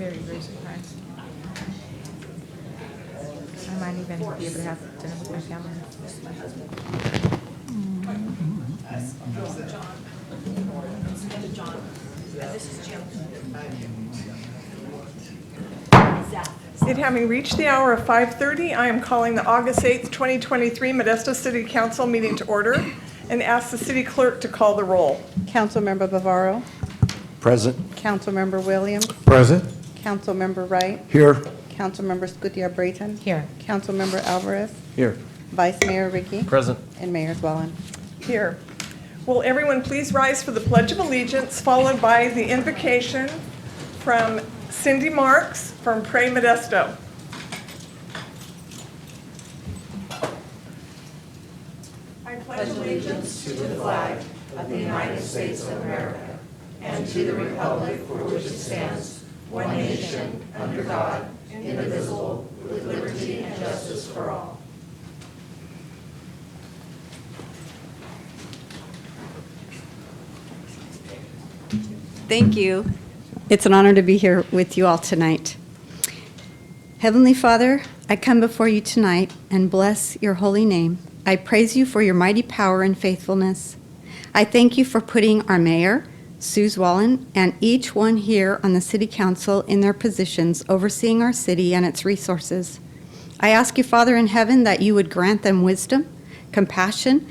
very, very surprised. I might even be able to have dinner with my family. It having reached the hour of 5:30, I am calling the August 8th, 2023 Modesto City Council meeting to order and ask the city clerk to call the roll. Councilmember Bavaro. Present. Councilmember Williams. Present. Councilmember Wright. Here. Councilmember Scutia-Brayton. Here. Councilmember Alvarez. Here. Vice Mayor Ricky. Present. And Mayor Zwellen. Here. Will everyone please rise for the Pledge of Allegiance, followed by the invocation from Cindy Marks from Pray Modesto. I pledge allegiance to the flag of the United States of America and to the republic for which it stands, one nation, under God, indivisible, with liberty and justice for all. Thank you. It's an honor to be here with you all tonight. Heavenly Father, I come before you tonight and bless your holy name. I praise you for your mighty power and faithfulness. I thank you for putting our mayor, Sue Zwellen, and each one here on the city council in their positions overseeing our city and its resources. I ask you, Father in heaven, that you would grant them wisdom, compassion,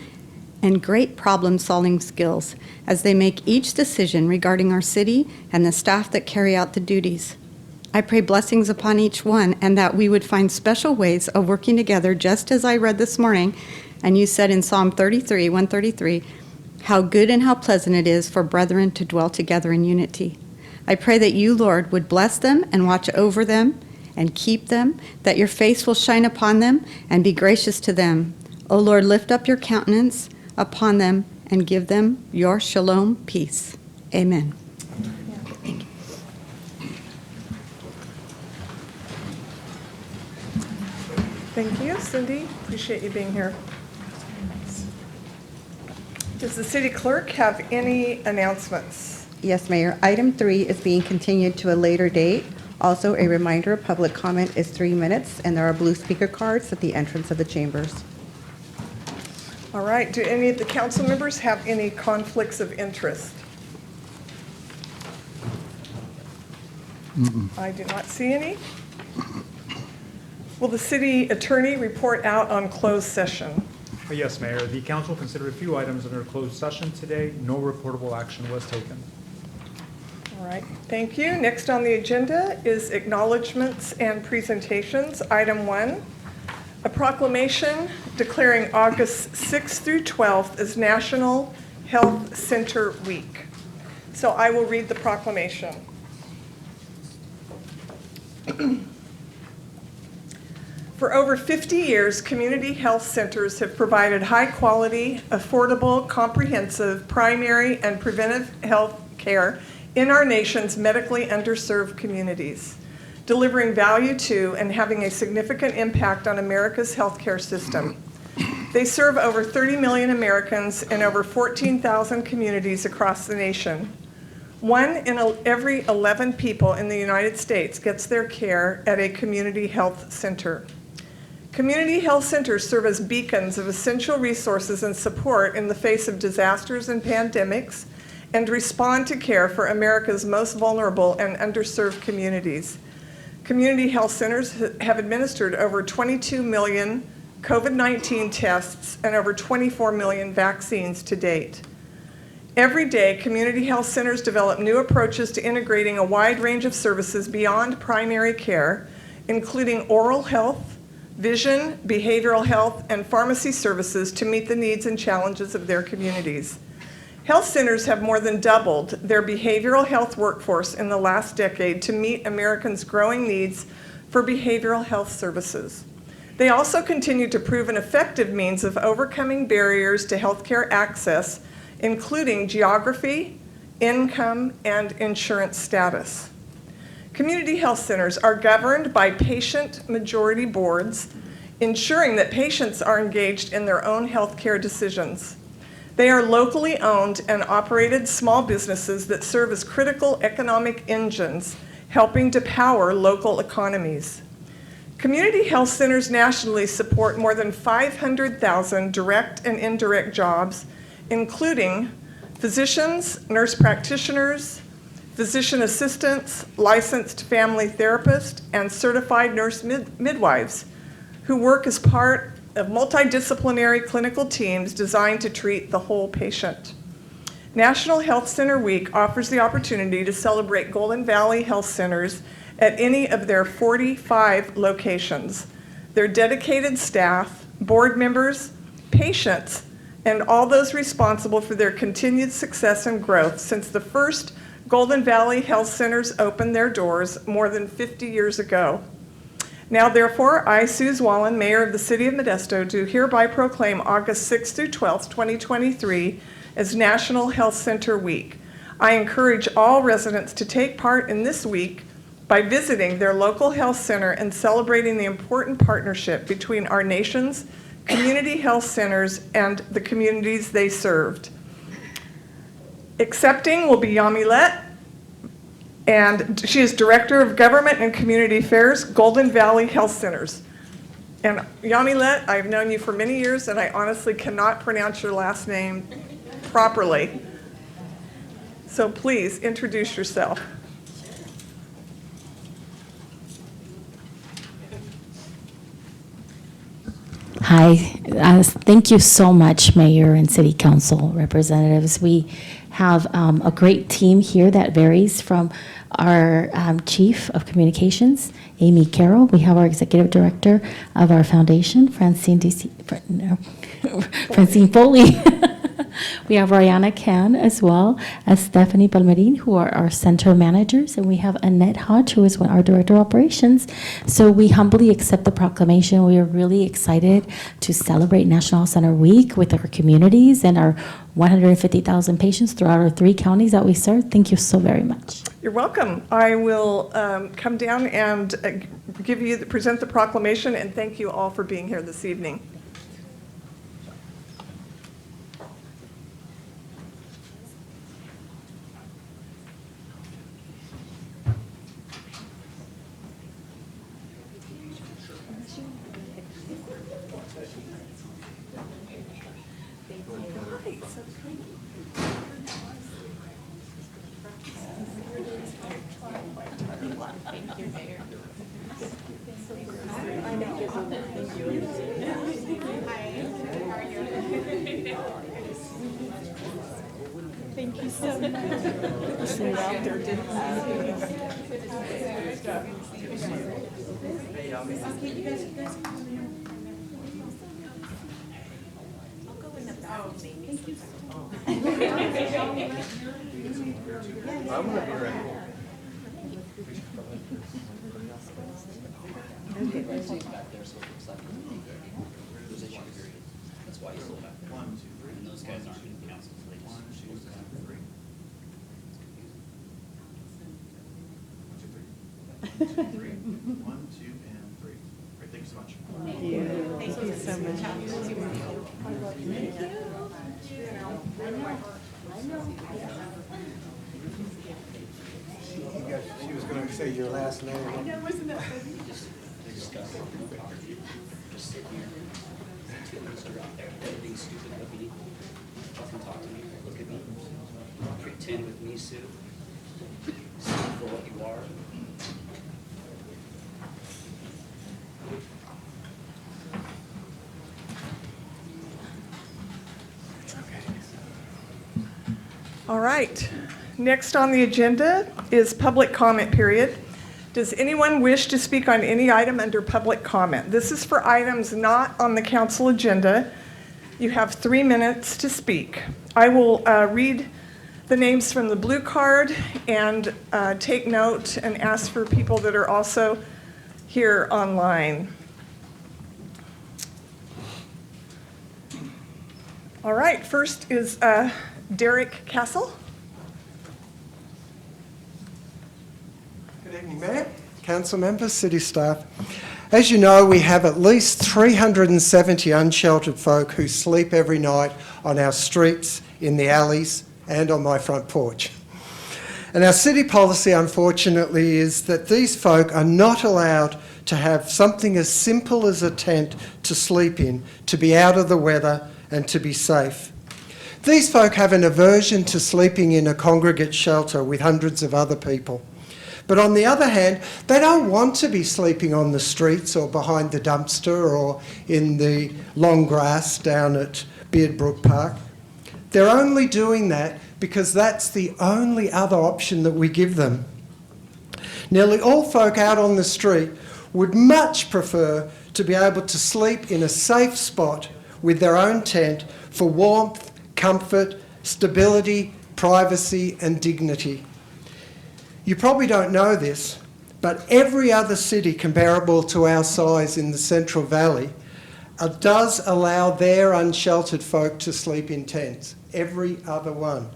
and great problem-solving skills as they make each decision regarding our city and the staff that carry out the duties. I pray blessings upon each one and that we would find special ways of working together, just as I read this morning, and you said in Psalm 33, 133, how good and how pleasant it is for brethren to dwell together in unity. I pray that you, Lord, would bless them and watch over them and keep them, that your face will shine upon them and be gracious to them. O Lord, lift up your countenance upon them and give them your shalom peace. Amen. Thank you. Thank you, Cindy. Appreciate you being here. Does the city clerk have any announcements? Yes, Mayor. Item 3 is being continued to a later date. Also, a reminder, public comment is 3 minutes, and there are blue speaker cards at the entrance of the chambers. All right, do any of the council members have any conflicts of interest? I do not see any. Will the city attorney report out on closed session? Yes, Mayor. The council considered a few items under closed session today. No reportable action was taken. All right, thank you. Next on the agenda is acknowledgements and presentations. Item 1, a proclamation declaring August 6th through 12th as National Health Center Week. So I will read the proclamation. For over 50 years, community health centers have provided high-quality, affordable, comprehensive, primary, and preventive health care in our nation's medically underserved communities, delivering value to and having a significant impact on America's healthcare system. They serve over 30 million Americans in over 14,000 communities across the nation. 1 in every 11 people in the United States gets their care at a community health center. Community health centers serve as beacons of essential resources and support in the face of disasters and pandemics, and respond to care for America's most vulnerable and underserved communities. Community health centers have administered over 22 million COVID-19 tests and over 24 million vaccines to date. Every day, community health centers develop new approaches to integrating a wide range of services beyond primary care, including oral health, vision, behavioral health, and pharmacy services to meet the needs and challenges of their communities. Health centers have more than doubled their behavioral health workforce in the last decade to meet Americans' growing needs for behavioral health services. They also continue to prove an effective means of overcoming barriers to healthcare access, including geography, income, and insurance status. Community health centers are governed by patient majority boards, ensuring that patients are engaged in their own healthcare decisions. They are locally owned and operated small businesses that serve as critical economic engines, helping to power local economies. Community health centers nationally support more than 500,000 direct and indirect jobs, including physicians, nurse practitioners, physician assistants, licensed family therapists, and certified nurse midwives who work as part of multidisciplinary clinical teams designed to treat the whole patient. National Health Center Week offers the opportunity to celebrate Golden Valley Health Centers at any of their 45 locations, their dedicated staff, board members, patients, and all those responsible for their continued success and growth since the first Golden Valley Health Centers opened their doors more than 50 years ago. Now, therefore, I, Suze Wallen, Mayor of the City of Modesto, do hereby proclaim August 6th through 12th, 2023, as National Health Center Week. I encourage all residents to take part in this week by visiting their local health center and celebrating the important partnership between our nation's community health centers and the communities they served. Accepting will be Yamilet, and she is Director of Government and Community Affairs, Golden Valley Health Centers. And Yamilet, I've known you for many years, and I honestly cannot pronounce your last name properly. So please introduce yourself. Hi, thank you so much, Mayor and City Council representatives. We have a great team here that varies from our Chief of Communications, Amy Carroll. We have our Executive Director of our foundation, Francine Foley. We have Ariana Can as well as Stephanie Palmerin, who are our center managers, and we have Annette Hodge, who is our Director of Operations. So we humbly accept the proclamation. We are really excited to celebrate National Center Week with our communities and our 150,000 patients throughout our 3 counties that we serve. Thank you so very much. You're welcome. I will come down and present the proclamation, and thank you all for being here this evening. Thank you so much. Send it out there, didn't That's why you still have 1, 2, 3. And those guys aren't in council. 1, 2, 3. 1, 2, 3. 1, 2, and 3. Great, thank you so much. Thank you. Thank you so much. She was going to say your last name. I know, wasn't that funny? Just sit here. Mr. out there. Everything's stupid. Look at me. Fucking talk to me. Look at me. Pretend with me, Sue. See for what you are. All right. Next on the agenda is public comment period. Does anyone wish to speak on any item under public comment? This is for items not on the council agenda. You have 3 minutes to speak. I will read the names from the blue card and take note and ask for people that are also here online. All right, first is Derek Castle. Good evening, Mayor, council members, city staff. As you know, we have at least 370 unsheltered folk who sleep every night on our streets, in the alleys, and on my front porch. And our city policy, unfortunately, is that these folk are not allowed to have something as simple as a tent to sleep in, to be out of the weather and to be safe. These folk have an aversion to sleeping in a congregate shelter with hundreds of other people. But on the other hand, they don't want to be sleeping on the streets or behind the dumpster or in the long grass down at Beardbrook Park. They're only doing that because that's the only other option that we give them. Nearly all folk out on the street would much prefer to be able to sleep in a safe spot with their own tent for warmth, comfort, stability, privacy and dignity. You probably don't know this, but every other city comparable to our size in the Central Valley does allow their unsheltered folk to sleep in tents. Every other one.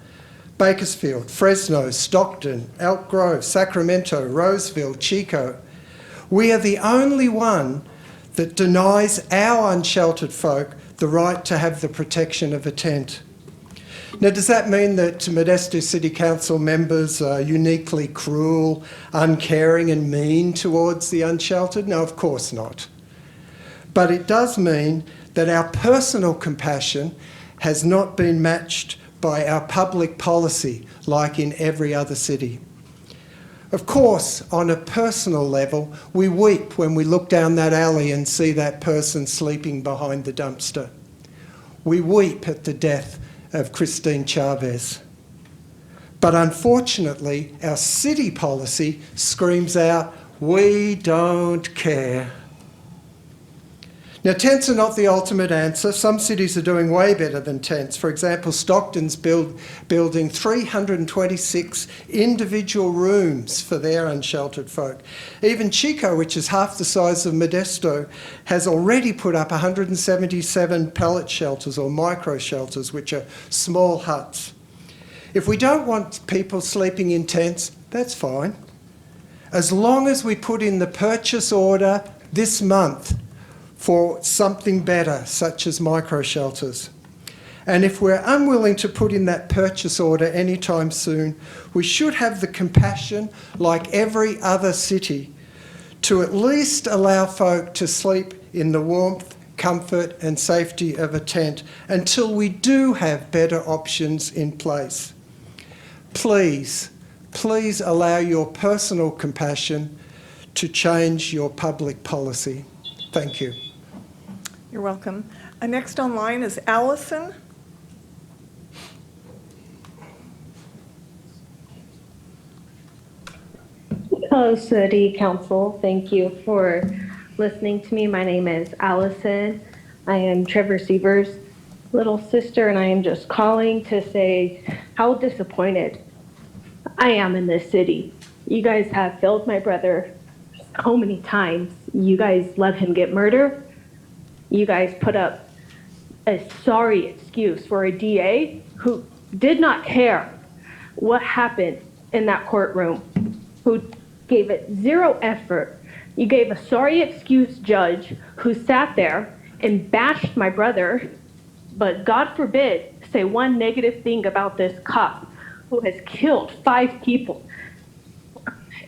Bakersfield, Fresno, Stockton, Elk Grove, Sacramento, Roseville, Chico. We are the only one that denies our unsheltered folk the right to have the protection of a tent. Now, does that mean that Modesto City Council members are uniquely cruel, uncaring and mean towards the unsheltered? No, of course not. But it does mean that our personal compassion has not been matched by our public policy like in every other city. Of course, on a personal level, we weep when we look down that alley and see that person sleeping behind the dumpster. We weep at the death of Christine Chavez. But unfortunately, our city policy screams out, "We don't care." Now, tents are not the ultimate answer. Some cities are doing way better than tents. For example, Stockton's building 326 individual rooms for their unsheltered folk. Even Chico, which is half the size of Modesto, has already put up 177 pallet shelters or micro shelters, which are small huts. If we don't want people sleeping in tents, that's fine. As long as we put in the purchase order this month for something better, such as micro shelters. And if we're unwilling to put in that purchase order anytime soon, we should have the compassion, like every other city, to at least allow folk to sleep in the warmth, comfort and safety of a tent until we do have better options in place. Please, please allow your personal compassion to change your public policy. Thank you. You're welcome. Next online is Allison. Hello, City Council. Thank you for listening to me. My name is Allison. I am Trevor Seaver's little sister, and I am just calling to say how disappointed I am in this city. You guys have failed my brother so many times. You guys let him get murdered. You guys put up a sorry excuse for a DA who did not care what happened in that courtroom, who gave it zero effort. You gave a sorry excuse judge who sat there and bashed my brother, but God forbid say one negative thing about this cop who has killed 5 people.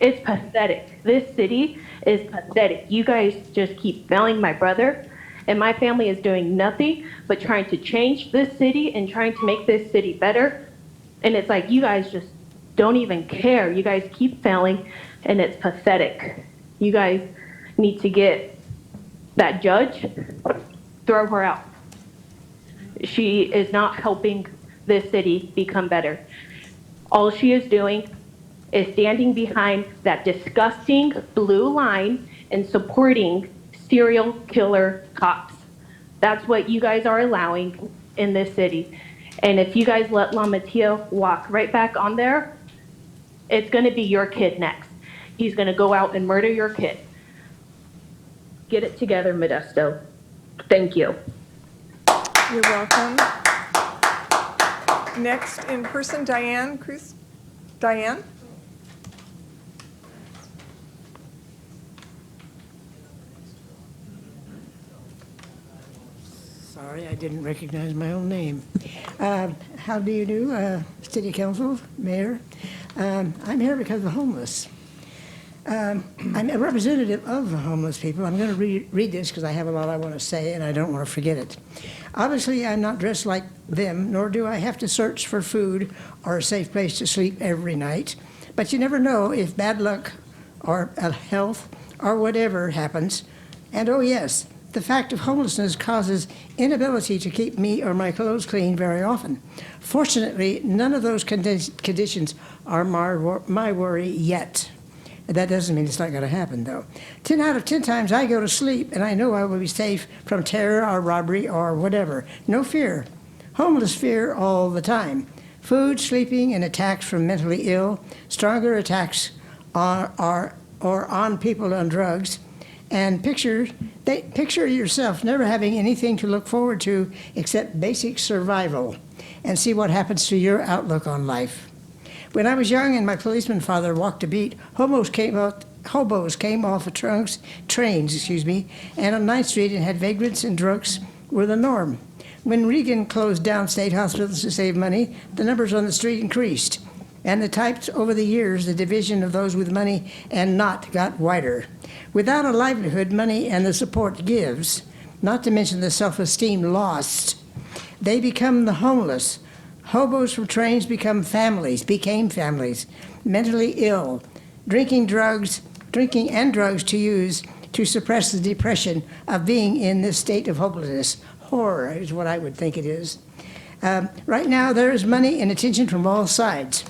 It's pathetic. This city is pathetic. You guys just keep failing my brother, and my family is doing nothing but trying to change this city and trying to make this city better. And it's like you guys just don't even care. You guys keep failing, and it's pathetic. You guys need to get that judge, throw her out. She is not helping this city become better. All she is doing is standing behind that disgusting blue line and supporting serial killer cops. That's what you guys are allowing in this city. And if you guys let LaMattia walk right back on there, it's gonna be your kid next. He's gonna go out and murder your kid. Get it together, Modesto. Thank you. You're welcome. Next in person, Diane Cruz. Diane? Sorry, I didn't recognize my own name. How do you do, City Council, Mayor? I'm here because of the homeless. I'm a representative of the homeless people. I'm going to read this because I have a lot I want to say and I don't want to forget it. Obviously, I'm not dressed like them, nor do I have to search for food or a safe place to sleep every night. But you never know if bad luck or health or whatever happens. And oh yes, the fact of homelessness causes inability to keep me or my clothes clean very often. Fortunately, none of those conditions are my worry yet. That doesn't mean it's not going to happen, though. 10 out of 10 times I go to sleep and I know I will be safe from terror or robbery or whatever. No fear. Homeless fear all the time. Food, sleeping, and attacks from mentally ill. Stronger attacks on people on drugs. And picture yourself never having anything to look forward to except basic survival, and see what happens to your outlook on life. When I was young and my policeman father walked a beat, hobos came off of trains, and on 9th Street and had vagrants and drunks were the norm. When Reagan closed down state hospitals to save money, the numbers on the street increased. And the types over the years, the division of those with money and not got wider. Without a livelihood, money and the support gives, not to mention the self-esteem lost, they become the homeless. Hobos from trains became families, mentally ill, drinking and drugs to use to suppress the depression of being in this state of hopelessness. Horror is what I would think it is. Right now, there is money and attention from all sides.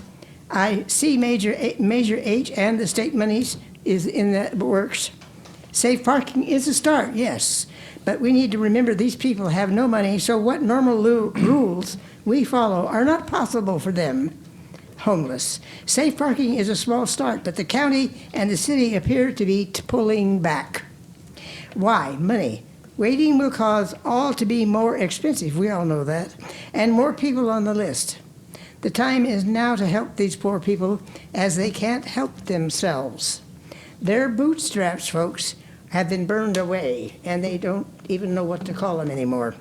I see Measure H and the state monies is in the works. Safe parking is a start, yes, but we need to remember these people have no money, so what normal rules we follow are not possible for them. Homeless. Safe parking is a small start, but the county and the city appear to be pulling back. Why? Money. Waiting will cause all to be more expensive, we all know that, and more people on the list. The time is now to help these poor people as they can't help themselves. Their bootstraps, folks, have been burned away, and they don't even know what to call them anymore.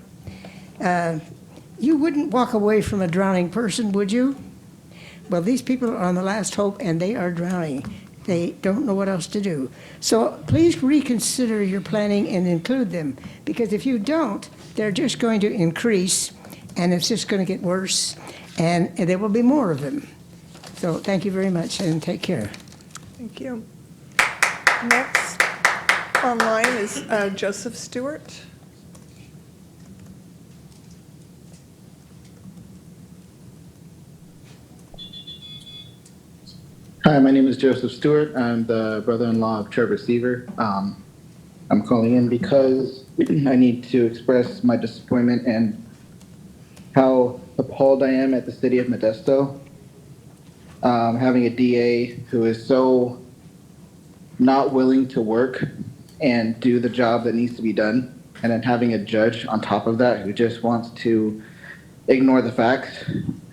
You wouldn't walk away from a drowning person, would you? Well, these people are on the last hope, and they are drowning. They don't know what else to do. So please reconsider your planning and include them, because if you don't, they're just going to increase, and it's just going to get worse, and there will be more of them. So thank you very much, and take care. Thank you. Next online is Joseph Stewart. Hi, my name is Joseph Stewart. I'm the brother-in-law of Trevor Seaver. I'm calling in because I need to express my disappointment and how appalled I am at the city of Modesto. Having a DA who is so not willing to work and do the job that needs to be done, and then having a judge on top of that who just wants to ignore the facts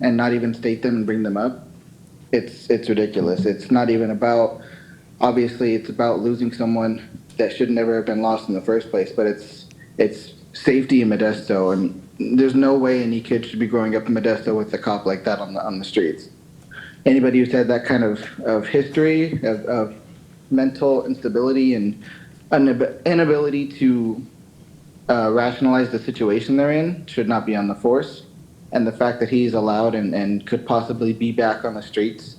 and not even state them and bring them up. It's ridiculous. It's not even about, obviously it's about losing someone that should never have been lost in the first place, but it's safety in Modesto, and there's no way any kid should be growing up in Modesto with a cop like that on the streets. Anybody who's had that kind of history of mental instability and inability to rationalize the situation they're in should not be on the force. And the fact that he's allowed and could possibly be back on the streets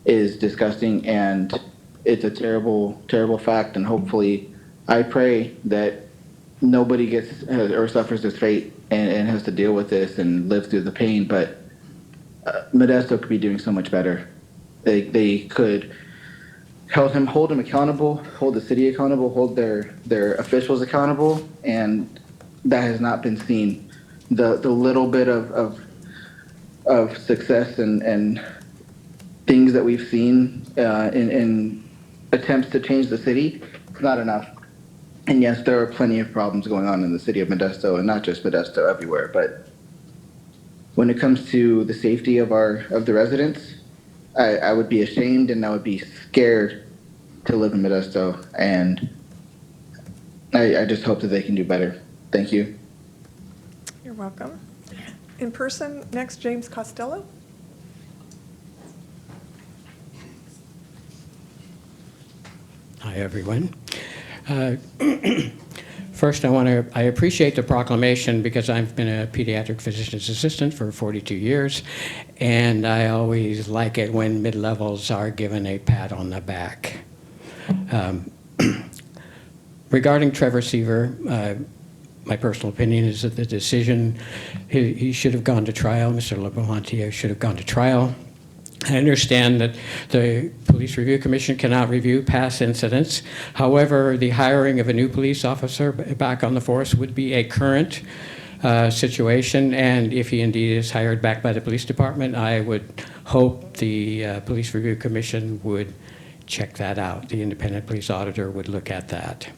is disgusting, and it's a terrible, terrible fact. And hopefully, I pray that nobody gets or suffers this fate and has to deal with this and live through the pain. But Modesto could be doing so much better. They could hold him accountable, hold the city accountable, hold their officials accountable, and that has not been seen. The little bit of success and things that we've seen in attempts to change the city, it's not enough. And yes, there are plenty of problems going on in the city of Modesto, and not just Modesto, everywhere. But when it comes to the safety of the residents, I would be ashamed and I would be scared to live in Modesto. And I just hope that they can do better. Thank you. You're welcome. In person, next, James Costello. Hi, everyone. First, I appreciate the proclamation because I've been a pediatric physician's assistant for 42 years, and I always like it when mid-levels are given a pat on the back. Regarding Trevor Seaver, my personal opinion is that the decision, he should have gone to trial. Mr. LaBonte should have gone to trial. I understand that the Police Review Commission cannot review past incidents. However, the hiring of a new police officer back on the force would be a current situation, and if he indeed is hired back by the police department, I would hope the Police Review Commission would check that out. The independent police auditor would look at that.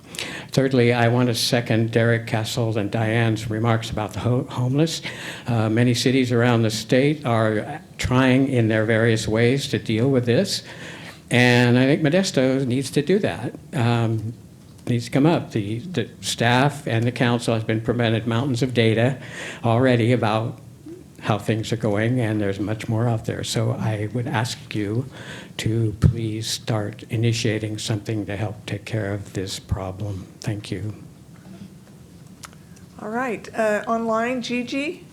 Thirdly, I want to second Derek Castle and Diane's remarks about the homeless. Many cities around the state are trying in their various ways to deal with this, and I think Modesto needs to do that. Needs to come up. The staff and the council has been presented mountains of data already about how things are going, and there's much more out there. So I would ask you to please start initiating something to help take care of this problem. Thank you. All right, online, Gigi?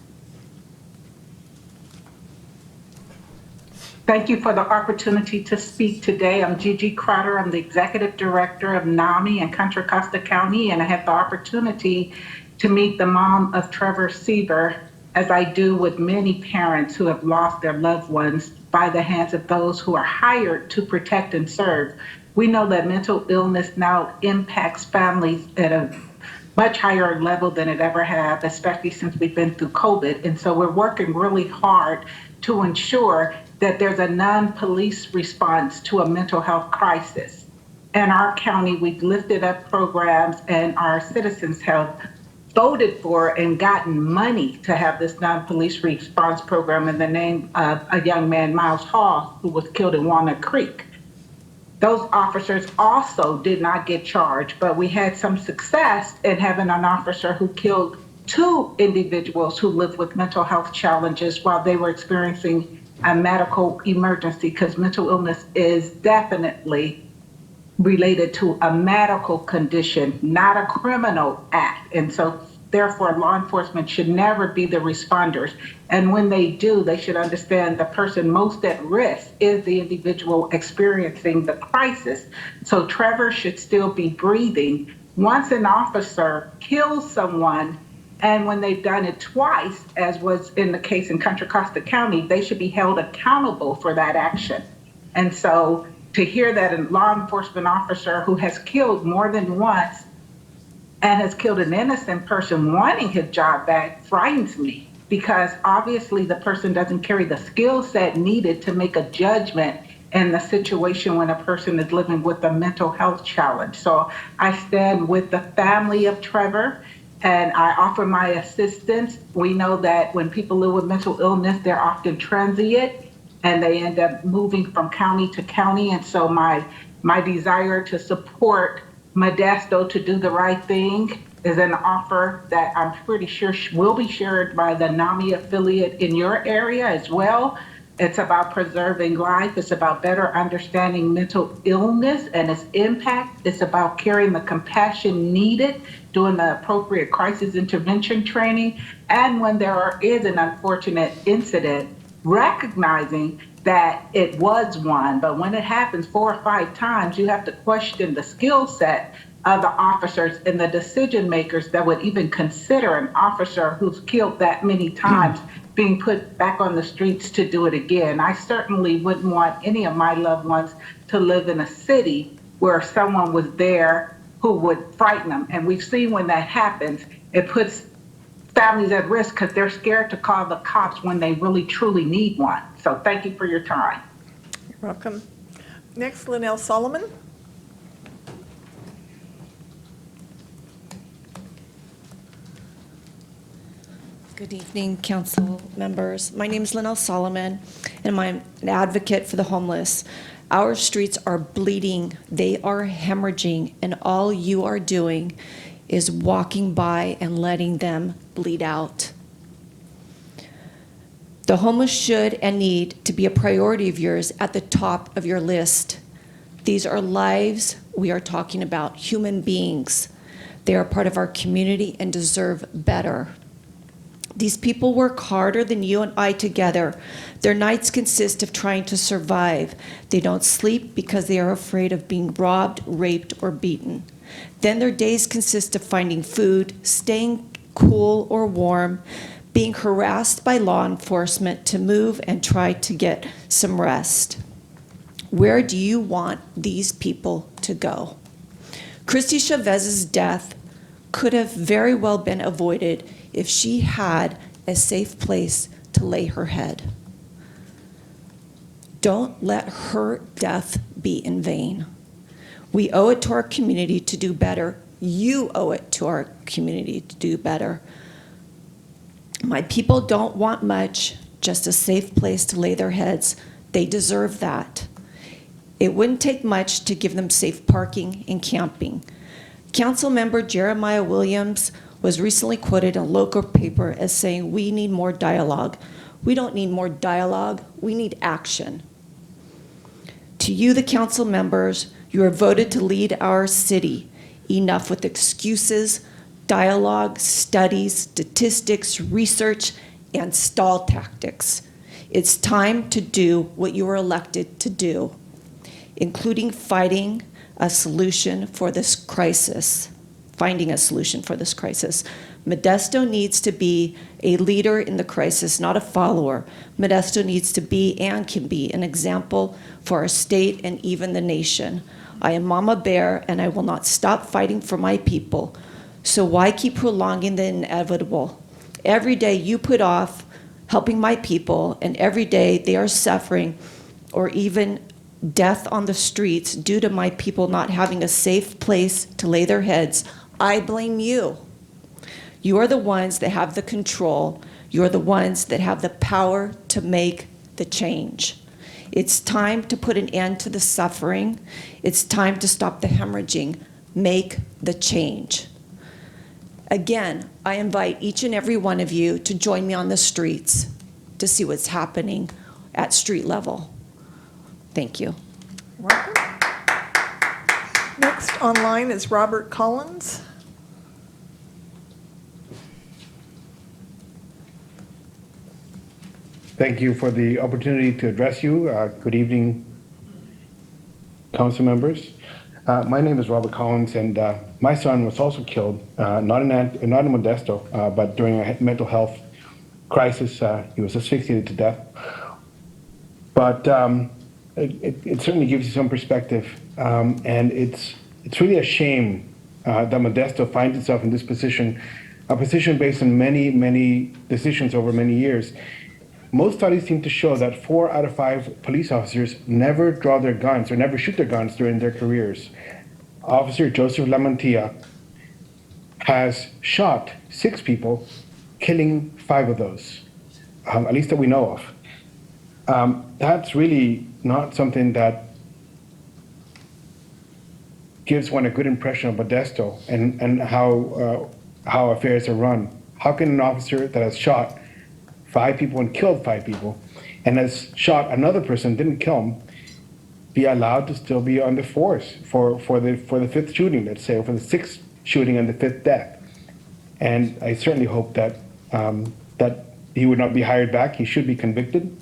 Thank you for the opportunity to speak today. I'm Gigi Crowder. I'm the Executive Director of NAMI in Contra Costa County, and I had the opportunity to meet the mom of Trevor Seaver, as I do with many parents who have lost their loved ones by the hands of those who are hired to protect and serve. We know that mental illness now impacts families at a much higher level than it ever have, especially since we've been through COVID. And so we're working really hard to ensure that there's a non-police response to a mental health crisis. In our county, we've lifted up programs, and our citizens have voted for and gotten money to have this non-police response program in the name of a young man, Miles Hall, who was killed in Walnut Creek. Those officers also did not get charged, but we had some success in having an officer who killed 2 individuals who lived with mental health challenges while they were experiencing a medical emergency, because mental illness is definitely related to a medical condition, not a criminal act. And so therefore law enforcement should never be the responders. And when they do, they should understand the person most at risk is the individual experiencing the crisis. So Trevor should still be breathing. Once an officer kills someone, and when they've done it twice, as was in the case in Contra Costa County, they should be held accountable for that action. And so to hear that a law enforcement officer who has killed more than once and has killed an innocent person wanting his job back frightens me, because obviously the person doesn't carry the skill set needed to make a judgment in the situation when a person is living with a mental health challenge. So I stand with the family of Trevor, and I offer my assistance. We know that when people live with mental illness, they're often transient, and they end up moving from county to county. And so my desire to support Modesto to do the right thing is an offer that I'm pretty sure will be shared by the NAMI affiliate in your area as well. It's about preserving life. It's about better understanding mental illness and its impact. It's about carrying the compassion needed, doing the appropriate crisis intervention training, and when there is an unfortunate incident, recognizing that it was one, but when it happens 4 or 5 times, you have to question the skill set of the officers and the decision makers that would even consider an officer who's killed that many times being put back on the streets to do it again. I certainly wouldn't want any of my loved ones to live in a city where someone was there who would frighten them. And we've seen when that happens, it puts families at risk because they're scared to call the cops when they really truly need one. So thank you for your time. You're welcome. Next, Linnell Solomon. Good evening, council members. My name is Linnell Solomon, and I'm an advocate for the homeless. Our streets are bleeding. They are hemorrhaging, and all you are doing is walking by and letting them bleed out. The homeless should and need to be a priority of yours at the top of your list. These are lives we are talking about, human beings. They are part of our community and deserve better. These people work harder than you and I together. Their nights consist of trying to survive. They don't sleep because they are afraid of being robbed, raped, or beaten. Then their days consist of finding food, staying cool or warm, being harassed by law enforcement to move and try to get some rest. Where do you want these people to go? Christy Chavez's death could have very well been avoided if she had a safe place to lay her head. Don't let her death be in vain. We owe it to our community to do better. You owe it to our community to do better. My people don't want much, just a safe place to lay their heads. They deserve that. It wouldn't take much to give them safe parking and camping. Councilmember Jeremiah Williams was recently quoted in a local paper as saying, "We need more dialogue." We don't need more dialogue, we need action. To you, the council members, you are voted to lead our city. Enough with excuses, dialogue, studies, statistics, research, and stall tactics. It's time to do what you were elected to do, including finding a solution for this crisis. Modesto needs to be a leader in the crisis, not a follower. Modesto needs to be and can be an example for our state and even the nation. I am Mama Bear, and I will not stop fighting for my people. So why keep prolonging the inevitable? Every day you put off helping my people, and every day they are suffering or even death on the streets due to my people not having a safe place to lay their heads, I blame you. You are the ones that have the control. You are the ones that have the power to make the change. It's time to put an end to the suffering. It's time to stop the hemorrhaging. Make the change. Again, I invite each and every one of you to join me on the streets to see what's happening at street level. Thank you. Welcome. Next online is Robert Collins. Thank you for the opportunity to address you. Good evening, council members. My name is Robert Collins, and my son was also killed, not in Modesto, but during a mental health crisis. He was asphyxiated to death. But it certainly gives you some perspective, and it's really a shame that Modesto finds itself in this position, a position based on many decisions over many years. Most studies seem to show that 4 out of 5 police officers never draw their guns or never shoot their guns during their careers. Officer Joseph Lamantia has shot 6 people, killing 5 of those, at least that we know of. That's really not something that gives one a good impression of Modesto and how affairs are run. How can an officer that has shot 5 people and killed 5 people and has shot another person, didn't kill him, be allowed to still be on the force for the 5th shooting, let's say, or for the 6th shooting and the 5th death? And I certainly hope that that he would not be hired back. He should be convicted.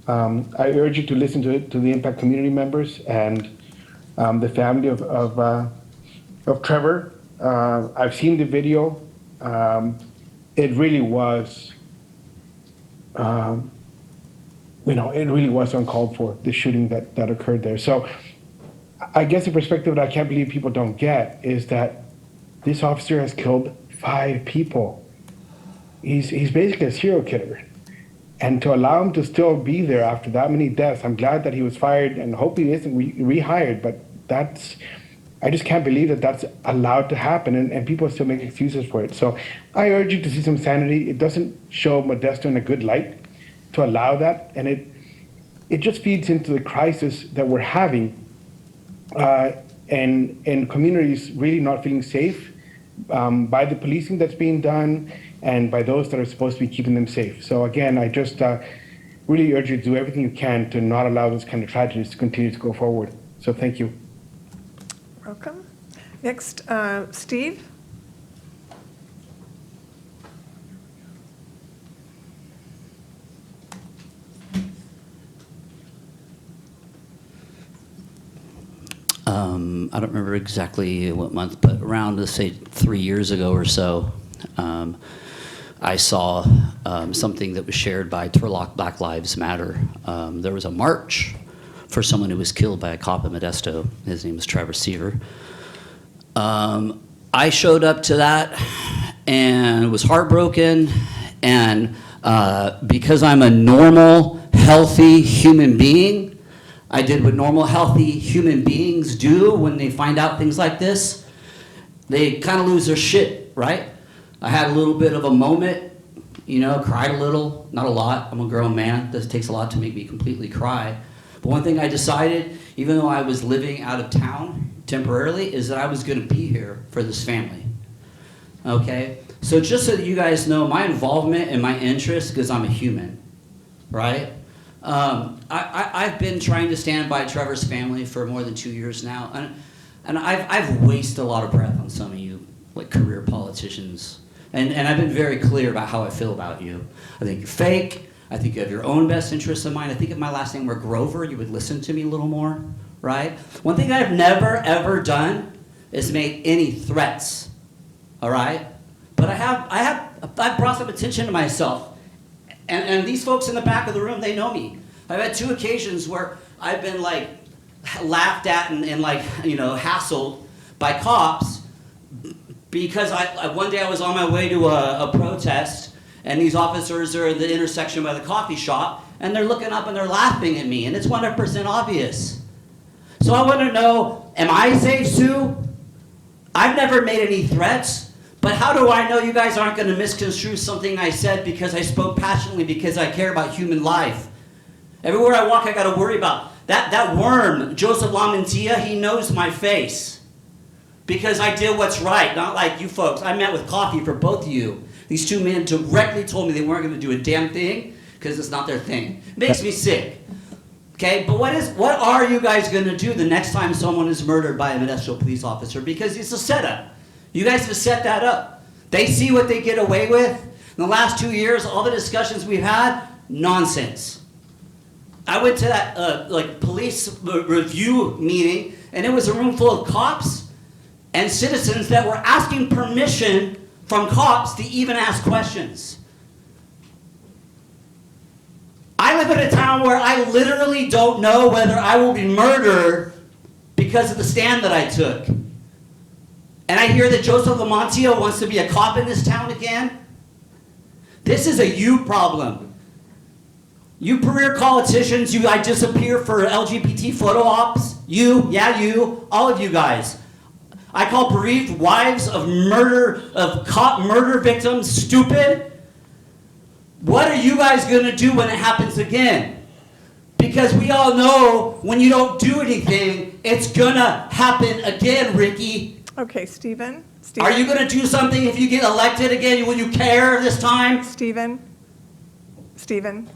I urge you to listen to the Impact community members and the family of Trevor. I've seen the video. It really was. It really was uncalled for, the shooting that occurred there. So I guess the perspective that I can't believe people don't get is that this officer has killed 5 people. He's basically a serial killer. And to allow him to still be there after that many deaths, I'm glad that he was fired and hope he isn't rehired, but I just can't believe that that's allowed to happen, and people still make excuses for it. So I urge you to see some sanity. It doesn't show Modesto in a good light to allow that, and it just feeds into the crisis that we're having, and communities really not feeling safe by the policing that's being done and by those that are supposed to be keeping them safe. So again, I just really urge you to do everything you can to not allow this kind of tragedies to continue to go forward. So thank you. Welcome. Next, Steve. I don't remember exactly what month, but around, let's say, 3 years ago or so, I saw something that was shared by Turlock Black Lives Matter. There was a march for someone who was killed by a cop in Modesto. His name was Trevor Seaver. I showed up to that and was heartbroken, and because I'm a normal, healthy human being, I did what normal, healthy human beings do when they find out things like this. They kind of lose their shit, right? I had a little bit of a moment, you know, cried a little, not a lot. I'm a grown man. This takes a lot to make me completely cry. But one thing I decided, even though I was living out of town temporarily, is that I was going to be here for this family. Okay? So just so that you guys know, my involvement and my interest, because I'm a human, right? I've been trying to stand by Trevor's family for more than 2 years now, and I've wasted a lot of breath on some of you, like career politicians, and I've been very clear about how I feel about you. I think you're fake. I think you have your own best interests in mind. I think if my last name were Grover, you would listen to me a little more, right? One thing I've never ever done is make any threats, all right? But I've brought some attention to myself. And these folks in the back of the room, they know me. I've had 2 occasions where I've been like laughed at and like, you know, hassled by cops because one day I was on my way to a protest, and these officers are at the intersection by the coffee shop, and they're looking up and they're laughing at me, and it's 100% obvious. So I want to know, am I safe, Sue? I've never made any threats. But how do I know you guys aren't going to misconstrue something I said because I spoke passionately, because I care about human life? Everywhere I walk, I got to worry about that worm, Joseph Lamantia. He knows my face because I did what's right, not like you folks. I met with coffee for both of you. These 2 men directly told me they weren't going to do a damn thing because it's not their thing. It makes me sick. Okay, but what are you guys going to do the next time someone is murdered by a Modesto police officer? Because it's a setup. You guys have set that up. They see what they get away with. In the last 2 years, all the discussions we've had, nonsense. I went to that police review meeting, and it was a room full of cops and citizens that were asking permission from cops to even ask questions. I live in a town where I literally don't know whether I will be murdered because of the stand that I took. And I hear that Joseph Lamantia wants to be a cop in this town again. This is a you problem. You career politicians, I disappear for LGBT photo ops. You, all of you guys. I call bereaved wives of cop murder victims stupid. What are you guys going to do when it happens again? Because we all know when you don't do anything, it's going to happen again, Ricky. Okay, Stephen. Are you going to do something if you get elected again? Will you care this time? Stephen.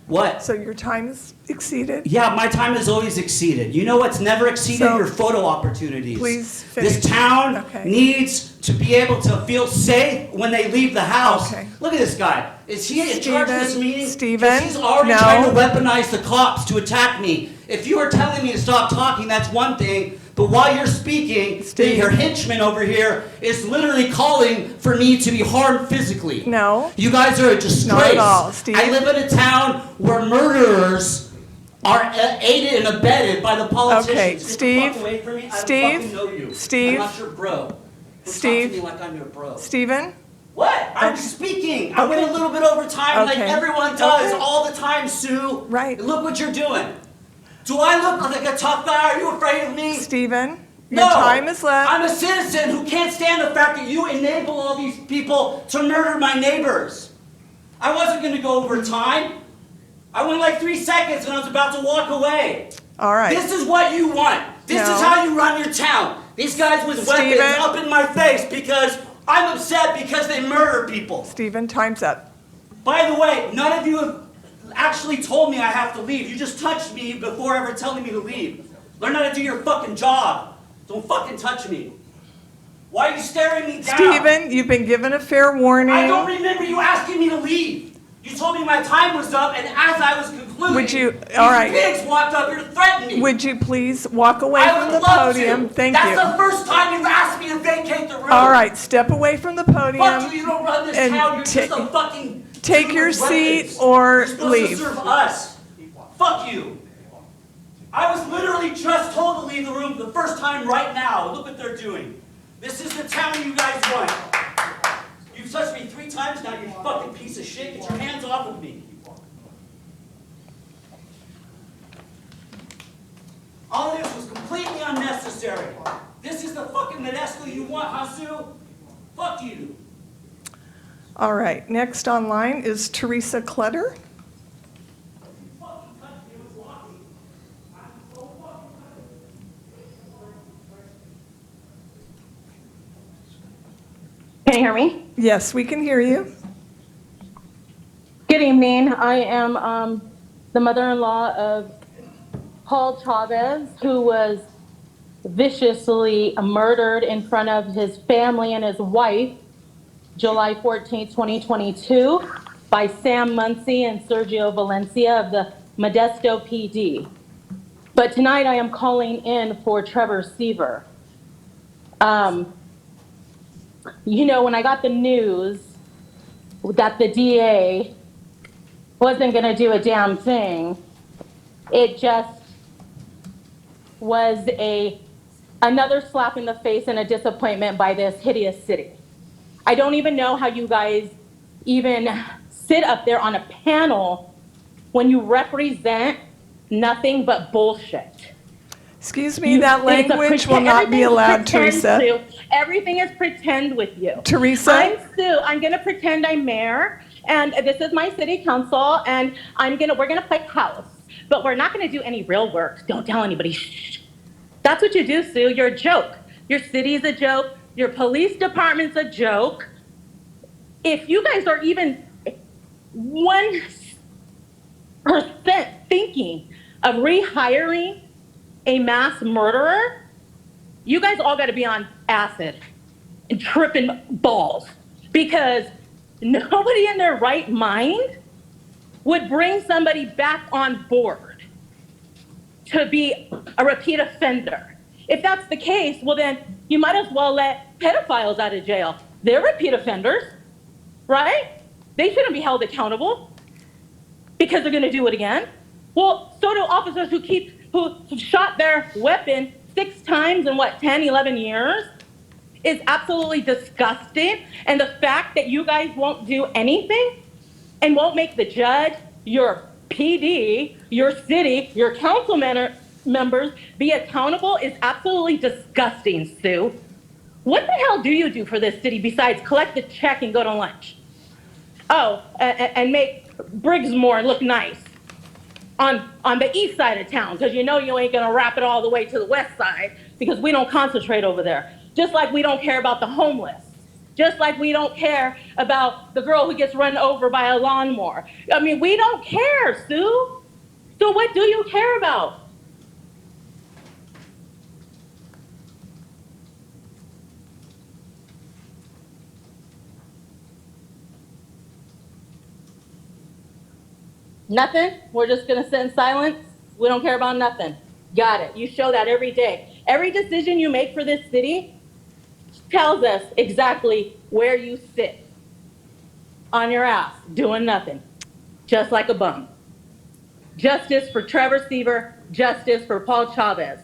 What? So your time is exceeded? Yeah, my time is always exceeded. You know what's never exceeded? Your photo opportunities. Please finish. This town needs to be able to feel safe when they leave the house. Okay. Look at this guy. Is he in charge of this meeting? Stephen, He's already trying to weaponize the cops to attack me. If you are telling me to stop talking, that's one thing. But while you're speaking, your henchman over here is literally calling for me to be harmed physically. No. You guys are a disgrace. Not at all, Steve. I live in a town where murderers are aided and abetted by the politicians. Okay, Get Steve. the fuck away from me. I don't Steve. fucking know you. Steve. I'm not your bro. Don't Steve. talk to me like I'm your bro. Stephen. What? I'm speaking. I went a little bit over time like everyone does all the time, Sue. Right. And look what you're doing. Do I look like a tough guy? Are you afraid of me? Stephen, your time is left. I'm a citizen who can't stand the fact that you enable all these people to murder my neighbors. I wasn't going to go over time. I went like 3 seconds and I was about to walk away. All right. This is what you want. This is how you run your town. These guys with weapons up in my face because I'm upset because they murder people. Stephen, time's up. By the way, none of you have actually told me I have to leave. You just touched me before ever telling me to leave. Learn how to do your fucking job. Don't fucking touch me. Why are you staring me down? Stephen, you've been given a fair warning. I don't remember you asking me to leave. You told me my time was up, and as I was concluding, Would you, these all right. pigs walked up here to threaten me. Would you please walk away I from would the love podium? to. Thank That's you. the first time you asked me to vacate the room. All right, step away from the podium. Fuck you, you don't run this and town. You're just a fucking... take your human weapons. seat or You're supposed leave. to serve us. Fuck you. I was literally just told to leave the room for the first time right now. Look what they're doing. This is the town you guys want. You've touched me 3 times now, you fucking piece of shit. Get your hands off of me. All of this was completely unnecessary. This is the fucking Modesto you want, huh, Sue? Fuck you. All right, next online is Teresa Clutter. Can you hear me? Yes, we can hear you. Good evening. I am the mother-in-law of Paul Chavez, who was viciously murdered in front of his family and his wife, July 14, 2022, by Sam Muncie and Sergio Valencia of the Modesto PD. But tonight I am calling in for Trevor Seaver. You know, when I got the news that the DA wasn't going to do a damn thing, it just was another slap in the face and a disappointment by this hideous city. I don't even know how you guys even sit up there on a panel when you represent nothing but bullshit. Excuse me, that language will not be allowed, Teresa. Sue. Everything is pretend with you. Teresa? I'm Sue. I'm going to pretend I'm mayor, and this is my city council, and we're going to play house. But we're not going to do any real work. Don't tell anybody. Shh. That's what you do, Sue. You're a joke. Your city's a joke. Your police department's a joke. If you guys are even 1% thinking of rehiring a mass murderer, you guys all got to be on acid and tripping balls, because nobody in their right mind would bring somebody back on board to be a repeat offender. If that's the case, well then you might as well let pedophiles out of jail. They're repeat offenders, right? They shouldn't be held accountable because they're going to do it again. Well, so do officers who shot their weapon 6 times in 10, 11 years. Is absolutely disgusting. And the fact that you guys won't do anything and won't make the judge, your PD, your city, your council members be accountable is absolutely disgusting, Sue. What the hell do you do for this city besides collect the check and go to lunch? Oh, and make Briggsmore look nice on the east side of town, because you know you ain't gonna wrap it all the way to the west side, because we don't concentrate over there. Just like we don't care about the homeless. Just like we don't care about the girl who gets run over by a lawnmower. I mean, we don't care, Sue. So what do you care about? Nothing? We're just gonna sit in silence? We don't care about nothing. Got it. You show that every day. Every decision you make for this city tells us exactly where you sit. On your ass, doing nothing. Just like a bum. Justice for Trevor Seaver, justice for Paul Chavez.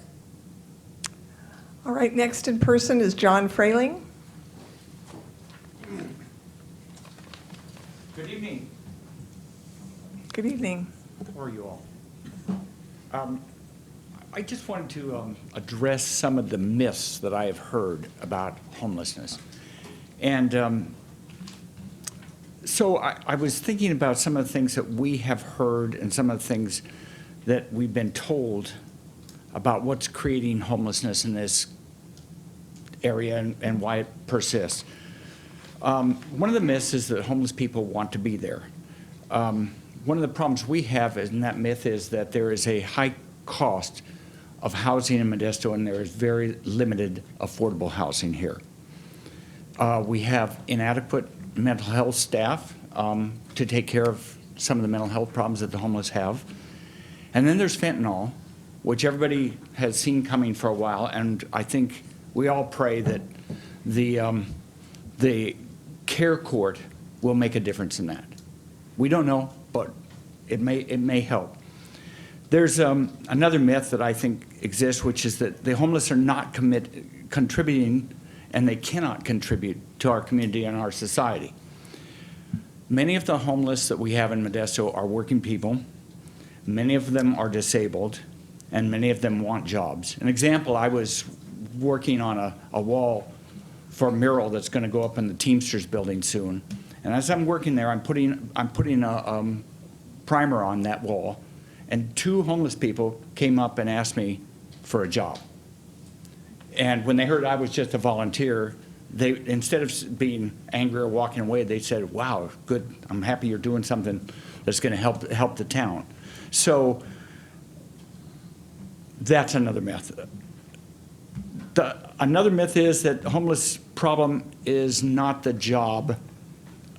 All right, next in person is John Frayling. Good evening. Good evening. How are you all? I just wanted to address some of the myths that I have heard about homelessness. And so I was thinking about some of the things that we have heard and some of the things that we've been told about what's creating homelessness in this area and why it persists. One of the myths is that homeless people want to be there. One of the problems we have in that myth is that there is a high cost of housing in Modesto, and there is very limited affordable housing here. We have inadequate mental health staff to take care of some of the mental health problems that the homeless have. And then there's fentanyl, which everybody has seen coming for a while, and I think we all pray that the care court will make a difference in that. We don't know, but it may help. There's another myth that I think exists, which is that the homeless are not contributing, and they cannot contribute to our community and our society. Many of the homeless that we have in Modesto are working people. Many of them are disabled, and many of them want jobs. An example, I was working on a wall for a mural that's going to go up in the Teamsters building soon. And as I'm working there, I'm putting a primer on that wall, and 2 homeless people came up and asked me for a job. And when they heard I was just a volunteer, they, instead of being angry or walking away, they said, "Wow, good, I'm happy you're doing something that's going to help the town." So that's another myth. Another myth is that the homeless problem is not the job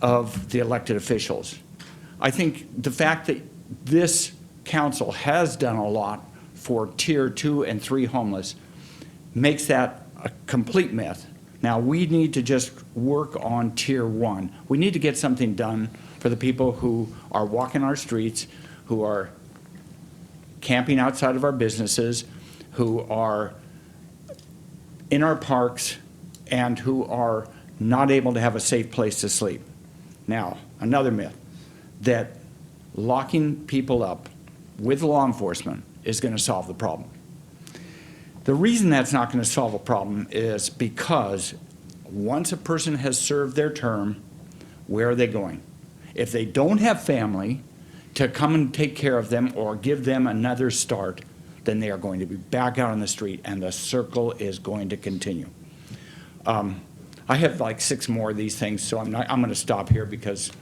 of the elected officials. I think the fact that this council has done a lot for tier 2 and 3 homeless makes that a complete myth. Now, we need to just work on tier 1. We need to get something done for the people who are walking our streets, who are camping outside of our businesses, who are in our parks, and who are not able to have a safe place to sleep. Now, another myth, that locking people up with law enforcement is going to solve the problem. The reason that's not going to solve a problem is because once a person has served their term, where are they going? If they don't have family to come and take care of them or give them another start, then they are going to be back out on the street, and the circle is going to continue. I have like 6 more of these things, so I'm going to stop here because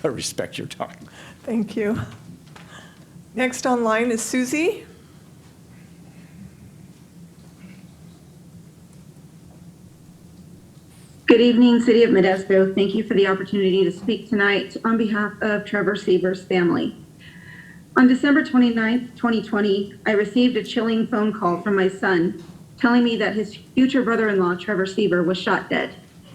I respect your time. Thank you. Next online is Susie. Good evening, City of Modesto. Thank you for the opportunity to speak tonight on behalf of Trevor Seaver's family. On December 29th, 2020, I received a chilling phone call from my son telling me that his future brother-in-law, Trevor Seaver, was shot dead.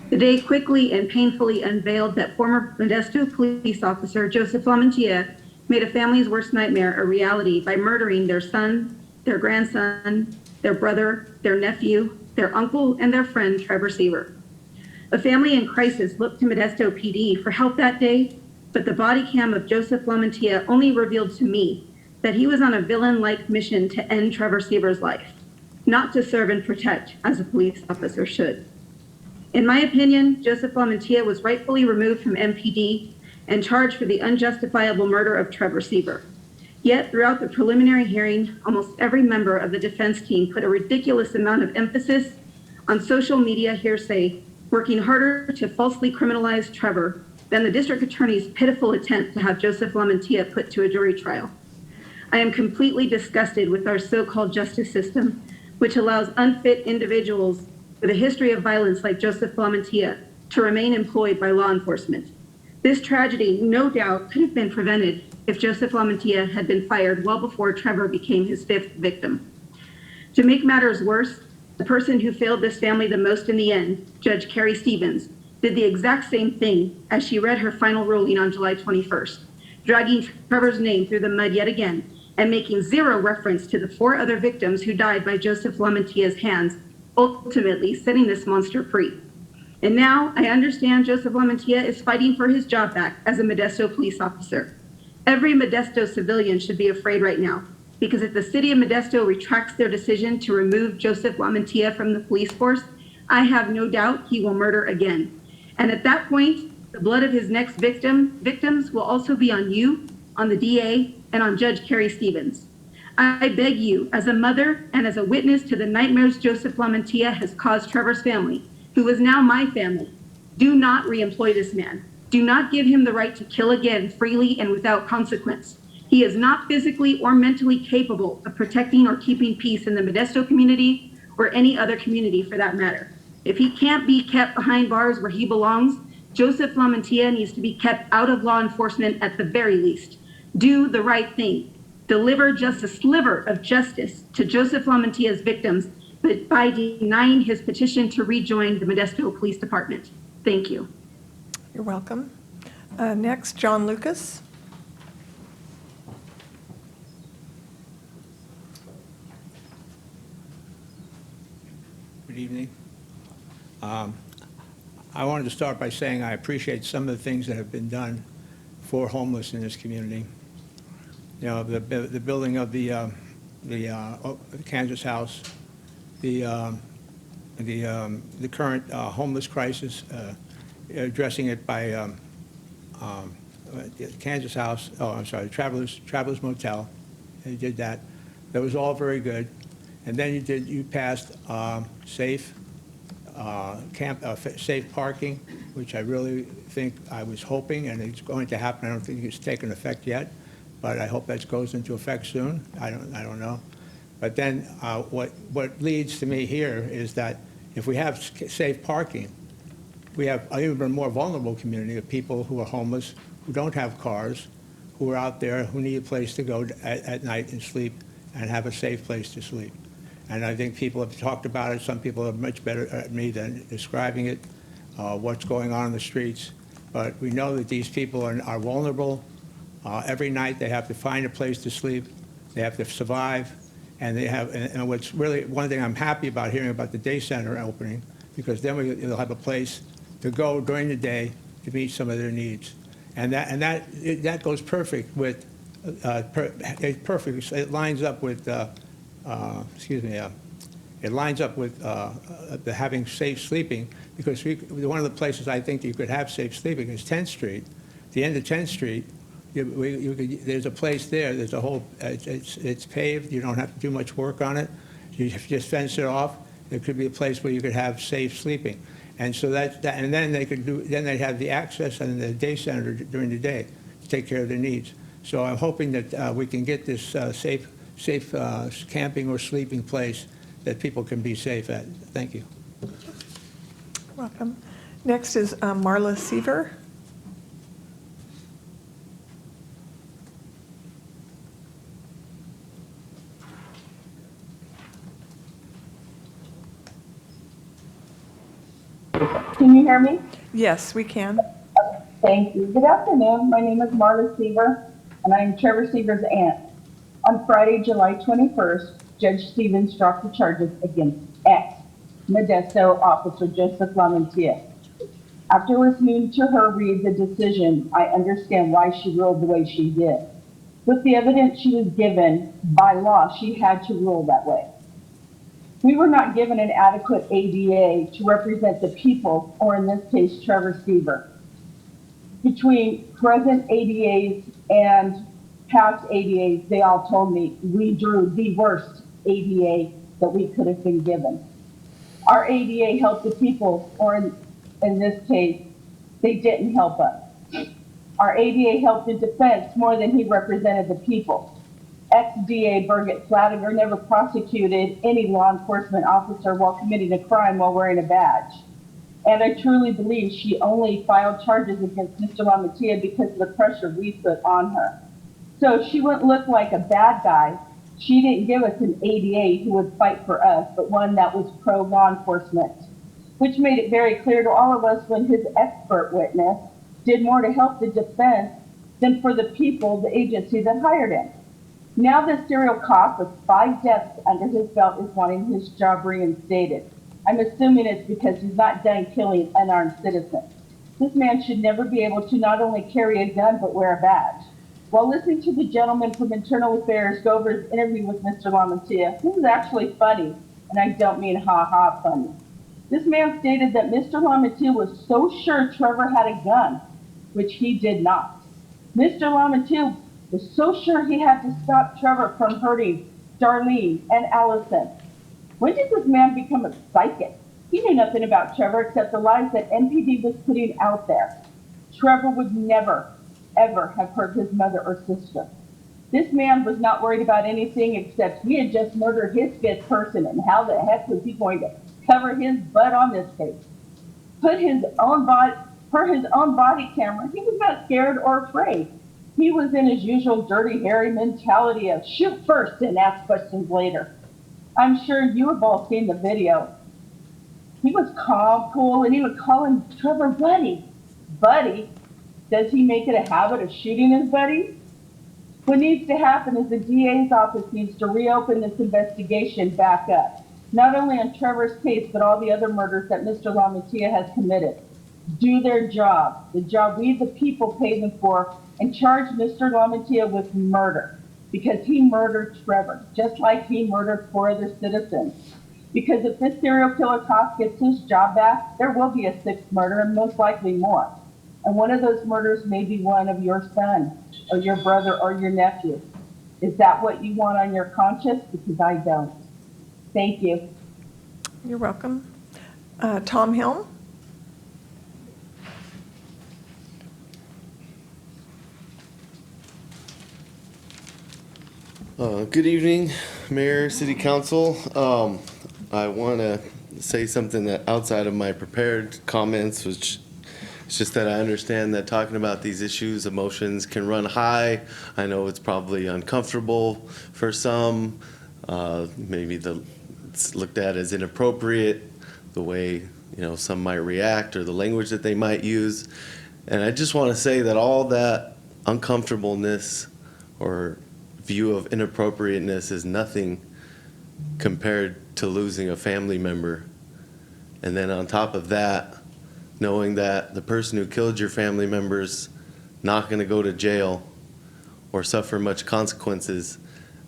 The day quickly and painfully unveiled that former Modesto police officer Joseph Lamantia made a family's worst nightmare a reality by murdering their son, their grandson, their brother, their nephew, their uncle, and their friend, Trevor Seaver. A family in crisis looked to Modesto PD for help that day, but the body cam of Joseph Lamantia only revealed to me that he was on a villain-like mission to end Trevor Seaver's life, not to serve and protect as a police officer should. In my opinion, Joseph Lamantia was rightfully removed from MPD and charged for the unjustifiable murder of Trevor Seaver. Yet throughout the preliminary hearing, almost every member of the defense team put a ridiculous amount of emphasis on social media hearsay, working harder to falsely criminalize Trevor than the district attorney's pitiful attempt to have Joseph Lamantia put to a jury trial. I am completely disgusted with our so-called justice system, which allows unfit individuals with a history of violence like Joseph Lamantia to remain employed by law enforcement. This tragedy, no doubt, could have been prevented if Joseph Lamantia had been fired well before Trevor became his 5th victim. To make matters worse, the person who failed this family the most in the end, Judge Carrie Stevens, did the exact same thing as she read her final ruling on July 21st, dragging Trevor's name through the mud yet again and making zero reference to the 4 other victims who died by Joseph Lamantia's hands, ultimately setting this monster free. And now I understand Joseph Lamantia is fighting for his job back as a Modesto police officer. Every Modesto civilian should be afraid right now, because if the city of Modesto retracts their decision to remove Joseph Lamantia from the police force, I have no doubt he will murder again. And at that point, the blood of his next victims will also be on you, on the DA, and on Judge Carrie Stevens. I beg you, as a mother and as a witness to the nightmares Joseph Lamantia has caused Trevor's family, who is now my family, do not reemploy this man. Do not give him the right to kill again freely and without consequence. He is not physically or mentally capable of protecting or keeping peace in the Modesto community or any other community for that matter. If he can't be kept behind bars where he belongs, Joseph Lamantia needs to be kept out of law enforcement at the very least. Do the right thing. Deliver just a sliver of justice to Joseph Lamantia's victims, but by denying his petition to rejoin the Modesto Police Department. Thank you. You're welcome. Next, John Lucas. Good evening. I wanted to start by saying I appreciate some of the things that have been done for homeless in this community. You know, the building of the Kansas house, the current homeless crisis, addressing it by Kansas house. Oh, I'm sorry, Travelers Motel. They did that. That was all very good. And then you passed safe safe parking, which I really think I was hoping, and it's going to happen. I don't think it's taken effect yet, but I hope that goes into effect soon. I don't know. But then what leads to me here is that if we have safe parking, we have an even more vulnerable community of people who are homeless, who don't have cars, who are out there, who need a place to go at night and sleep and have a safe place to sleep. And I think people have talked about it. Some people are much better at me than describing it, what's going on in the streets. But we know that these people are vulnerable. Every night they have to find a place to sleep. They have to survive. And they have, and what's really, one thing I'm happy about hearing about the day center opening, because then we'll have a place to go during the day to meet some of their needs. And that goes perfect with, it lines up with, it lines up with the having safe sleeping, because one of the places I think you could have safe sleeping is 10th Street. The end of 10th Street, there's a place there. There's a whole. It's paved. You don't have to do much work on it. You just fence it off. There could be a place where you could have safe sleeping, and so and then they could do. Then they have the access and the day center during the day to take care of their needs. So I'm hoping that we can get this safe camping or sleeping place that people can be safe at. Thank you. Welcome. Next is Marla Seaver. Can you hear me? Yes, we can. Thank you. Good afternoon. My name is Marla Seaver, and I'm Trevor Seaver's aunt. On Friday, July 21st, Judge Stevens dropped the charges against ex-Modesto officer Joseph Lamantia. After listening to her read the decision, I understand why she ruled the way she did. With the evidence she was given, by law, she had to rule that way. We were not given an adequate ADA to represent the people, or in this case, Trevor Seaver. Between present ADAs and past ADAs, they all told me we drew the worst ADA that we could have been given. Our ADA helped the people, or in this case, they didn't help us. Our ADA helped the defense more than he represented the people. Ex-DA Birgit Flatiger never prosecuted any law enforcement officer while committing a crime while wearing a badge. And I truly believe she only filed charges against Mr. Lamantia because of the pressure we put on her. So she wouldn't look like a bad guy. She didn't give us an ADA who would fight for us, but one that was pro-law enforcement, which made it very clear to all of us when his expert witness did more to help the defense than for the people, the agency that hired him. Now this serial cop with 5 deaths under his belt is wanting his job reinstated. I'm assuming it's because he's not done killing unarmed citizens. This man should never be able to not only carry a gun, but wear a badge. While listening to the gentleman from Internal Affairs go over his interview with Mr. Lamantia, this is actually funny, and I don't mean ha-ha funny. This man stated that Mr. Lamantia was so sure Trevor had a gun, which he did not. Mr. Lamantia was so sure he had to stop Trevor from hurting Darlene and Allison. When did this man become a psychic? He knew nothing about Trevor except the lies that MPD was putting out there. Trevor would never, ever have hurt his mother or sister. This man was not worried about anything except he had just murdered his fifth person, and how the heck was he going to cover his butt on this case? For his own body camera, he was not scared or afraid. He was in his usual dirty Harry mentality of shoot first and ask questions later. I'm sure you have all seen the video. He was calm, cool, and he would call him Trevor Buddy. Buddy? Does he make it a habit of shooting his buddies? What needs to happen is the DA's office needs to reopen this investigation back up, not only on Trevor's case, but all the other murders that Mr. LaMantia has committed. Do their job, the job we the people pay them for, and charge Mr. LaMantia with murder, because he murdered Trevor, just like he murdered 4 other citizens. Because if this serial killer cop gets his job back, there will be a 6th murder, and most likely more. And one of those murders may be one of your son, or your brother, or your nephew. Is that what you want on your conscience? Because I don't. Thank you. You're welcome. Tom Helm? Good evening, Mayor, City Council. I want to say something that outside of my prepared comments, which it's just that I understand that talking about these issues, emotions can run high. I know it's probably uncomfortable for some. Maybe it's looked at as inappropriate, the way some might react or the language that they might use. And I just want to say that all that uncomfortableness or view of inappropriateness is nothing compared to losing a family member. And then on top of that, knowing that the person who killed your family member's not going to go to jail or suffer much consequences,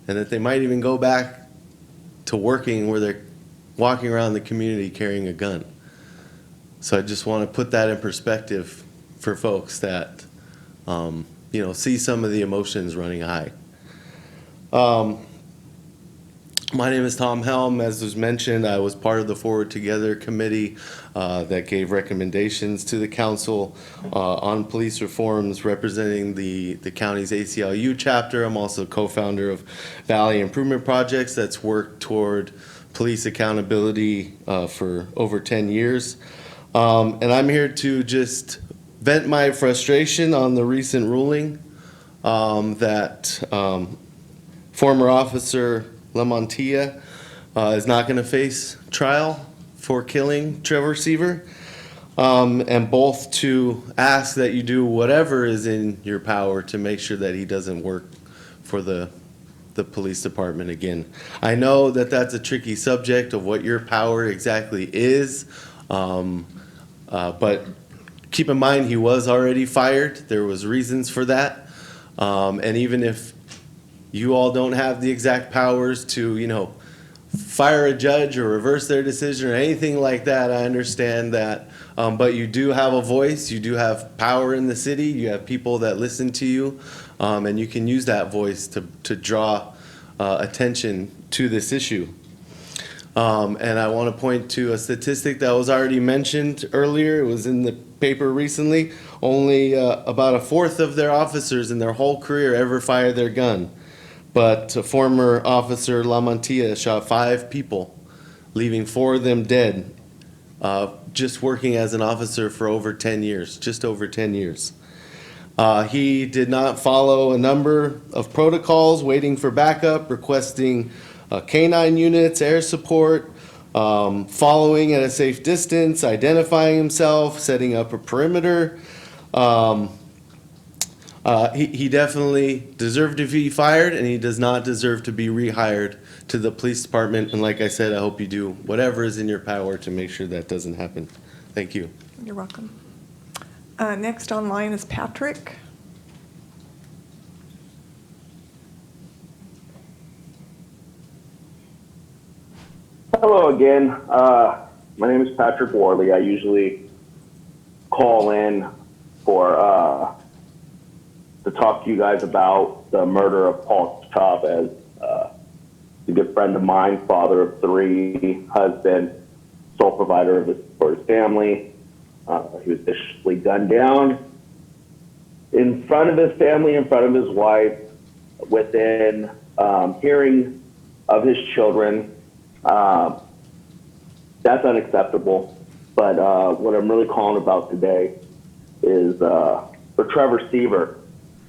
and that they might even go back to working where they're walking around the community carrying a gun. So I just want to put that in perspective for folks that see some of the emotions running high. My name is Tom Helm. As was mentioned, I was part of the Forward Together committee that gave recommendations to the council on police reforms representing the county's ACLU chapter. I'm also co-founder of Valley Improvement Projects that's worked toward police accountability for over 10 years. And I'm here to just vent my frustration on the recent ruling that former officer LaMantia is not going to face trial for killing Trevor Seaver, and both to ask that you do whatever is in your power to make sure that he doesn't work for the police department again. I know that that's a tricky subject of what your power exactly is, but keep in mind he was already fired. There was reasons for that, and even if you all don't have the exact powers to, fire a judge or reverse their decision or anything like that, I understand that. But you do have a voice, you do have power in the city, you have people that listen to you, and you can use that voice to draw attention to this issue. And I want to point to a statistic that was already mentioned earlier. It was in the paper recently. Only about a fourth of their officers in their whole career ever fired their gun. But former officer LaMantia shot 5 people, leaving 4 of them dead, just working as an officer for over 10 years, just over 10 years. He did not follow a number of protocols, waiting for backup, requesting canine units, air support, following at a safe distance, identifying himself, setting up a perimeter. He definitely deserved to be fired, and he does not deserve to be rehired to the police department. And like I said, I hope you do whatever is in your power to make sure that doesn't happen. Thank you. You're welcome. Next online is Patrick. Hello again. My name is Patrick Worley. I usually call in for to talk to you guys about the murder of Paul Chavez, a good friend of mine, father of 3, husband, sole provider for his family. He was viciously gunned down in front of his family, in front of his wife, within hearing of his children. That's unacceptable. But what I'm really calling about today is for Trevor Seaver.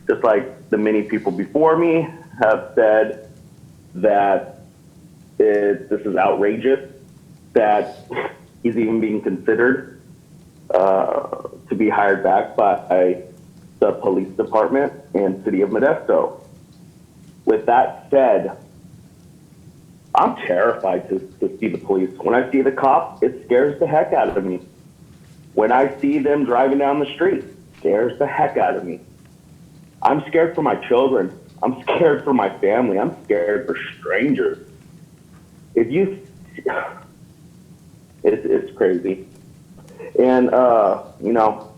Just like the many people before me have said that this is outrageous, that he's even being considered to be hired back by the police department and city of Modesto. With that said, I'm terrified to see the police. When I see the cops, it scares the heck out of me. When I see them driving down the street, it scares the heck out of me. I'm scared for my children. I'm scared for my family. I'm scared for strangers. If you, it's crazy. And, you know,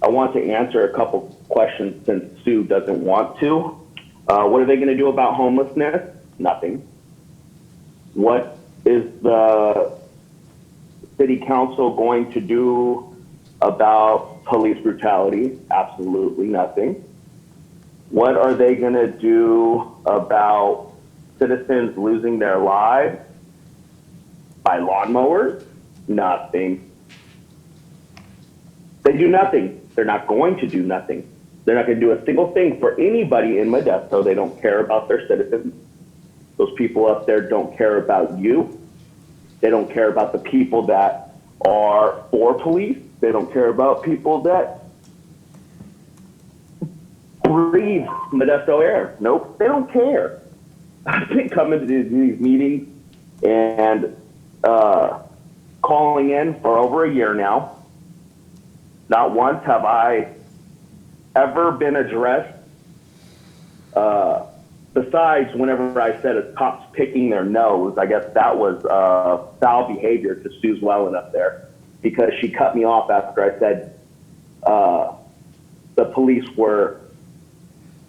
I want to answer a couple questions since Sue doesn't want to. What are they going to do about homelessness? Nothing. What is the city council going to do about police brutality? Absolutely nothing. What are they going to do about citizens losing their lives by lawnmowers? Nothing. They do nothing. They're not going to do nothing. They're not going to do a single thing for anybody in Modesto. They don't care about their citizens. Those people up there don't care about you. They don't care about the people that are for police. They don't care about people that breathe Modesto air. Nope, they don't care. I've been coming to these meetings and calling in for over a year now. Not once have I ever been addressed, besides whenever I said a cop's picking their nose. I guess that was foul behavior to Sue's Wellen up there, because she cut me off after I said the police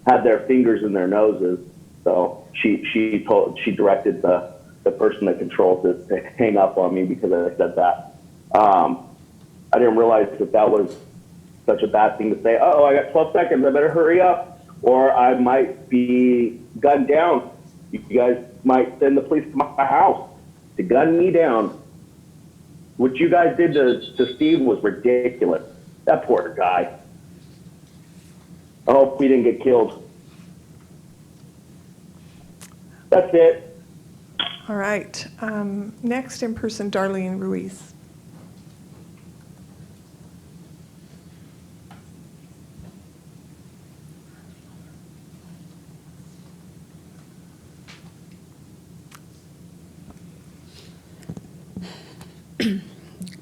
had their fingers in their noses. So she directed the person that controls it to hang up on me because I said that. I didn't realize that was such a bad thing to say. Oh, I got 12 seconds, I better hurry up, or I might be gunned down. You guys might send the police to my house to gun me down. What you guys did to Steve was ridiculous. That poor guy. I hope he didn't get killed. That's it. All right. Next in person, Darlene Ruiz.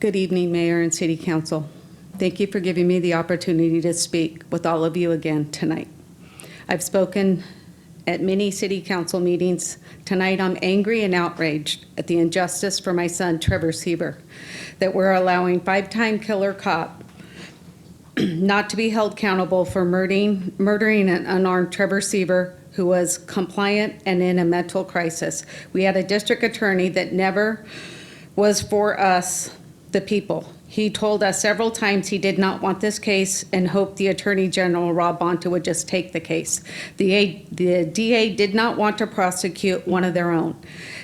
Good evening, Mayor and City Council. Thank you for giving me the opportunity to speak with all of you again tonight. I've spoken at many City Council meetings. Tonight, I'm angry and outraged at the injustice for my son, Trevor Seaver, that we're allowing five-time killer cop not to be held accountable for murdering an unarmed Trevor Seaver, who was compliant and in a mental crisis. We had a district attorney that never was for us, the people. He told us several times he did not want this case and hoped the Attorney General, Rob Bonta, would just take the case. The DA did not want to prosecute one of their own.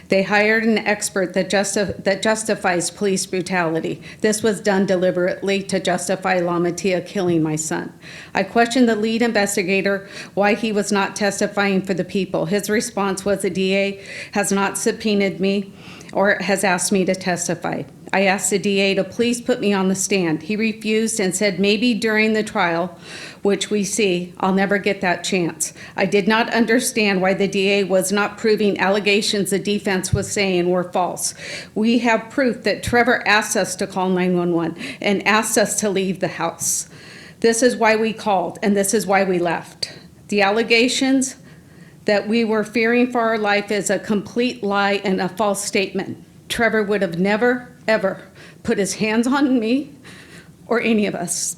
They hired an expert that justifies police brutality. This was done deliberately to justify LaMattia killing my son. I questioned the lead investigator why he was not testifying for the people. His response was the DA has not subpoenaed me or has asked me to testify. I asked the DA to please put me on the stand. He refused and said maybe during the trial, which we see, I'll never get that chance. I did not understand why the DA was not proving allegations the defense was saying were false. We have proof that Trevor asked us to call 911 and asked us to leave the house. This is why we called, and this is why we left. The allegations that we were fearing for our life is a complete lie and a false statement. Trevor would have never, ever put his hands on me or any of us.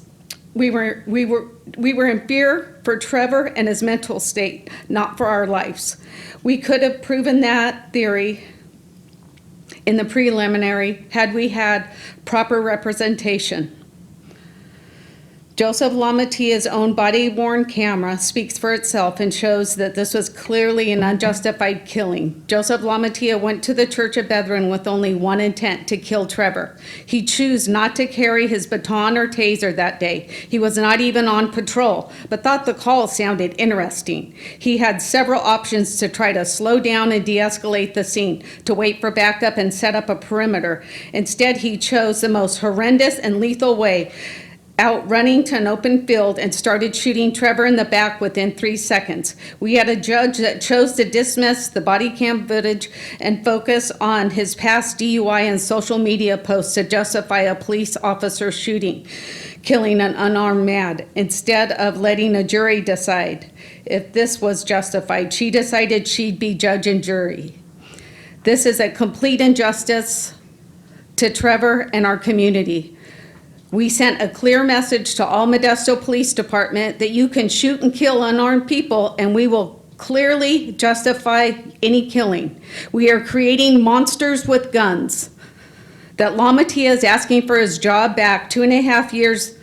We were in fear for Trevor and his mental state, not for our lives. We could have proven that theory in the preliminary had we had proper representation. Joseph Lamatia's own body-worn camera speaks for itself and shows that this was clearly an unjustified killing. Joseph Lamatia went to the Church of Brethren with only one intent: to kill Trevor. He chose not to carry his baton or taser that day. He was not even on patrol, but thought the call sounded interesting. He had several options to try to slow down and de-escalate the scene, to wait for backup and set up a perimeter. Instead, he chose the most horrendous and lethal way, out running to an open field, and started shooting Trevor in the back within 3 seconds. We had a judge that chose to dismiss the body cam footage and focus on his past DUI and social media posts to justify a police officer killing an unarmed man, instead of letting a jury decide if this was justified. She decided she'd be judge and jury. This is a complete injustice to Trevor and our community. We sent a clear message to all Modesto Police Department that you can shoot and kill unarmed people, and we will clearly justify any killing. We are creating monsters with guns. That Lamatia is asking for his job back, 2.5 years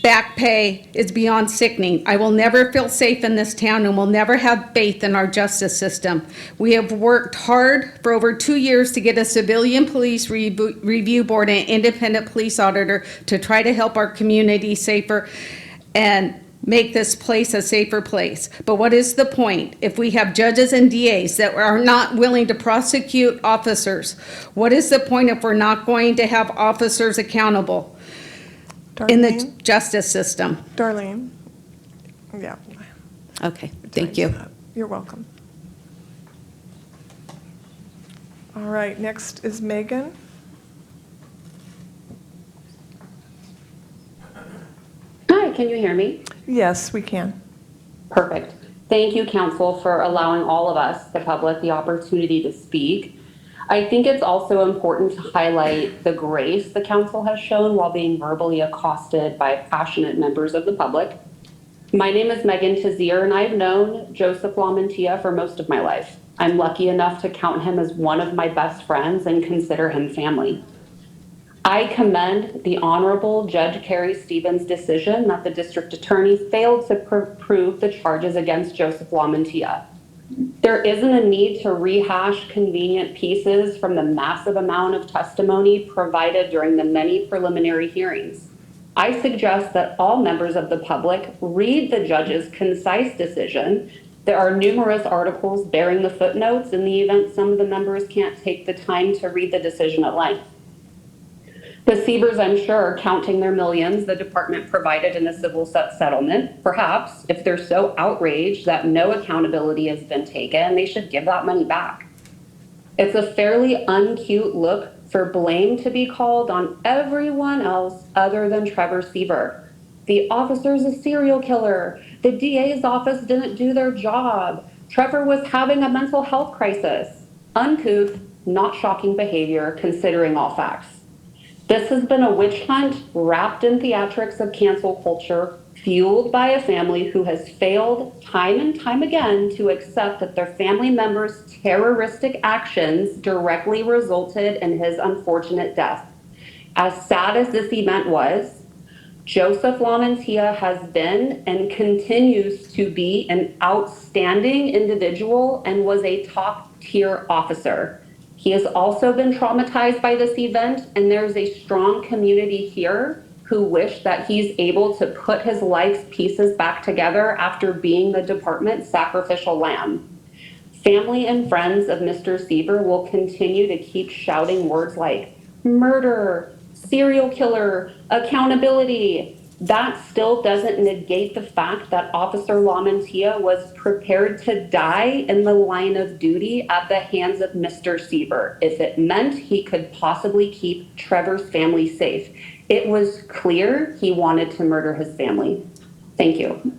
back pay, is beyond sickening. I will never feel safe in this town and will never have faith in our justice system. We have worked hard for over 2 years to get a civilian police review board and independent police auditor to try to help our community safer and make this place a safer place. But what is the point if we have judges and DAs that are not willing to prosecute officers? What is the point if we're not going to have officers accountable in the justice system? Darlene? Yeah. Okay, thank you. You're welcome. All right, next is Megan. Hi, can you hear me? Yes, we can. Perfect. Thank you, Council, for allowing all of us, the public, the opportunity to speak. I think it's also important to highlight the grace the Council has shown while being verbally accosted by passionate members of the public. My name is Megan Tazier, and I've known Joseph Lamantia for most of my life. I'm lucky enough to count him as one of my best friends and consider him family. I commend the Honorable Judge Carrie Stevens' decision that the District Attorney failed to prove the charges against Joseph Lamantia. There isn't a need to rehash convenient pieces from the massive amount of testimony provided during the many preliminary hearings. I suggest that all members of the public read the judge's concise decision. There are numerous articles bearing the footnotes in the event some of the members can't take the time to read the decision at length. The Sievers, I'm sure, are counting their millions the department provided in the civil settlement. Perhaps, if they're so outraged that no accountability has been taken, they should give that money back. It's a fairly uncute look for blame to be called on everyone else other than Trevor Siever. The officer's a serial killer. The DA's office didn't do their job. Trevor was having a mental health crisis. Uncouth, not shocking behavior considering all facts. This has been a witch hunt wrapped in theatrics of cancel culture, fueled by a family who has failed time and time again to accept that their family members' terroristic actions directly resulted in his unfortunate death. As sad as this event was, Joseph Lamantia has been and continues to be an outstanding individual and was a top-tier officer. He has also been traumatized by this event, and there's a strong community here who wish that he's able to put his life's pieces back together after being the department's sacrificial lamb. Family and friends of Mr. Siever will continue to keep shouting words like murder, serial killer, accountability. That still doesn't negate the fact that Officer Lamantia was prepared to die in the line of duty at the hands of Mr. Siever if it meant he could possibly keep Trevor's family safe. It was clear he wanted to murder his family. Thank you.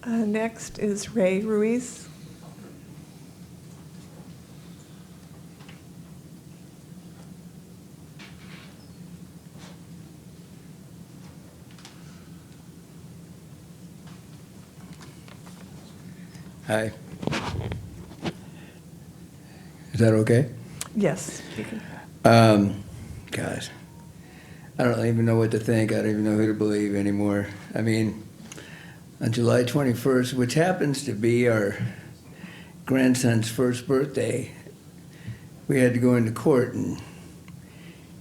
Next is Ray Ruiz. Hi. Is that okay? Yes. You can. Guys, I don't even know what to think. I don't even know who to believe anymore. I mean, on July 21st, which happens to be our grandson's first birthday, we had to go into court and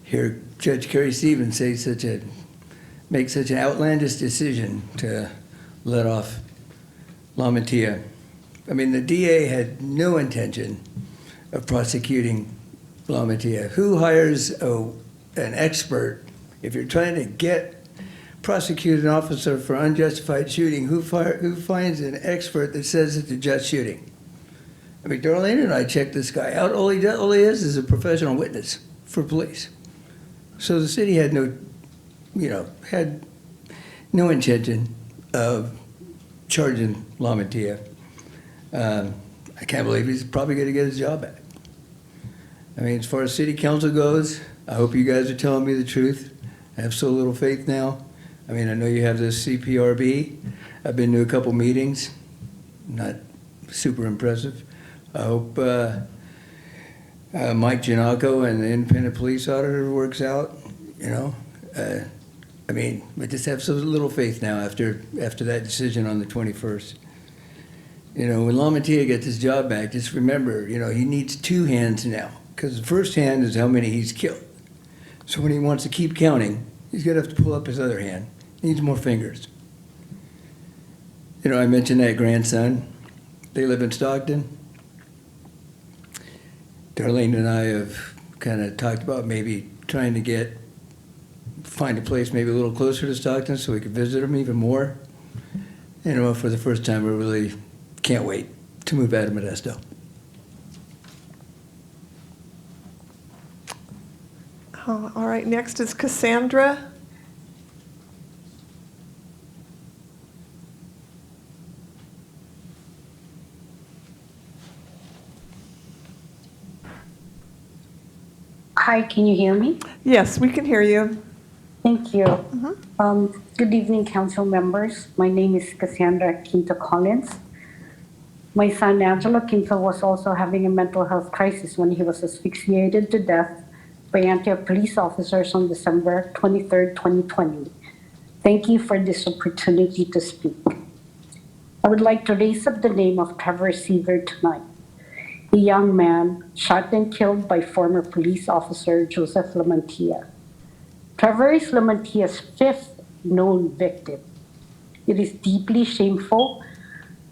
hear Judge Kerry Stevens make such an outlandish decision to let off LaMantia. I mean, the DA had no intention of prosecuting LaMantia. Who hires an expert if you're trying to prosecute an officer for unjustified shooting? Who finds an expert that says it's a just shooting? I mean, Darlene and I checked this guy out. All he is a professional witness for police. So the city had no intention of charging LaMantia. I can't believe he's probably going to get his job back. I mean, as far as city council goes, I hope you guys are telling me the truth. I have so little faith now. I mean, I know you have this CPRB. I've been to a couple meetings. Not super impressive. I hope Mike Giannaco and the independent police auditor works out, you know. I mean, we just have so little faith now after that decision on the 21st. You know, when LaMantia gets his job back, just remember, you know, he needs 2 hands now, because the first hand is how many he's killed. So when he wants to keep counting, he's going to have to pull up his other hand. He needs more fingers. You know, I mentioned that grandson. They live in Stockton. Darlene and I have kind of talked about maybe trying to find a place maybe a little closer to Stockton so we could visit him even more. You know, for the first time, we really can't wait to move out of Modesto. All right, next is Cassandra. Hi, can you hear me? Yes, we can hear you. Thank you. Good evening, council members. My name is Cassandra Quinto Collins. My son, Angelo Quinto, was also having a mental health crisis when he was asphyxiated to death by Antioch police officers on December 23rd, 2020. Thank you for this opportunity to speak. I would like to raise up the name of Trevor Seaver tonight, a young man shot and killed by former police officer Joseph LaMantia. Trevor is LaMantia's 5th known victim. It is deeply shameful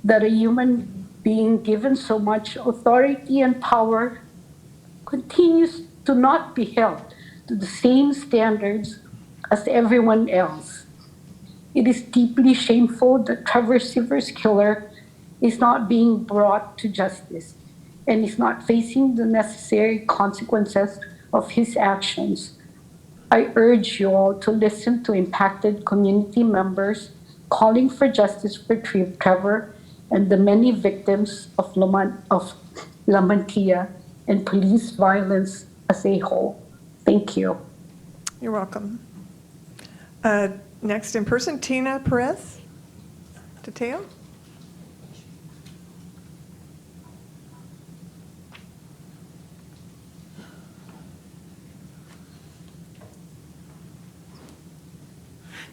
that a human being given so much authority and power continues to not be held to the same standards as everyone else. It is deeply shameful that Trevor Seaver's killer is not being brought to justice and is not facing the necessary consequences of his actions. I urge you all to listen to impacted community members calling for justice for Trevor and the many victims of LaMantia and police violence as a whole. Thank you. You're welcome. Next in person, Tina Perez. Tateo?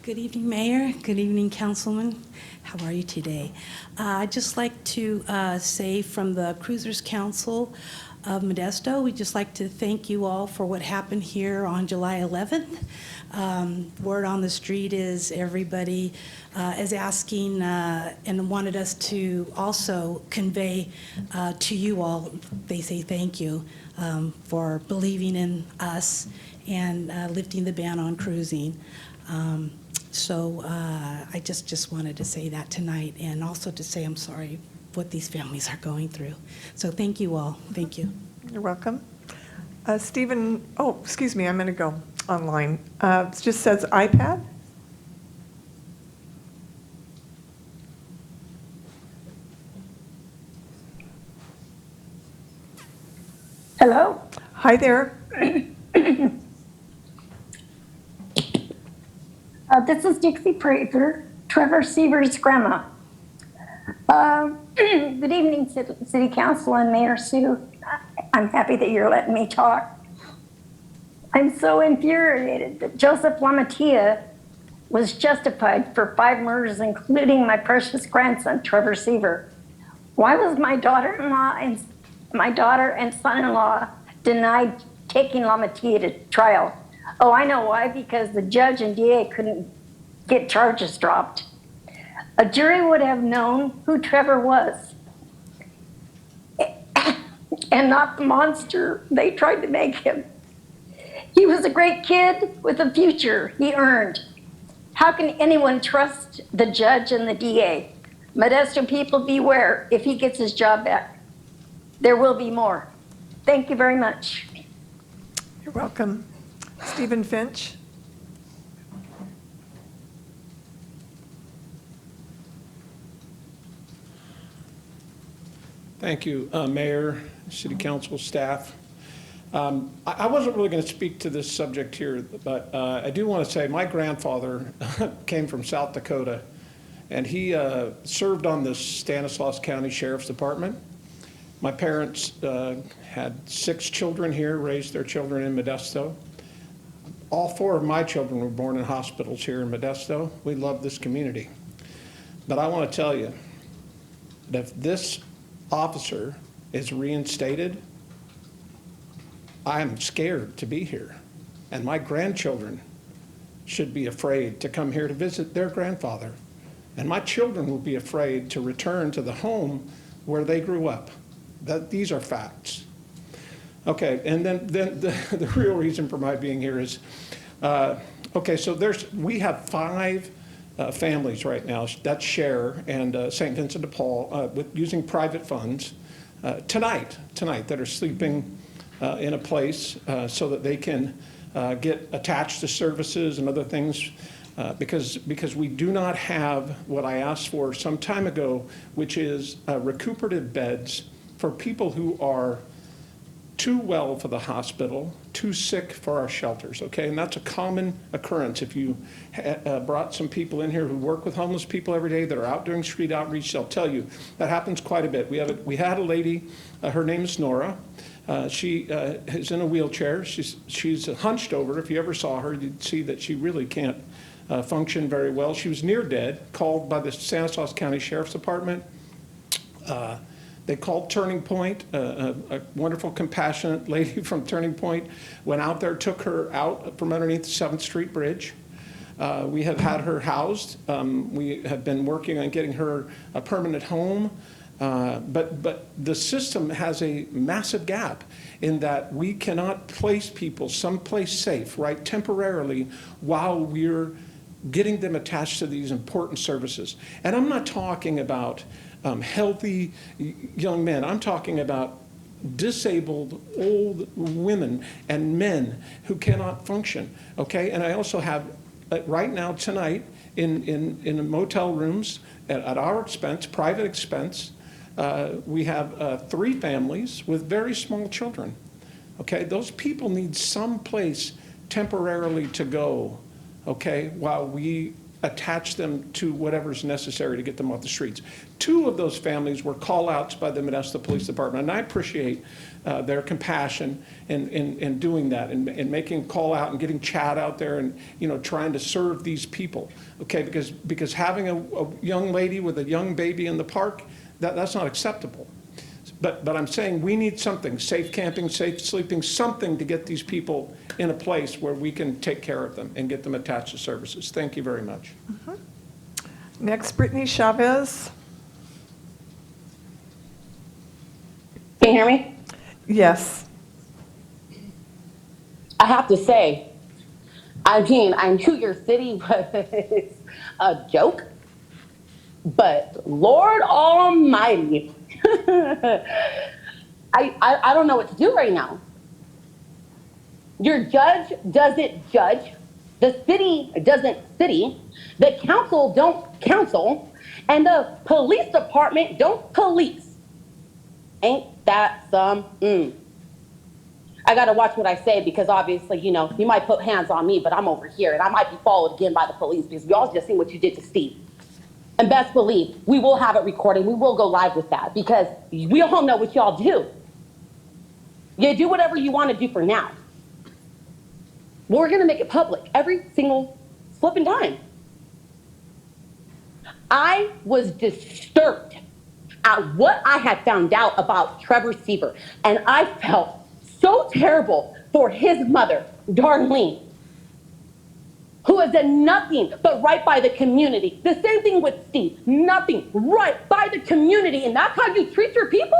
Good evening, Mayor. Good evening, Councilman. How are you today? I'd just like to say from the Cruisers Council of Modesto, we'd just like to thank you all for what happened here on July 11th. Word on the street is everybody is asking and wanted us to also convey to you all, they say thank you for believing in us and lifting the ban on cruising. So I just wanted to say that tonight, and also to say I'm sorry what these families are going through. So thank you all. Thank you. You're welcome. Stephen, oh, excuse me, I'm going to go online. It just says iPad. Hello. Hi there. This is Dixie Prather, Trevor Seaver's grandma. Good evening, City Council and Mayor Sue. I'm happy that you're letting me talk. I'm so infuriated that Joseph Lamatia was justified for 5 murders, including my precious grandson, Trevor Seaver. Why was my daughter-in-law and son-in-law denied taking Lamatia to trial? Oh, I know why, because the judge and DA couldn't get charges dropped. A jury would have known who Trevor was and not the monster they tried to make him. He was a great kid with a future he earned. How can anyone trust the judge and the DA? Modesto people, beware if he gets his job back. There will be more. Thank you very much. You're welcome. Stephen Finch. Thank you, Mayor, City Council, staff. I wasn't really going to speak to this subject here, but I do want to say my grandfather came from South Dakota, and he served on the Stanislaus County Sheriff's Department. My parents had 6 children here, raised their children in Modesto. All 4 of my children were born in hospitals here in Modesto. We love this community. But I want to tell you that if this officer is reinstated, I am scared to be here. And my grandchildren should be afraid to come here to visit their grandfather. And my children will be afraid to return to the home where they grew up. These are facts. Okay, and then the real reason for my being here is, okay, so we have 5 families right now that share and St. Vincent de Paul with using private funds tonight that are sleeping in a place so that they can get attached to services and other things because we do not have what I asked for some time ago, which is recuperative beds for people who are too well for the hospital, too sick for our shelters, okay? And that's a common occurrence. If you brought some people in here who work with homeless people every day that are out doing street outreach, they'll tell you that happens quite a bit. We had a lady, her name is Nora. She is in a wheelchair. She's hunched over. If you ever saw her, you'd see that she really can't function very well. She was near dead, called by the Stanislaus County Sheriff's Department. They called Turning Point, a wonderful, compassionate lady from Turning Point went out there, took her out from underneath the 7th Street Bridge. We have had her housed. We have been working on getting her a permanent home. But the system has a massive gap in that we cannot place people someplace safe, right, temporarily while we're getting them attached to these important services. And I'm not talking about healthy young men. I'm talking about disabled old women and men who cannot function, okay? And I also have, right now, tonight, in motel rooms, at our expense, private expense, we have 3 families with very small children, okay? Those people need some place temporarily to go, okay, while we attach them to whatever's necessary to get them off the streets. 2 of those families were call-outs by the Modesto Police Department, and I appreciate their compassion in doing that and making a call out and getting Chad out there and, you know, trying to serve these people, okay? Because having a young lady with a young baby in the park, that's not acceptable. But I'm saying we need something, safe camping, safe sleeping, something to get these people in a place where we can take care of them and get them attached to services. Thank you very much. Next, Brittany Chavez. Can you hear me? Yes. I have to say, I mean, I knew your city was a joke, but Lord Almighty, I don't know what to do right now. Your judge doesn't judge, the city doesn't city, the council don't counsel, and the police department don't police. Ain't that some? I gotta watch what I say because obviously, you know, you might put hands on me, but I'm over here and I might be followed again by the police because we all just seen what you did to Steve. And best believe, we will have it recorded. We will go live with that because we all know what y'all do. You do whatever you want to do for now. We're going to make it public every single flipping time. I was disturbed at what I had found out about Trevor Seaver, and I felt so terrible for his mother, Darlene, who has done nothing but right by the community. The same thing with Steve, nothing, right by the community, and that's how you treat your people?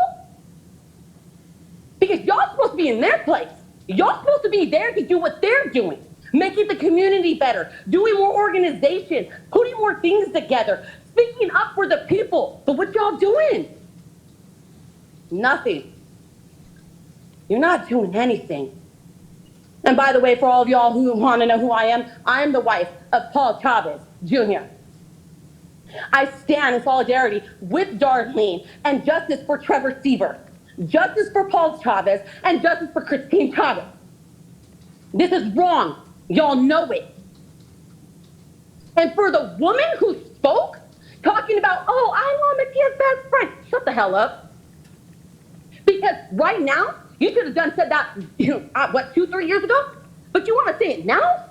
Because y'all supposed to be in their place. Y'all supposed to be there to do what they're doing, making the community better, doing more organization, putting more things together, speaking up for the people. But what y'all doing? Nothing. You're not doing anything. And by the way, for all of y'all who want to know who I am the wife of Paul Chavez Jr. I stand in solidarity with Darlene and justice for Trevor Seaver, justice for Paul Chavez, and justice for Christine Chavez. This is wrong. Y'all know it. And for the woman who spoke, talking about, oh, I'm Matia's best friend, shut the hell up. Because right now, you should have said that, 2-3 years ago? But you want to say it now?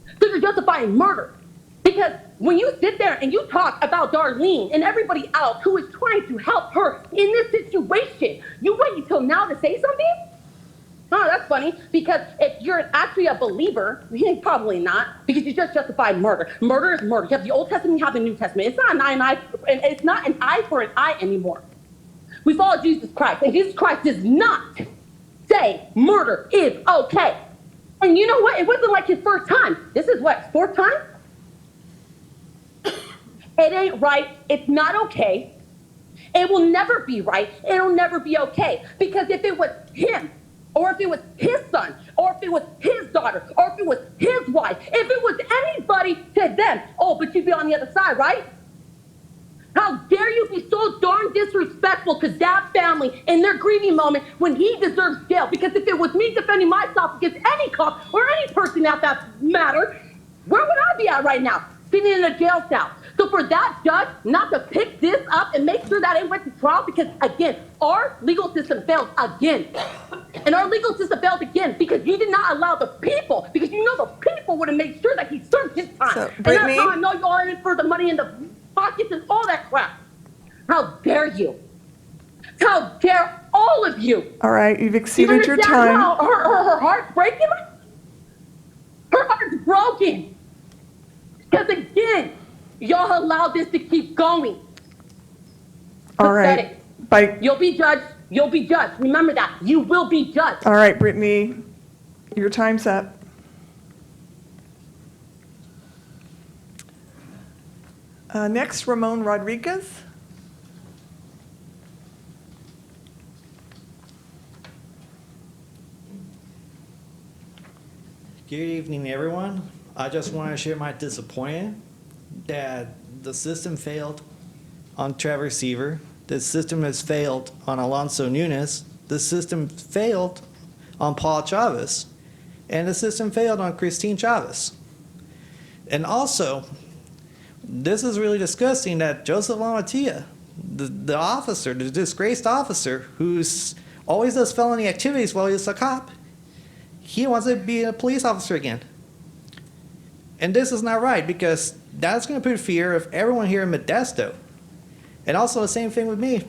Because you're justifying murder. Because when you sit there and you talk about Darlene and everybody else who is trying to help her in this situation, you wait until now to say something? Oh, that's funny, because if you're actually a believer, probably not, because you just justified murder. Murder is murder. You have the Old Testament, you have the New Testament. It's not it's not an eye for an eye anymore. We follow Jesus Christ, and Jesus Christ does not say murder is okay. And you know what? It wasn't like his first time. This is what, fourth time? It ain't right. It's not okay. It will never be right. It'll never be okay. Because if it was him, or if it was his son, or if it was his daughter, or if it was his wife, if it was anybody to them, oh, but you'd be on the other side, right? How dare you be so darn disrespectful to that family in their grieving moment when he deserves jail? Because if it was me defending myself against any cop or any person at that matter, where would I be at right now? Sitting in a jail cell. So for that judge not to pick this up and make sure that it went to trial, because again, our legal system failed again. And our legal system failed again because you did not allow the people, because you know the people would have made sure that he served his time. So, and Brittany? that's how I know you're all in it for the money in the pockets and all that crap. How dare you? How dare all of you? All right, you've exceeded your understand time. how her heart's breaking? Her heart's broken. Because again, y'all allowed this to keep going. All right. Pathetic. You'll be judged. You'll be judged. Remember that. You will be judged. All right, Brittany, your time's up. Next, Ramon Rodriguez. Good evening, everyone. I just want to share my disappointment that the system failed on Trevor Seaver. The system has failed on Alonso Nunes. The system failed on Paul Chavez. And the system failed on Christine Chavez. And also, this is really disgusting that Joseph Lamatia, the officer, the disgraced officer who's always does felony activities while he's a cop, he wants to be a police officer again. And this is not right, because that's going to put fear of everyone here in Modesto. And also the same thing with me.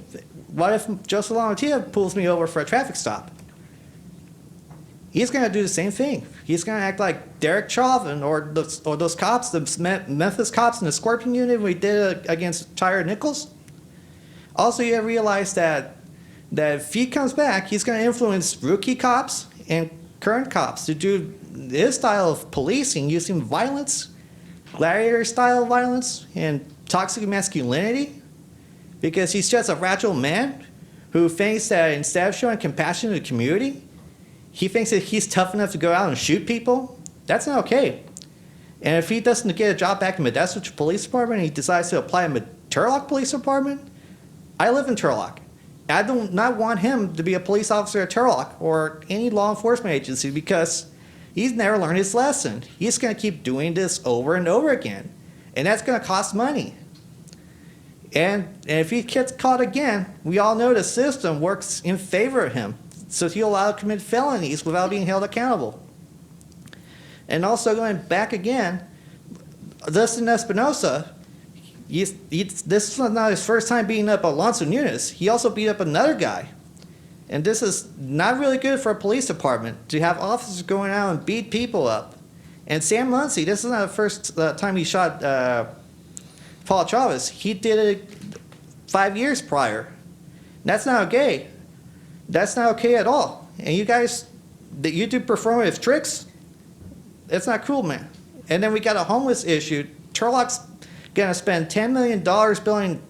What if Joseph Lamatia pulls me over for a traffic stop? He's going to do the same thing. He's going to act like Derek Chauvin or those cops, the Memphis cops in the Scorpion unit we did against Tyre Nichols. Also, you have to realize that if he comes back, he's going to influence rookie cops and current cops to do his style of policing using violence, gladiator-style violence, and toxic masculinity, because he's just a rational man who thinks that instead of showing compassion to the community, he thinks that he's tough enough to go out and shoot people. That's not okay. And if he doesn't get a job back in Modesto Police Department and he decides to apply in the Turlock Police Department, I live in Turlock. I do not want him to be a police officer at Turlock or any law enforcement agency, because he's never learned his lesson. He's going to keep doing this over and over again. And that's going to cost money. And if he gets caught again, we all know the system works in favor of him. So he'll allow to commit felonies without being held accountable. And also going back again, Dustin Espinosa, this is not his first time beating up Alonso Nunes. He also beat up another guy. And this is not really good for a police department to have officers going out and beat people up. And Sam Muncy, this is not the first time he shot Paul Chavez. He did it 5 years prior. That's not okay. That's not okay at all. And you guys, that you do performative tricks, that's not cool, man. And then we got a homeless issue. Turlock's gonna spend $10 million building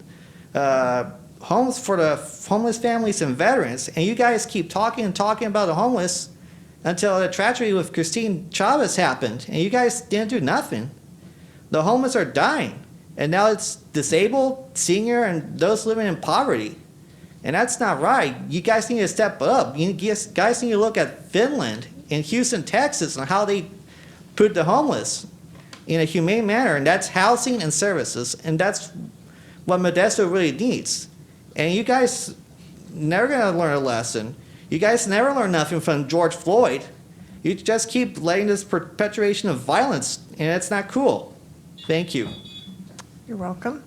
homes for the homeless families and veterans, and you guys keep talking and talking about the homeless until the tragedy with Christine Chavez happened, and you guys didn't do nothing. The homeless are dying, and now it's disabled, senior, and those living in poverty. And that's not right. You guys need to step up. You guys need to look at Finland and Houston, Texas, and how they put the homeless in a humane manner, and that's housing and services, and that's what Modesto really needs. And you guys never gonna learn a lesson. You guys never learn nothing from George Floyd. You just keep letting this perpetuation of violence, and it's not cool. Thank you. You're welcome.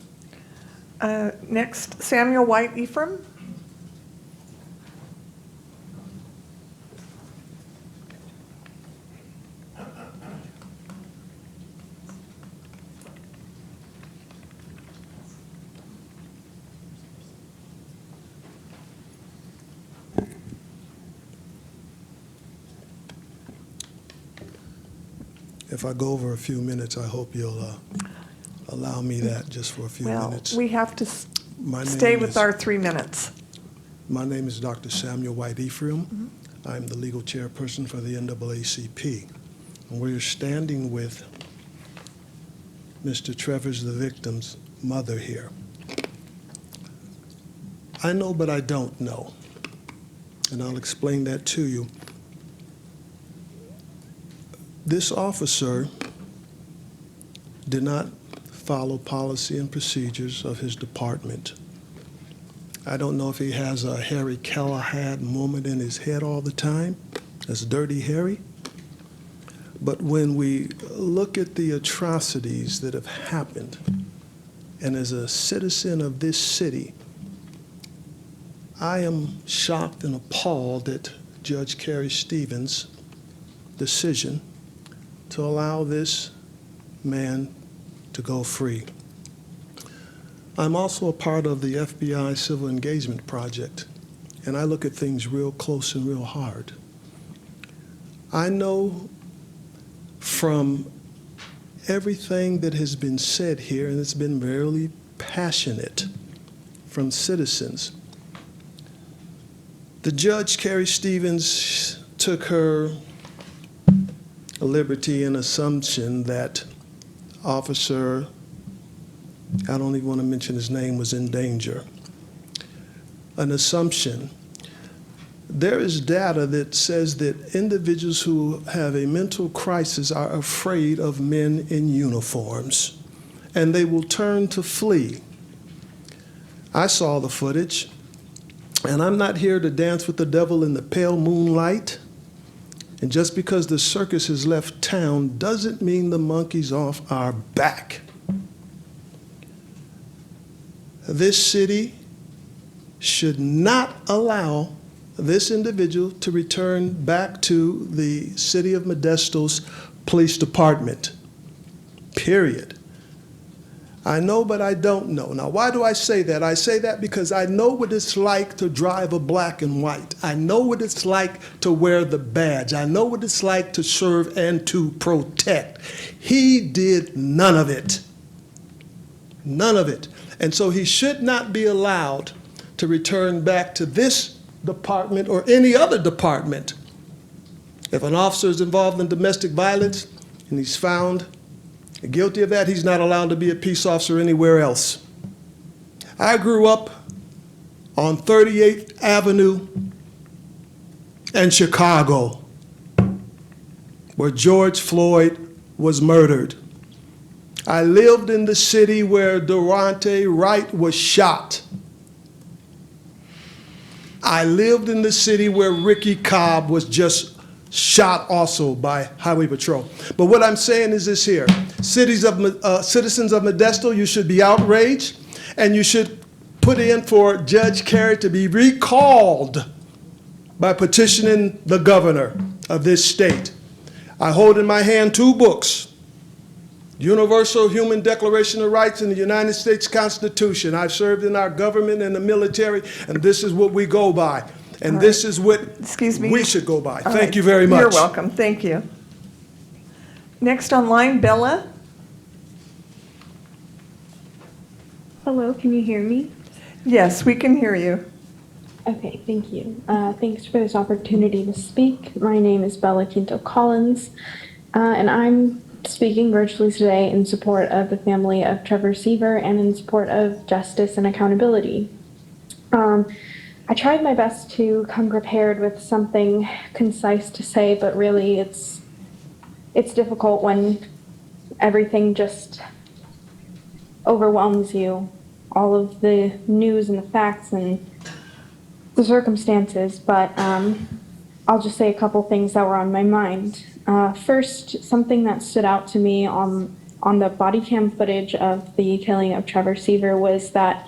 Next, Samuel White Ephraim. If I go over a few minutes, I hope you'll allow me that just for a few minutes. We have to stay with our 3 minutes. My name is Dr. Samuel White Ephraim. I'm the legal chairperson for the NAACP. And we're standing with Mr. Trevor's, the victim's mother here. I know, but I don't know. And I'll explain that to you. This officer did not follow policy and procedures of his department. I don't know if he has a Harry Callahan moment in his head all the time, as Dirty Harry. But when we look at the atrocities that have happened, and as a citizen of this city, I am shocked and appalled at Judge Carrie Stevens' decision to allow this man to go free. I'm also a part of the FBI Civil Engagement Project, and I look at things real close and real hard. I know from everything that has been said here, and it's been very passionate from citizens, the Judge Carrie Stevens took her liberty and assumption that officer, I don't even want to mention his name, was in danger. An assumption. There is data that says that individuals who have a mental crisis are afraid of men in uniforms, and they will turn to flee. I saw the footage, and I'm not here to dance with the devil in the pale moonlight. And just because the circus has left town doesn't mean the monkey's off our back. This city should not allow this individual to return back to the city of Modesto's police department, period. I know, but I don't know. Now, why do I say that? I say that because I know what it's like to drive a black and white. I know what it's like to wear the badge. I know what it's like to serve and to protect. He did none of it. None of it. And so he should not be allowed to return back to this department or any other department. If an officer is involved in domestic violence and he's found guilty of that, he's not allowed to be a peace officer anywhere else. I grew up on 38th Avenue in Chicago, where George Floyd was murdered. I lived in the city where Durante Wright was shot. I lived in the city where Ricky Cobb was just shot also by Highway Patrol. But what I'm saying is this here. Citizens of Modesto, you should be outraged, and you should put in for Judge Carey to be recalled by petitioning the governor of this state. I hold in my hand 2 books, Universal Human Declaration of Rights and the United States Constitution. I've served in our government and the military, and this is what we go by. And this is what we should go by. Thank you very much. You're welcome. Thank you. Next online, Bella. Hello, can you hear me? Yes, we can hear you. Okay, thank you. Thanks for this opportunity to speak. My name is Bella Quinto Collins, and I'm speaking virtually today in support of the family of Trevor Seaver and in support of justice and accountability. I tried my best to come prepared with something concise to say, but really it's difficult when everything just overwhelms you, all of the news and the facts and the circumstances, but I'll just say a couple things that were on my mind. First, something that stood out to me on the body cam footage of the killing of Trevor Seaver was that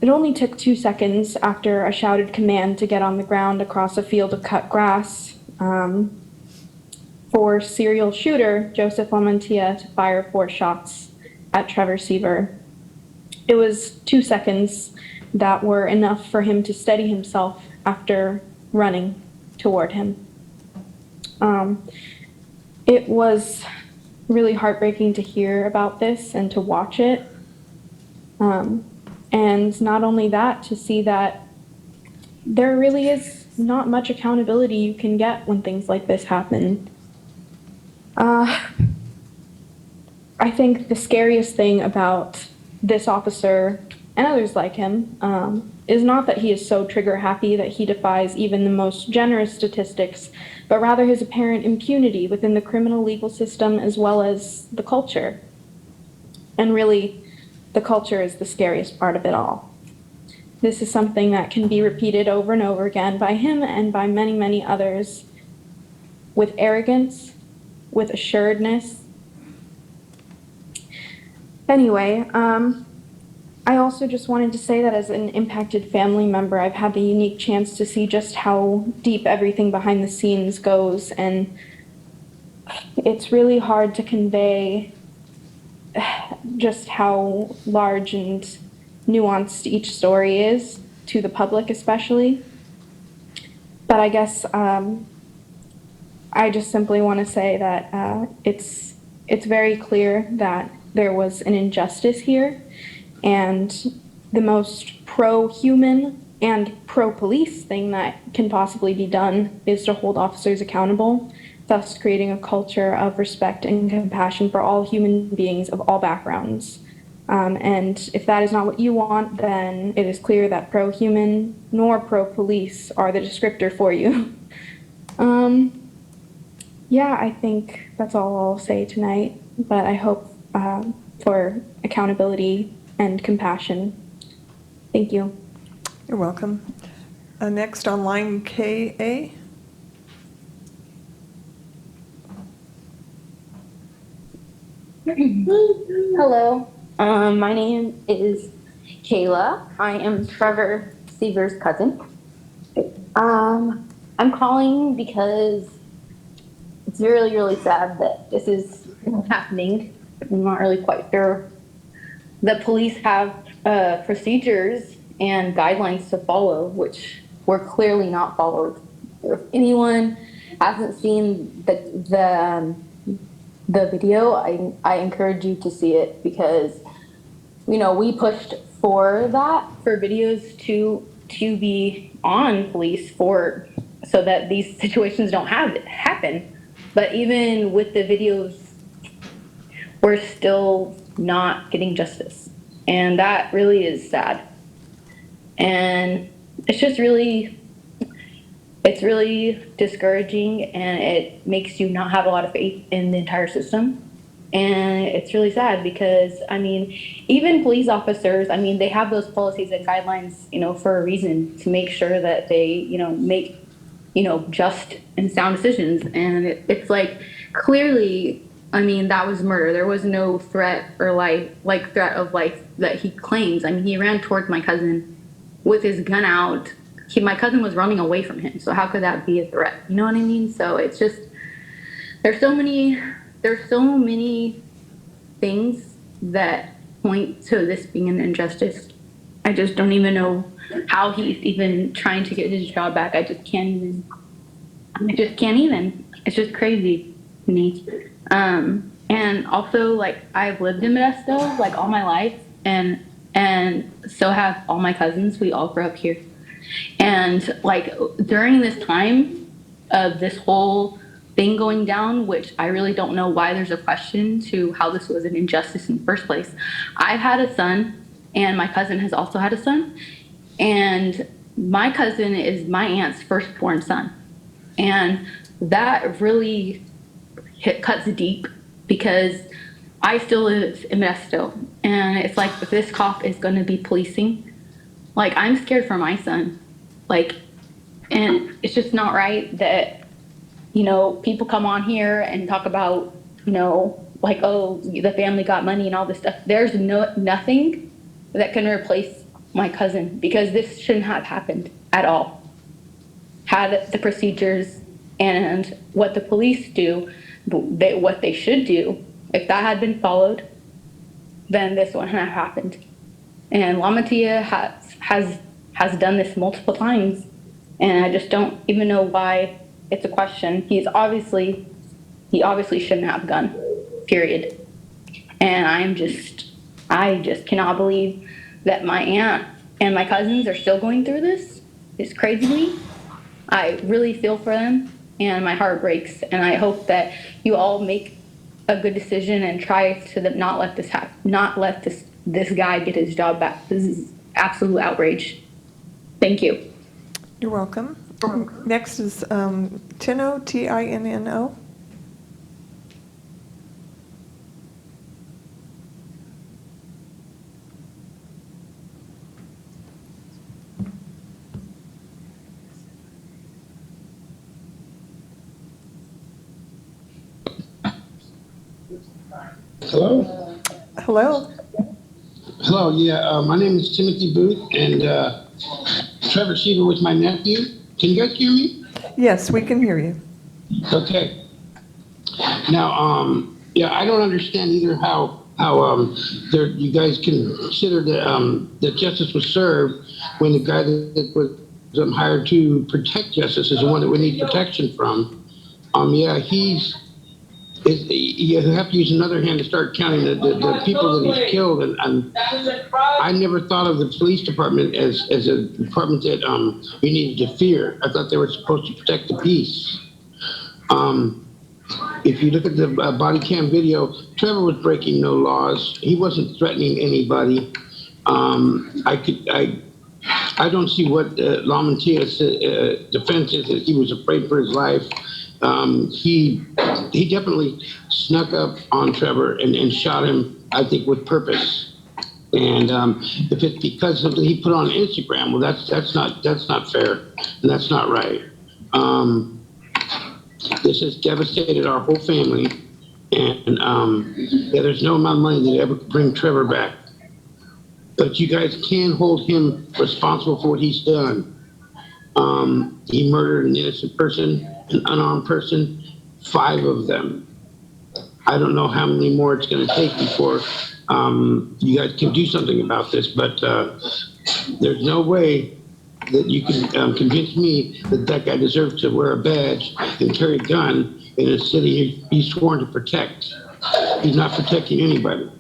it only took 2 seconds after a shouted command to get on the ground across a field of cut grass for serial shooter Joseph Lamantia to fire 4 shots at Trevor Seaver. It was 2 seconds that were enough for him to steady himself after running toward him. It was really heartbreaking to hear about this and to watch it. And not only that, to see that there really is not much accountability you can get when things like this happen. I think the scariest thing about this officer and others like him is not that he is so trigger happy that he defies even the most generous statistics, but rather his apparent impunity within the criminal legal system as well as the culture. And really, the culture is the scariest part of it all. This is something that can be repeated over and over again by him and by many, many others with arrogance, with assuredness. Anyway, I also just wanted to say that as an impacted family member, I've had the unique chance to see just how deep everything behind the scenes goes, and it's really hard to convey just how large and nuanced each story is to the public especially. But I guess I just simply want to say that it's very clear that there was an injustice here, and the most pro-human and pro-police thing that can possibly be done is to hold officers accountable, thus creating a culture of respect and compassion for all human beings of all backgrounds. And if that is not what you want, then it is clear that pro-human nor pro-police are the descriptor for you. Yeah, I think that's all I'll say tonight, but I hope for accountability and compassion. Thank you. You're welcome. Next online, KA. Hello, my name is Kayla. I am Trevor Seaver's cousin. I'm calling because it's really, really sad that this is happening. I'm not really quite sure. The police have procedures and guidelines to follow, which were clearly not followed. If anyone hasn't seen the video, I encourage you to see it, because, you know, we pushed for that, for videos to be on police so that these situations don't happen. But even with the videos, we're still not getting justice. And that really is sad. And it's really discouraging, and it makes you not have a lot of faith in the entire system. And it's really sad because, I mean, even police officers, I mean, they have those policies and guidelines, you know, for a reason, to make sure that they, you know, make just and sound decisions. And it's like, clearly, I mean, that was murder. There was no threat or threat of life that he claims. I mean, he ran towards my cousin with his gun out. My cousin was running away from him. So how could that be a threat? You know what I mean? So it's just, there's so many things that point to this being an injustice. I just don't even know how he's even trying to get his job back. I just can't even. It's just crazy to me. And also, like, I've lived in Modesto like all my life, and so have all my cousins. We all grew up here. And like during this time of this whole thing going down, which I really don't know why there's a question to how this was an injustice in the first place. I've had a son, and my cousin has also had a son, and my cousin is my aunt's firstborn son. And that really cuts deep because I still live in Modesto, and it's like, if this cop is going to be policing, like, I'm scared for my son. Like, and it's just not right that, people come on here and talk about, like, oh, the family got money and all this stuff. There's nothing that can replace my cousin, because this shouldn't have happened at all. Had the procedures and what the police do, what they should do, if that had been followed, then this wouldn't have happened. And Lamatia has done this multiple times, and I just don't even know why it's a question. He obviously shouldn't have a gun, period. And I just cannot believe that my aunt and my cousins are still going through this. It's crazy to me. I really feel for them, and my heart breaks. And I hope that you all make a good decision and try to not let this happen, not let this guy get his job back. This is absolute outrage. Thank you. You're welcome. Next is Tinno, Tinno. Hello? Hello. Hello, yeah, my name is Timothy Booth, and Trevor Seaver was my nephew. Can you guys hear me? Yes, we can hear you. Okay. Now, yeah, I don't understand either how you guys consider that justice was served when the guy that was hired to protect justice is the one that we need protection from. Yeah, you have to use another hand to start counting the people that he's killed, and I never thought of the police department as a department that we needed to fear. I thought they were supposed to protect the peace. If you look at the body cam video, Trevor was breaking no laws. He wasn't threatening anybody. I don't see what Lamantia's defense is, that he was afraid for his life. He definitely snuck up on Trevor and shot him, I think, with purpose. And if it's because of something he put on Instagram, well, that's not fair, and that's not right. This has devastated our whole family, and yeah, there's no amount of money that ever could bring Trevor back. But you guys can hold him responsible for what he's done. He murdered an innocent person, an unarmed person, 5 of them. I don't know how many more it's going to take before you guys can do something about this, but there's no way that you can convince me that that guy deserves to wear a badge and carry a gun in a city he's sworn to protect. He's not protecting anybody.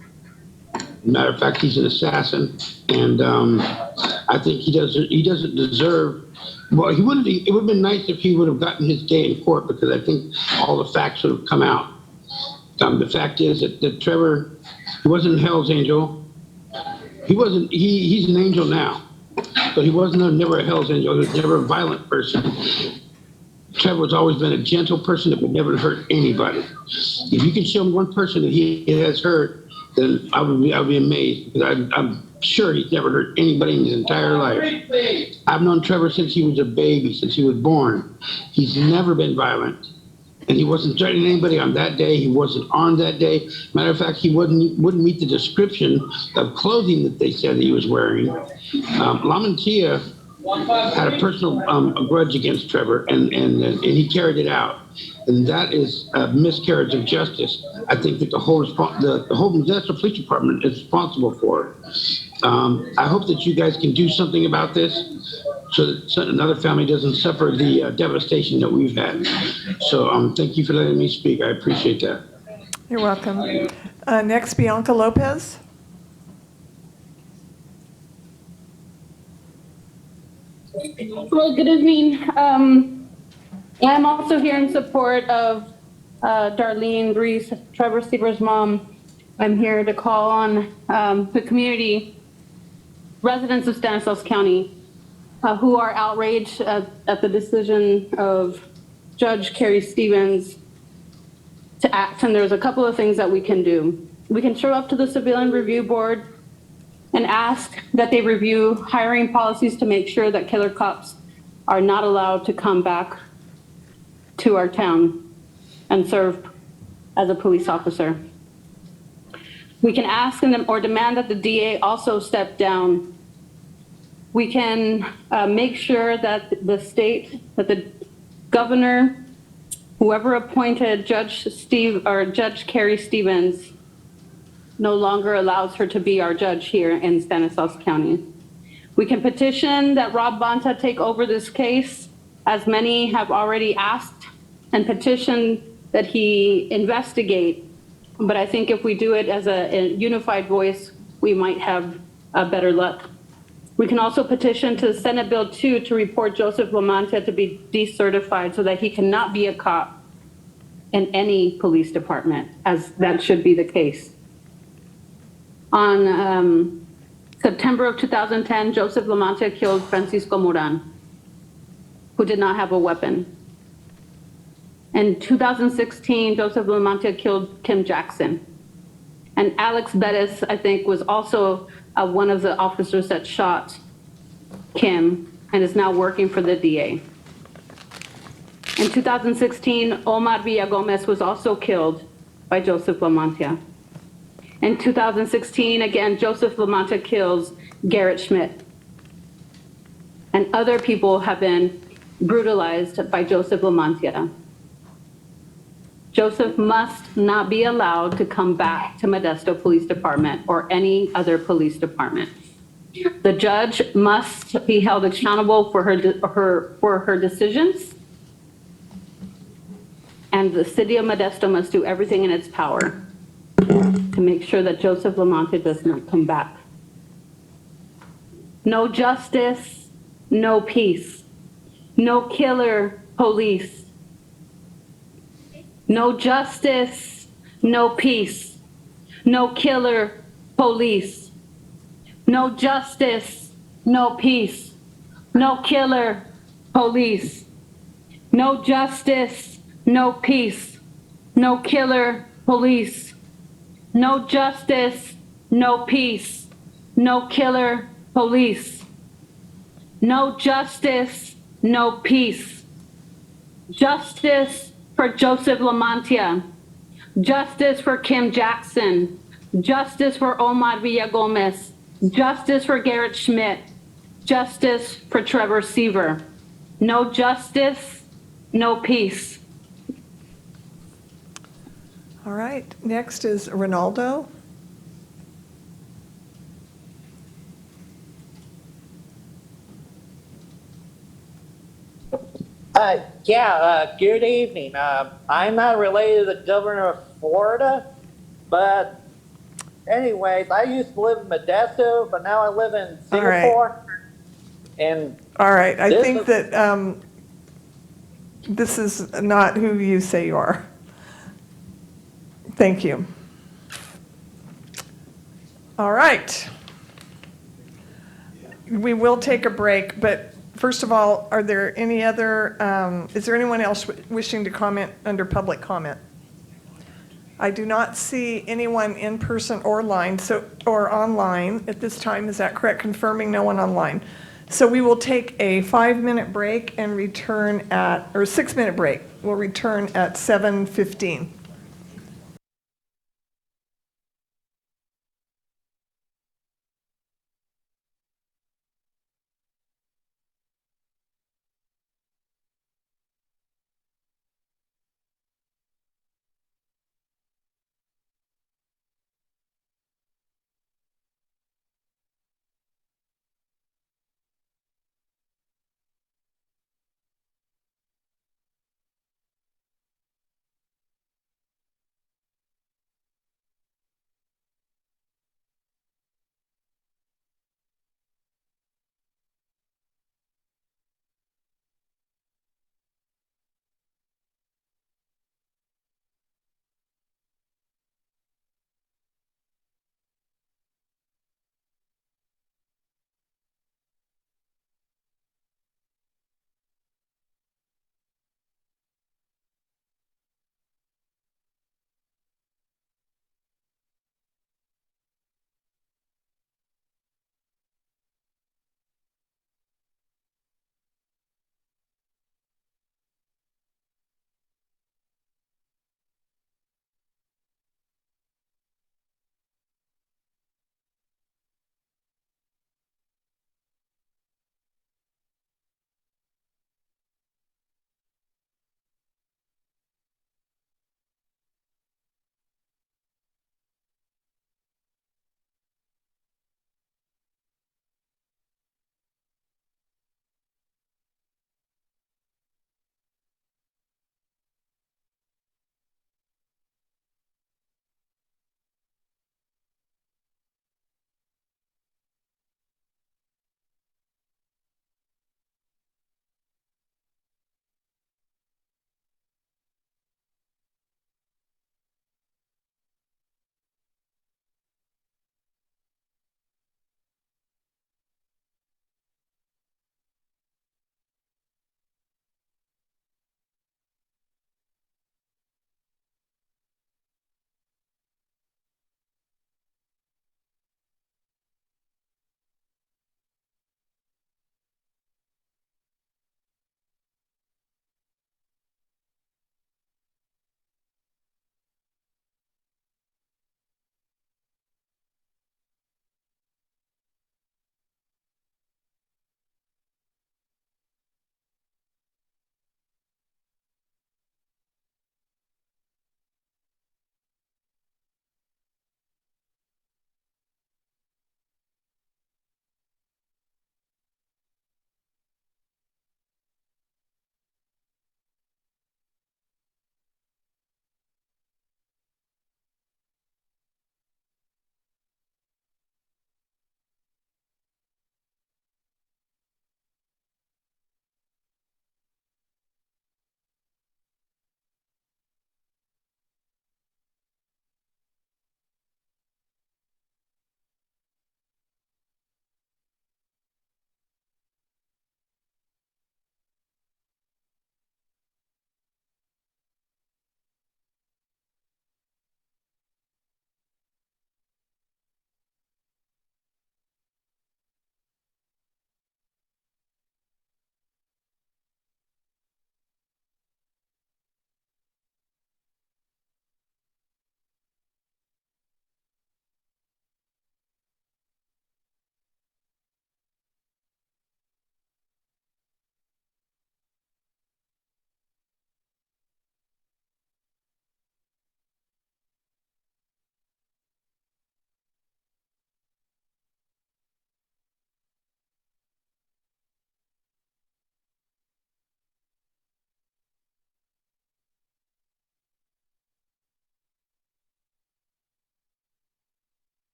Matter of fact, he's an assassin, and I think he doesn't deserve. Well, it would have been nice if he would have gotten his day in court, because I think all the facts would have come out. The fact is that Trevor, he wasn't a Hell's Angel. He wasn't. He's an angel now, but he wasn't never a Hell's Angel. He was never a violent person. Trevor's always been a gentle person that would never hurt anybody. If you can show me one person that he has hurt then I would be amazed. Because I'm sure he's never hurt anybody in his entire life. I've known Trevor since he was a baby, since he was born. He's never been violent. And he wasn't threatening anybody on that day. He wasn't armed that day. Matter of fact, he wouldn't meet the description of clothing that they said he was wearing. Lamantia had a personal grudge against Trevor, and he carried it out. And that is a miscarriage of justice. I think that the whole Modesto Police Department is responsible for it. I hope that you guys can do something about this so that another family doesn't suffer the devastation that we've had. So thank you for letting me speak. I appreciate that. You're welcome. Next, Bianca Lopez. Well, good evening. I'm also here in support of Darlene Reese, Trevor Seaver's mom. I'm here to call on the community, residents of Stanislaus County, who are outraged at the decision of Judge Carrie Stevens to act. And there's a couple of things that we can do. We can show up to the Civilian Review Board and ask that they review hiring policies to make sure that killer cops are not allowed to come back to our town and serve as a police officer. We can ask or demand that the DA also step down. We can make sure that the governor, whoever appointed Judge Carrie Stevens, no longer allows her to be our judge here in Stanislaus County. We can petition that Rob Bonta take over this case, as many have already asked, and petition that he investigate. But I think if we do it as a unified voice, we might have better luck. We can also petition to Senate Bill 2 to report Joseph Lamantia to be decertified so that he cannot be a cop in any police department, as that should be the case. On September of 2010, Joseph Lamantia killed Francisco Moran, who did not have a weapon. In 2016, Joseph Lamantia killed Kim Jackson. And Alex Bettis, I think, was also one of the officers that shot Kim and is now working for the DA. In 2016, Omar Villagomez was also killed by Joseph Lamantia. In 2016, again, Joseph Lamantia kills Garrett Schmidt. And other people have been brutalized by Joseph Lamantia. Joseph must not be allowed to come back to Modesto Police Department or any other police department. The judge must be held accountable for her decisions, and the city of Modesto must do everything in its power to make sure that Joseph Lamantia does not come back. No justice, no peace. No killer police. No justice, no peace. No killer police. No justice, no peace. No killer police. No justice, no peace. No killer police. No justice, no peace. No killer police. No justice, no peace. Justice for Joseph Lamantia. Justice for Kim Jackson. Justice for Omar Villagomez. Justice for Garrett Schmidt. Justice for Trevor Seaver. No justice, no peace. All right, next is Ronaldo. Good evening. I'm not related to the governor of Florida, but anyways, I used to live in Modesto, but now I live in Singapore. And all right, I think that this is not who you say you are. Thank you. All right. We will take a break, but first of all, are there any other, is there anyone else wishing to comment under public comment? I do not see anyone in person or online at this time. Is that correct? Confirming no one online. So we will take a 5-minute break and return or 6-minute break. We'll return at 7:15.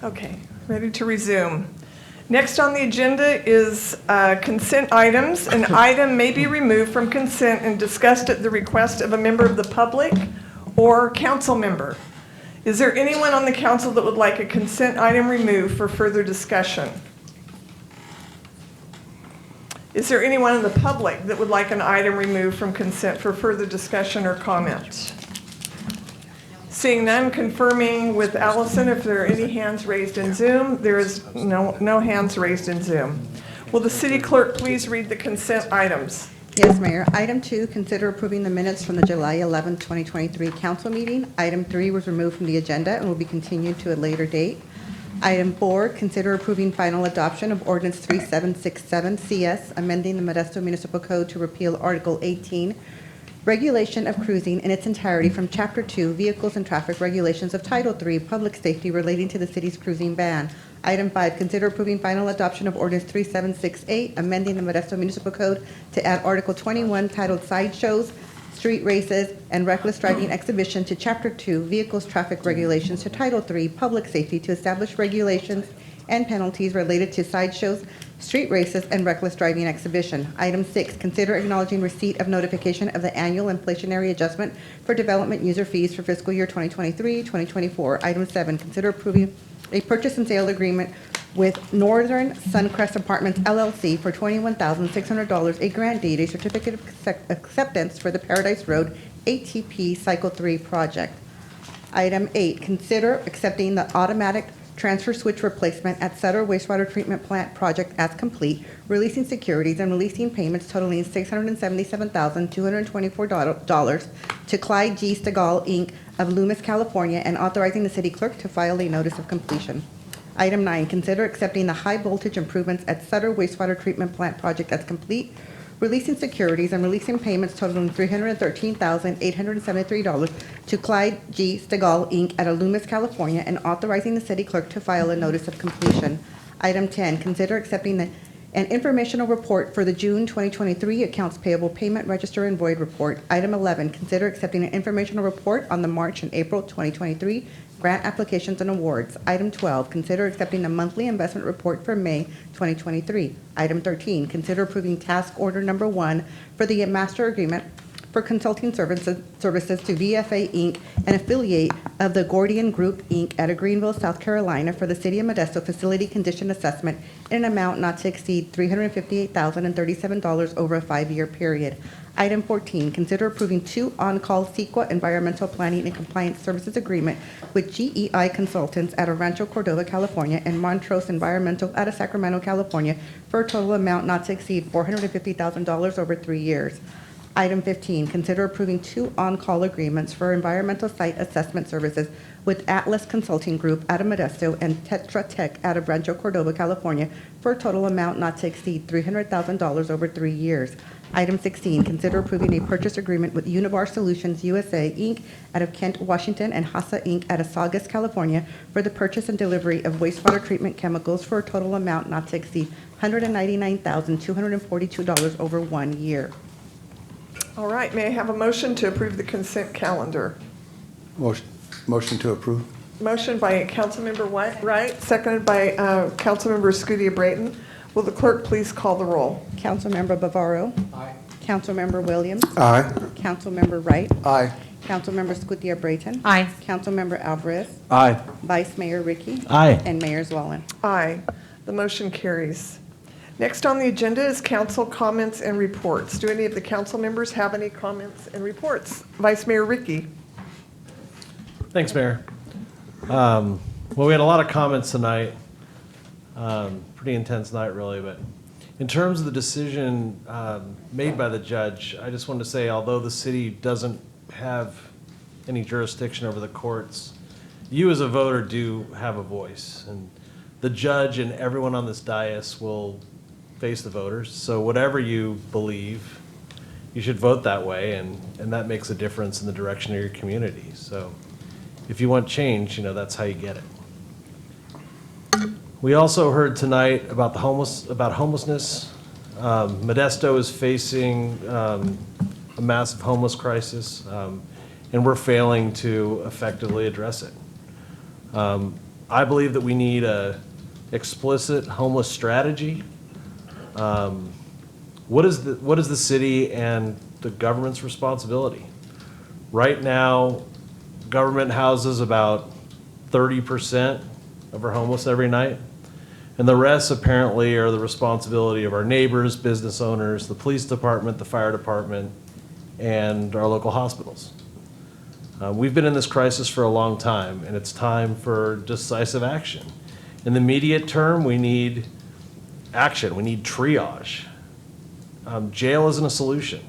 Okay, ready to resume. Next on the agenda is consent items. An item may be removed from consent and discussed at the request of a member of the public or council member. Is there anyone on the council that would like a consent item removed for further discussion? Is there anyone in the public that would like an item removed from consent for further discussion or comment? Seeing none, confirming with Allison if there are any hands raised in Zoom. There is no hands raised in Zoom. Will the city clerk please read the consent items? Yes, Mayor. Item 2, consider approving the minutes from the July 11, 2023 council meeting. Item 3 was removed from the agenda and will be continued to a later date. Item 4, consider approving final adoption of ordinance 3767 CS, amending the Modesto Municipal Code to repeal Article 18, regulation of cruising in its entirety from Chapter 2, Vehicles and Traffic Regulations of Title 3, Public Safety relating to the city's cruising ban. Item 5, consider approving final adoption of ordinance 3768, amending the Modesto Municipal Code to add Article 21 titled Sideshows, Street Races, and Reckless Driving Exhibition to Chapter 2, Vehicles Traffic Regulations to Title 3, Public Safety to establish regulations and penalties related to sideshows, street races, and reckless driving exhibition. Item 6, consider acknowledging receipt of notification of the annual inflationary adjustment for development user fees for fiscal year 2023-2024. Item 7, consider approving a purchase and sale agreement with Northern Suncrest Apartments LLC for $21,600, a grant deed, a certificate of acceptance for the Paradise Road ATP Cycle 3 project. Item 8, consider accepting the automatic transfer switch replacement at Sutter Wastewater Treatment Plant project as complete, releasing securities and releasing payments totaling $677,224 to Clyde G. Stegall, Inc. of Loomis, California, and authorizing the city clerk to file a notice of completion. Item 9, consider accepting the high voltage improvements at Sutter Wastewater Treatment Plant project as complete, releasing securities and releasing payments totaling $313,873 to Clyde G. Stegall, Inc. at Loomis, California, and authorizing the city clerk to file a notice of completion. Item 10, consider accepting an informational report for the June 2023 accounts payable payment register and void report. Item 11, consider accepting an informational report on the March and April 2023 grant applications and awards. Item 12, consider accepting the monthly investment report for May 2023. Item 13, consider approving task order number 1 for the master agreement for consulting services to VFA Inc., an affiliate of the Gordian Group Inc. at Greenville, South Carolina, for the City of Modesto facility condition assessment in an amount not to exceed $358,037 over a 5-year period. Item 14, consider approving 2 on-call CEQA environmental planning and compliance services agreement with GEI Consultants out of Rancho Cordova, California, and Montrose Environmental out of Sacramento, California, for a total amount not to exceed $450,000 over 3 years. Item 15, consider approving 2 on-call agreements for environmental site assessment services with Atlas Consulting Group out of Modesto and Tetra Tech out of Rancho Cordova, California, for a total amount not to exceed $300,000 over 3 years. Item 16, consider approving a purchase agreement with Univar Solutions USA, Inc. out of Kent, Washington, and HASA, Inc. out of Saugus, California, for the purchase and delivery of wastewater treatment chemicals for a total amount not to exceed $199,242 over 1 year. All right, may I have a motion to approve the consent calendar? Motion to approve. Motion by Councilmember Wright, seconded by Councilmember Scudia Brayton. Will the clerk please call the roll? Councilmember Bavaro. Aye. Councilmember Williams. Aye. Councilmember Wright. Aye. Councilmember Scudia Brayton. Aye. Councilmember Alvarez. Aye. Vice Mayor Ricky. Aye. And Mayor Zwollen. Aye. The motion carries. Next on the agenda is council comments and reports. Do any of the council members have any comments and reports? Vice Mayor Ricky. Thanks, Mayor. Well, we had a lot of comments tonight. Pretty intense night, really. But in terms of the decision made by the judge, I just wanted to say, although the city doesn't have any jurisdiction over the courts, you as a voter do have a voice. And the judge and everyone on this dais will face the voters. So whatever you believe, you should vote that way, and that makes a difference in the direction of your community. So if you want change, that's how you get it. We also heard tonight about homelessness. Modesto is facing a massive homeless crisis, and we're failing to effectively address it. I believe that we need a explicit homeless strategy. What is the city and the government's responsibility? Right now, government houses about 30% of our homeless every night. And the rest apparently are the responsibility of our neighbors, business owners, the police department, the fire department, and our local hospitals. We've been in this crisis for a long time, and it's time for decisive action. In the immediate term, we need action. We need triage. Jail isn't a solution.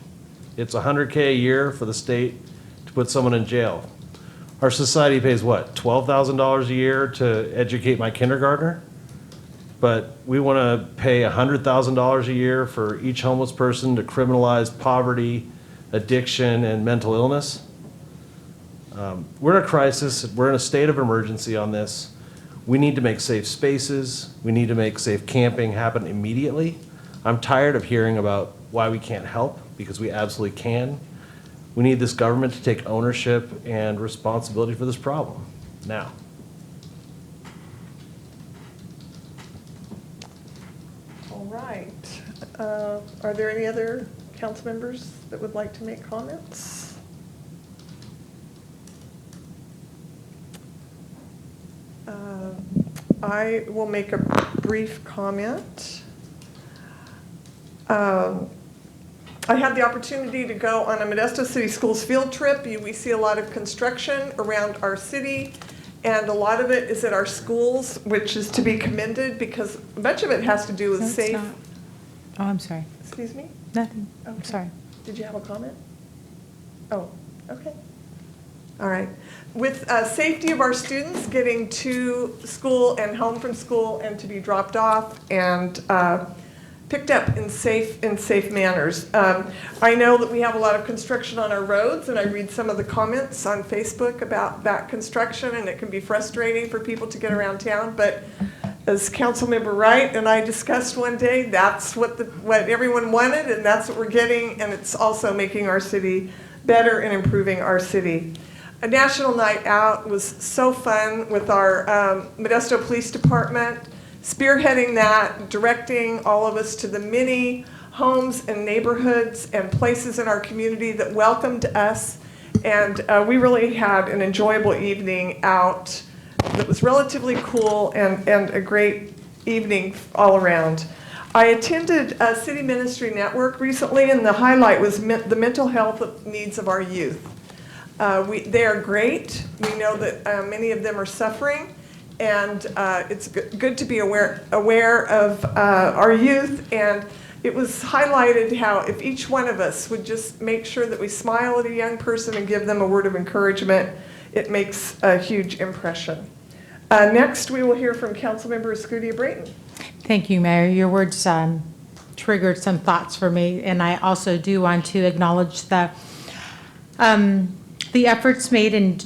It's $100K a year for the state to put someone in jail. Our society pays what, $12,000 a year to educate my kindergartner? But we want to pay $100,000 a year for each homeless person to criminalize poverty, addiction, and mental illness. We're in a crisis. We're in a state of emergency on this. We need to make safe spaces. We need to make safe camping happen immediately. I'm tired of hearing about why we can't help, because we absolutely can. We need this government to take ownership and responsibility for this problem now. All right. Are there any other council members that would like to make comments? I will make a brief comment. I had the opportunity to go on a Modesto City Schools field trip. We see a lot of construction around our city, and a lot of it is at our schools, which is to be commended because a bunch of it has to do with safe. Oh, I'm sorry. Excuse me? Nothing. Okay. Sorry. Did you have a comment? Oh, okay. All right. With safety of our students getting to school and home from school and to be dropped off and picked up in safe manners. I know that we have a lot of construction on our roads, and I read some of the comments on Facebook about that construction, and it can be frustrating for people to get around town. But as Councilmember Wright and I discussed one day, that's what everyone wanted, and that's what we're getting, and it's also making our city better and improving our city. A National Night Out was so fun with our Modesto Police Department, spearheading that, directing all of us to the many homes and neighborhoods and places in our community that welcomed us. And we really had an enjoyable evening out that was relatively cool and a great evening all around. I attended a City Ministry Network recently, and the highlight was the mental health needs of our youth. They are great. We know that many of them are suffering, and it's good to be aware of our youth. And it was highlighted how if each one of us would just make sure that we smile at a young person and give them a word of encouragement, it makes a huge impression. Next, we will hear from Councilmember Escudia Brayton. Thank you, Mayor. Your words triggered some thoughts for me, and I also do want to acknowledge the efforts made in,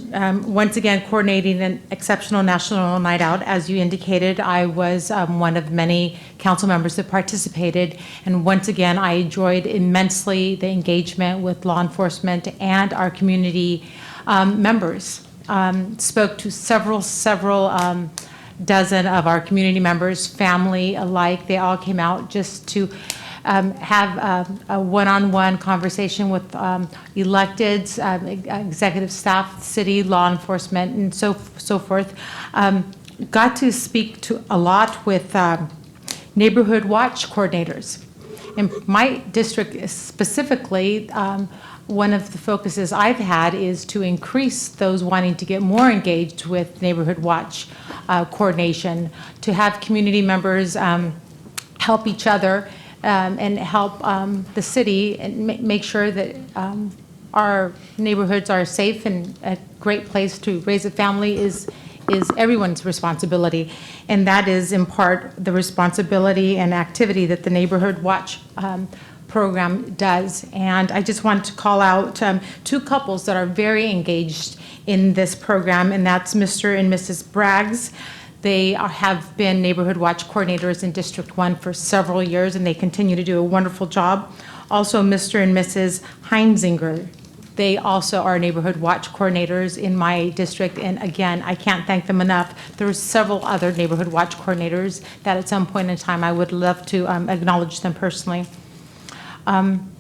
once again, coordinating an exceptional National Night Out. As you indicated, I was one of many council members that participated, and once again, I enjoyed immensely the engagement with law enforcement and our community members. Spoke to several dozen of our community members, family alike. They all came out just to have a one-on-one conversation with electeds, executive staff, city, law enforcement, and so forth. Got to speak to a lot with neighborhood watch coordinators. In my district specifically, one of the focuses I've had is to increase those wanting to get more engaged with neighborhood watch coordination, to have community members help each other and help the city and make sure that our neighborhoods are safe and a great place to raise a family is everyone's responsibility. And that is in part the responsibility and activity that the Neighborhood Watch program does. And I just want to call out two couples that are very engaged in this program, and that's Mr. and Mrs. Braggs. They have been Neighborhood Watch coordinators in District 1 for several years, and they continue to do a wonderful job. Also, Mr. and Mrs. Heinzinger. They also are neighborhood watch coordinators in my district, and again, I can't thank them enough. There are several other neighborhood watch coordinators that at some point in time I would love to acknowledge them personally. On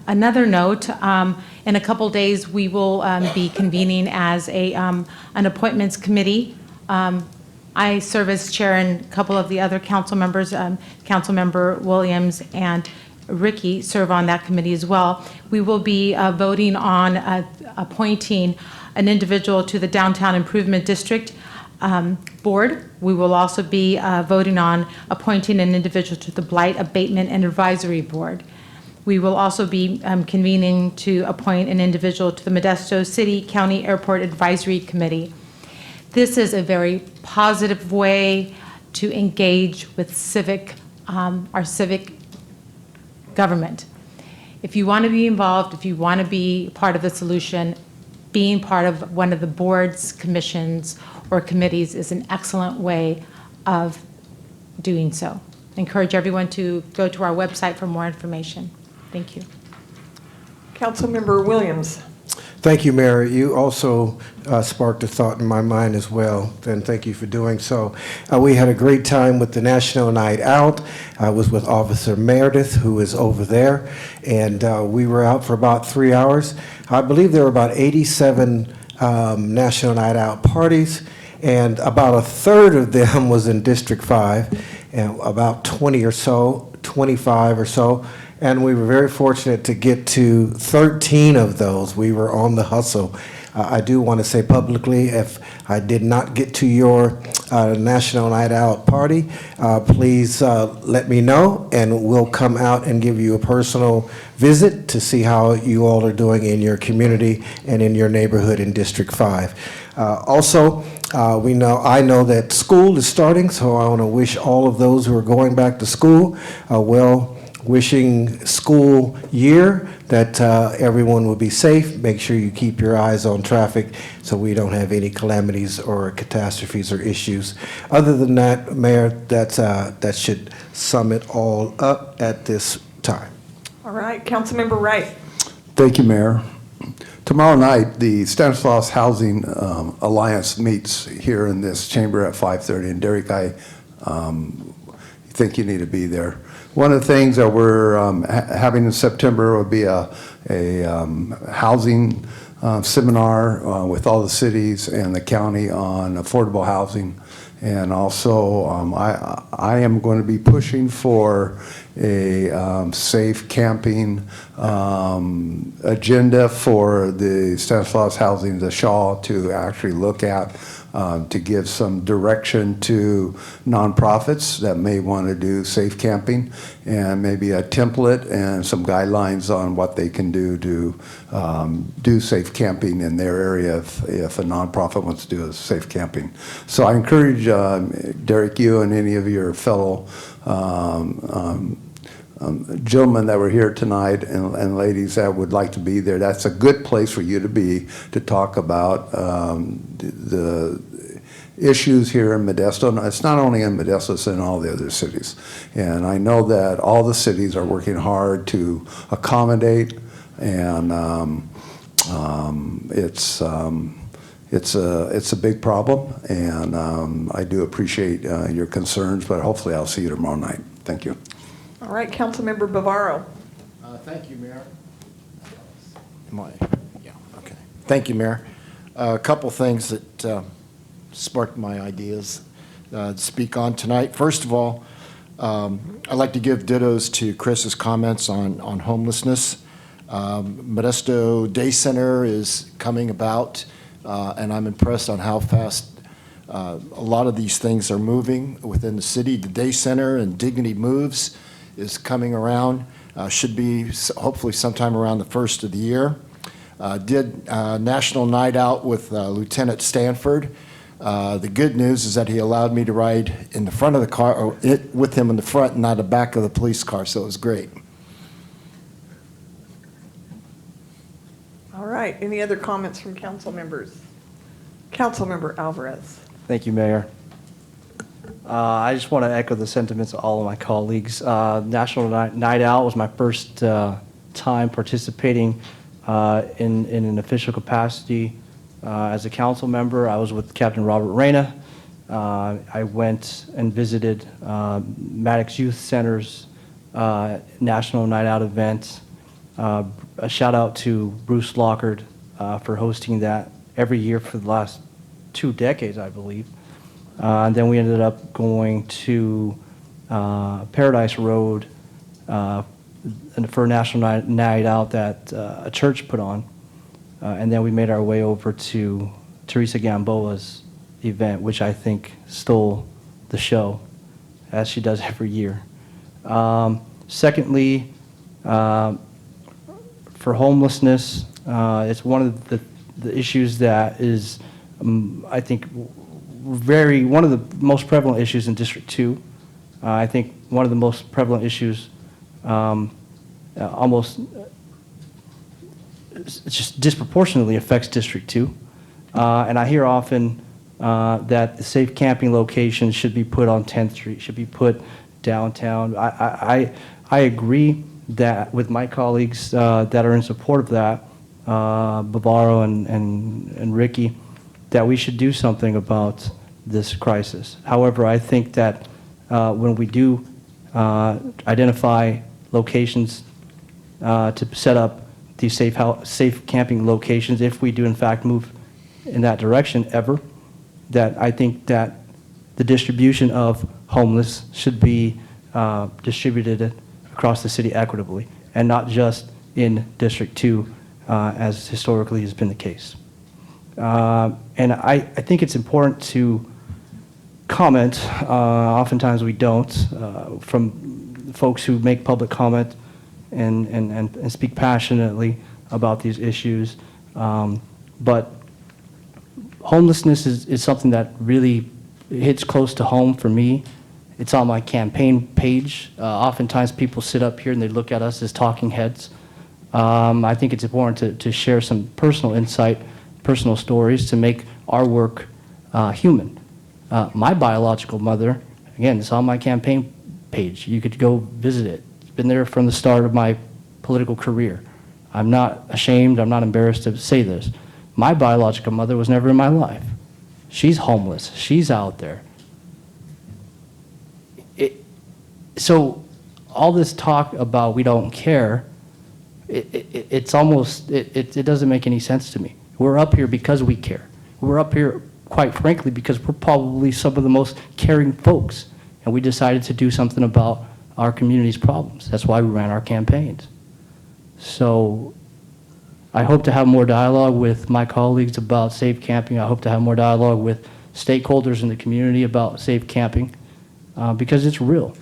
another note, in a couple days, we will be convening as an appointments committee. I serve as chair, and a couple of the other council members, Councilmember Williams and Ricky, serve on that committee as well. We will be voting on appointing an individual to the Downtown Improvement District Board. We will also be voting on appointing an individual to the Blight Abatement and Advisory Board. We will also be convening to appoint an individual to the Modesto City County Airport Advisory Committee. This is a very positive way to engage with our civic government. If you want to be involved, if you want to be part of the solution, being part of one of the boards, commissions, or committees is an excellent way of doing so. I encourage everyone to go to our website for more information. Thank you. Councilmember Williams. Thank you, Mayor. You also sparked a thought in my mind as well, and thank you for doing so. We had a great time with the National Night Out. I was with Officer Meredith, who is over there, and we were out for about 3 hours. I believe there were about 87 National Night Out parties, and about a third of them was in District 5, and about 20 or so, 25 or so. And we were very fortunate to get to 13 of those. We were on the hustle. I do want to say publicly, if I did not get to your National Night Out party, please let me know, and we'll come out and give you a personal visit to see how you all are doing in your community and in your neighborhood in District 5. Also, I know that school is starting, so I want to wish all of those who are going back to school wishing school year that everyone will be safe. Make sure you keep your eyes on traffic so we don't have any calamities or catastrophes or issues. Other than that, Mayor, that should sum it all up at this time. All right, Councilmember Wright. Thank you, Mayor. Tomorrow night, the Stanislaus Housing Alliance meets here in this chamber at 5:30. And Derek, I think you need to be there. One of the things that we're having in September would be a housing seminar with all the cities and the county on affordable housing. And also, I am going to be pushing for a safe camping agenda for the Stanislaus Housing, the Shaw, to actually look at, to give some direction to nonprofits that may want to do safe camping, and maybe a template and some guidelines on what they can do to do safe camping in their area if a nonprofit wants to do a safe camping. So I encourage Derek, you and any of your fellow gentlemen that were here tonight and ladies that would like to be there. That's a good place for you to be to talk about the issues here in Modesto. And it's not only in Modesto, it's in all the other cities. And I know that all the cities are working hard to accommodate, and it's a big problem. And I do appreciate your concerns, but hopefully I'll see you tomorrow night. Thank you. All right, Councilmember Bavaro. Thank you, Mayor. Thank you, Mayor. A couple things that sparked my ideas to speak on tonight. First of all, I'd like to give dittos to Chris's comments on homelessness. Modesto Day Center is coming about, and I'm impressed on how fast a lot of these things are moving within the city. The Day Center and Dignity Moves is coming around, should be hopefully sometime around the first of the year. Did National Night Out with Lieutenant Stanford. The good news is that he allowed me to ride in the front of the car, or with him in the front and not the back of the police car, so it was great. All right, any other comments from council members? Councilmember Alvarez. Thank you, Mayor. I just want to echo the sentiments of all of my colleagues. National Night Out was my first time participating in an official capacity as a council member. I was with Captain Robert Reyna. I went and visited Maddox Youth Center's National Night Out event. A shout out to Bruce Lockard for hosting that every year for the last 2 decades, I believe. And then we ended up going to Paradise Road for a national night out that a church put on. And then we made our way over to Teresa Gamboa's event, which I think stole the show, as she does every year. Secondly, for homelessness, it's one of the issues that is, I think, one of the most prevalent issues in District 2. I think one of the most prevalent issues almost just disproportionately affects District 2. And I hear often that the safe camping locations should be put on 10th Street, should be put downtown. I agree that with my colleagues that are in support of that, Bavaro and Ricky, that we should do something about this crisis. However, I think that when we do identify locations to set up these safe camping locations, if we do in fact move in that direction ever, that I think that the distribution of homeless should be distributed across the city equitably and not just in District 2 as historically has been the case. And I think it's important to comment, oftentimes we don't, from folks who make public comment and speak passionately about these issues. But homelessness is something that really hits close to home for me. It's on my campaign page. Oftentimes people sit up here and they look at us as talking heads. I think it's important to share some personal insight, personal stories to make our work human. My biological mother, again, it's on my campaign page. You could go visit it. It's been there from the start of my political career. I'm not ashamed, I'm not embarrassed to say this. My biological mother was never in my life. She's homeless, she's out there. So all this talk about we don't care, it's almost, it doesn't make any sense to me. We're up here because we care. We're up here, quite frankly, because we're probably some of the most caring folks, and we decided to do something about our community's problems. That's why we ran our campaigns. So I hope to have more dialogue with my colleagues about safe camping. I hope to have more dialogue with stakeholders in the community about safe camping, because it's real.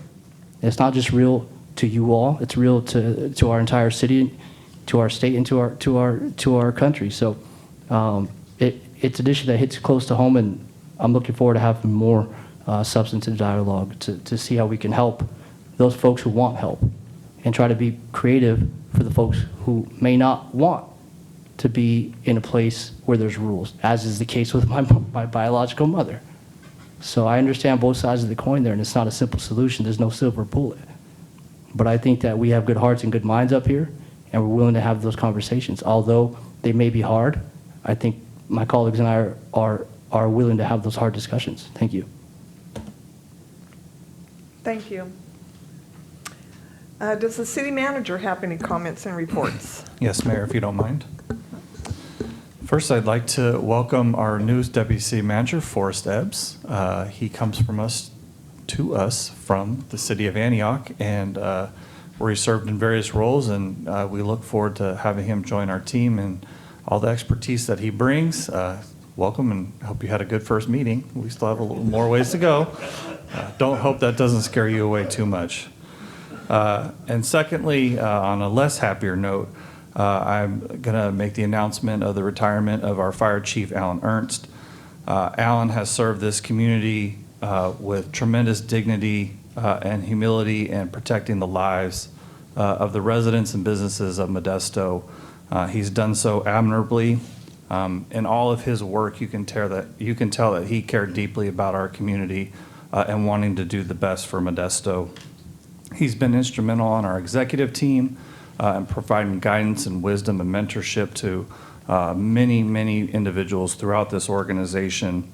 It's not just real to you all, it's real to our entire city, to our state, and to our country. So it's an issue that hits close to home, and I'm looking forward to having more substantive dialogue to see how we can help those folks who want help and try to be creative for the folks who may not want to be in a place where there's rules, as is the case with my biological mother. So I understand both sides of the coin there, and it's not a simple solution. There's no silver bullet. But I think that we have good hearts and good minds up here, and we're willing to have those conversations. Although they may be hard, I think my colleagues and I are willing to have those hard discussions. Thank you. Thank you. Does the city manager have any comments and reports? Yes, Mayor, if you don't mind. First, I'd like to welcome our new Deputy City Manager, Forrest Ebbs. He comes to us from the city of Antioch, and where he served in various roles, and we look forward to having him join our team and all the expertise that he brings. Welcome, and hope you had a good first meeting. We still have a little more ways to go. Don't hope that doesn't scare you away too much. And secondly, on a less happier note, I'm going to make the announcement of the retirement of our Fire Chief, Alan Ernst. Alan has served this community with tremendous dignity and humility and protecting the lives of the residents and businesses of Modesto. He's done so admirably. In all of his work, you can tell that he cared deeply about our community and wanting to do the best for Modesto. He's been instrumental on our executive team, and providing guidance and wisdom and mentorship to many, many individuals throughout this organization.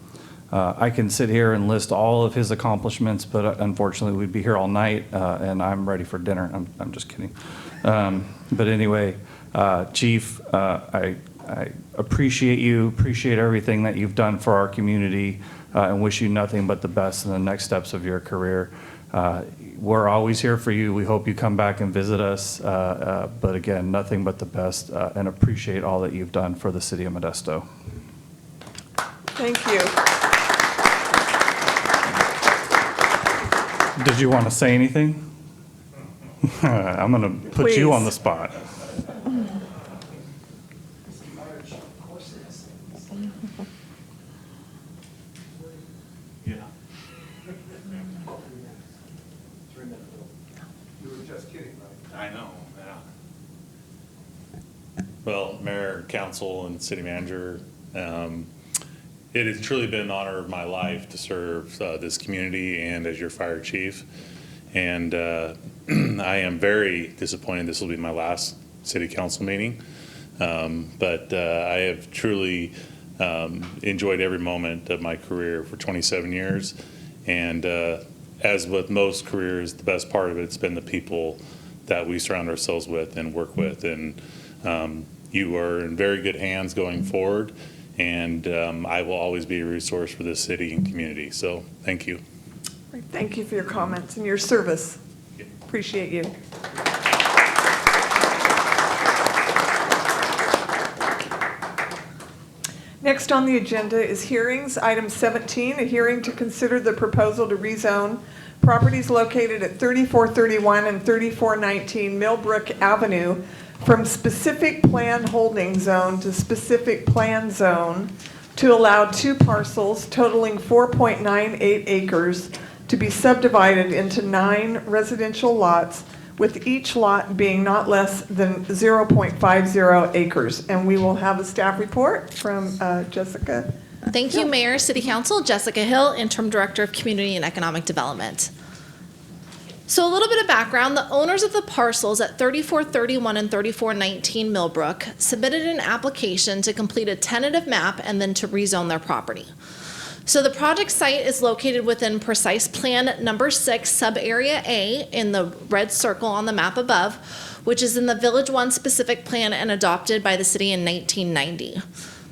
I can sit here and list all of his accomplishments, but unfortunately we'd be here all night, and I'm ready for dinner. I'm just kidding. But anyway, Chief, I appreciate you, appreciate everything that you've done for our community, and wish you nothing but the best in the next steps of your career. We're always here for you. We hope you come back and visit us. But again, nothing but the best, and appreciate all that you've done for the city of Modesto. Thank you. Did you want to say anything? I'm going to put you on the spot. I know, yeah. Well, Mayor, Council, and City Manager, it has truly been an honor of my life to serve this community and as your fire chief. And I am very disappointed this will be my last City Council meeting. But I have truly enjoyed every moment of my career for 27 years. And as with most careers, the best part of it's been the people that we surround ourselves with and work with. And you are in very good hands going forward. And I will always be a resource for this city and community. So thank you. Thank you for your comments and your service. Appreciate you. Next on the agenda is hearings. Item 17, a hearing to consider the proposal to rezone properties located at 3431 and 3419 Millbrook Avenue from specific plan holding zone to specific plan zone to allow 2 parcels totaling 4.98 acres to be subdivided into 9 residential lots, with each lot being not less than 0.50 acres. And we will have a staff report from Jessica. Thank you, Mayor, City Council. Jessica Hill, Interim Director of Community and Economic Development. So a little bit of background, the owners of the parcels at 3431 and 3419 Millbrook submitted an application to complete a tentative map and then to rezone their property. So the project site is located within precise plan number 6, sub-area A, in the red circle on the map above, which is in the Village 1 specific plan and adopted by the city in 1990.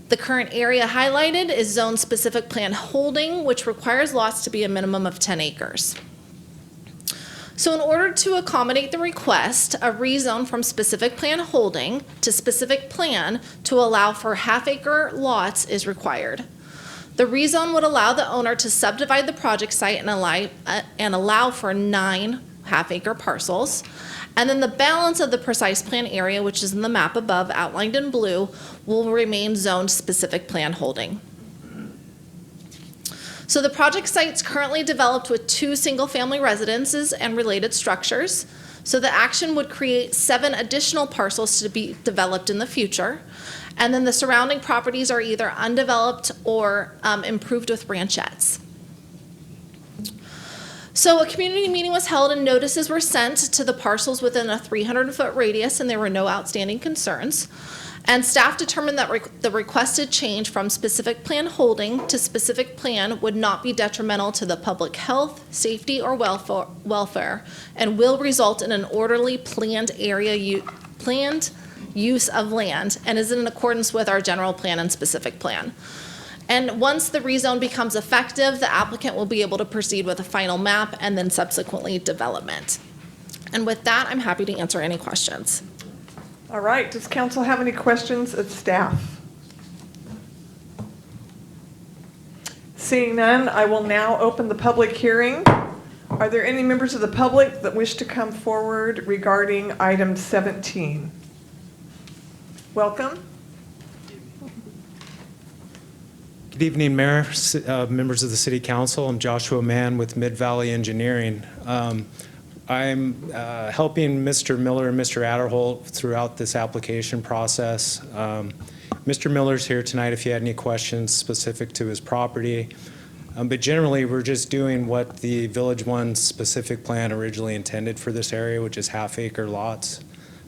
The current area highlighted is zone specific plan holding, which requires lots to be a minimum of 10 acres. So in order to accommodate the request, a rezone from specific plan holding to specific plan to allow for half-acre lots is required. The rezone would allow the owner to subdivide the project site and allow for 9 half-acre parcels. And then the balance of the precise plan area, which is in the map above outlined in blue, will remain zoned specific plan holding. So the project site's currently developed with 2 single-family residences and related structures. So the action would create 7 additional parcels to be developed in the future. And then the surrounding properties are either undeveloped or improved with ranchettes. So a community meeting was held and notices were sent to the parcels within a 300-foot radius, and there were no outstanding concerns. And staff determined that the requested change from specific plan holding to specific plan would not be detrimental to the public health, safety, or welfare, and will result in an orderly planned use of land, and is in accordance with our general plan and specific plan. And once the rezone becomes effective, the applicant will be able to proceed with a final map and then subsequently development. And with that, I'm happy to answer any questions. All right, does council have any questions of staff? Seeing none, I will now open the public hearing. Are there any members of the public that wish to come forward regarding item 17? Welcome. Good evening, Mayor, members of the City Council. I'm Joshua Mann with Mid-Valley Engineering. I'm helping Mr. Miller and Mr. Adderholt throughout this application process. Mr. Miller's here tonight if you had any questions specific to his property. But generally, we're just doing what the Village 1 specific plan originally intended for this area, which is half-acre lots.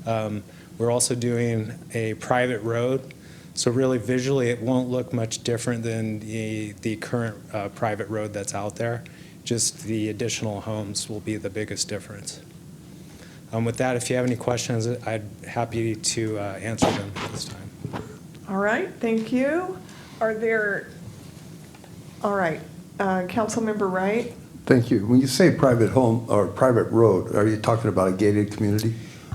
We're also doing a private road. So really visually, it won't look much different than the current private road that's out there. Just the additional homes will be the biggest difference. With that, if you have any questions, I'd happy to answer them this time. All right, thank you. All right, Councilmember Wright? Thank you. When you say private home or private road, are you talking about a gated community?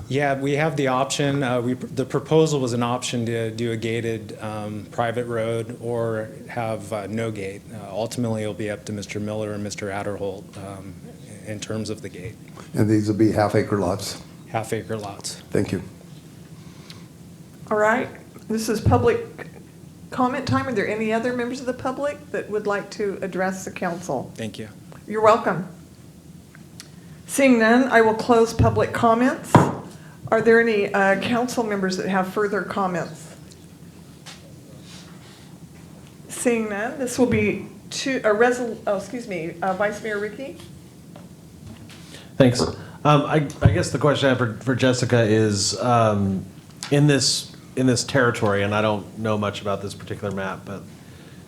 Yeah, we have the option. The proposal was an option to do a gated private road or have no gate. Ultimately, it'll be up to Mr. Miller and Mr. Adderholt in terms of the gate. And these will be half-acre lots? Half-acre lots. Thank you. All right, this is public comment time. Are there any other members of the public that would like to address the council? Thank you. You're welcome. Seeing none, I will close public comments. Are there any council members that have further comments? Seeing none, this will be Vice Mayor Ricky? Thanks. I guess the question I have for Jessica is, in this territory, and I don't know much about this particular map, but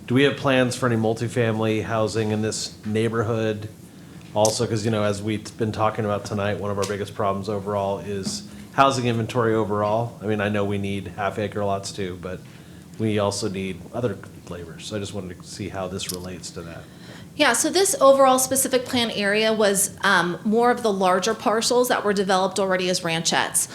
do we have plans for any multifamily housing in this neighborhood? Also, because, as we've been talking about tonight, one of our biggest problems overall is housing inventory overall. I mean, I know we need half-acre lots too, but we also need other flavors. So I just wanted to see how this relates to that. Yeah, so this overall specific plan area was more of the larger parcels that were developed already as ranchettes.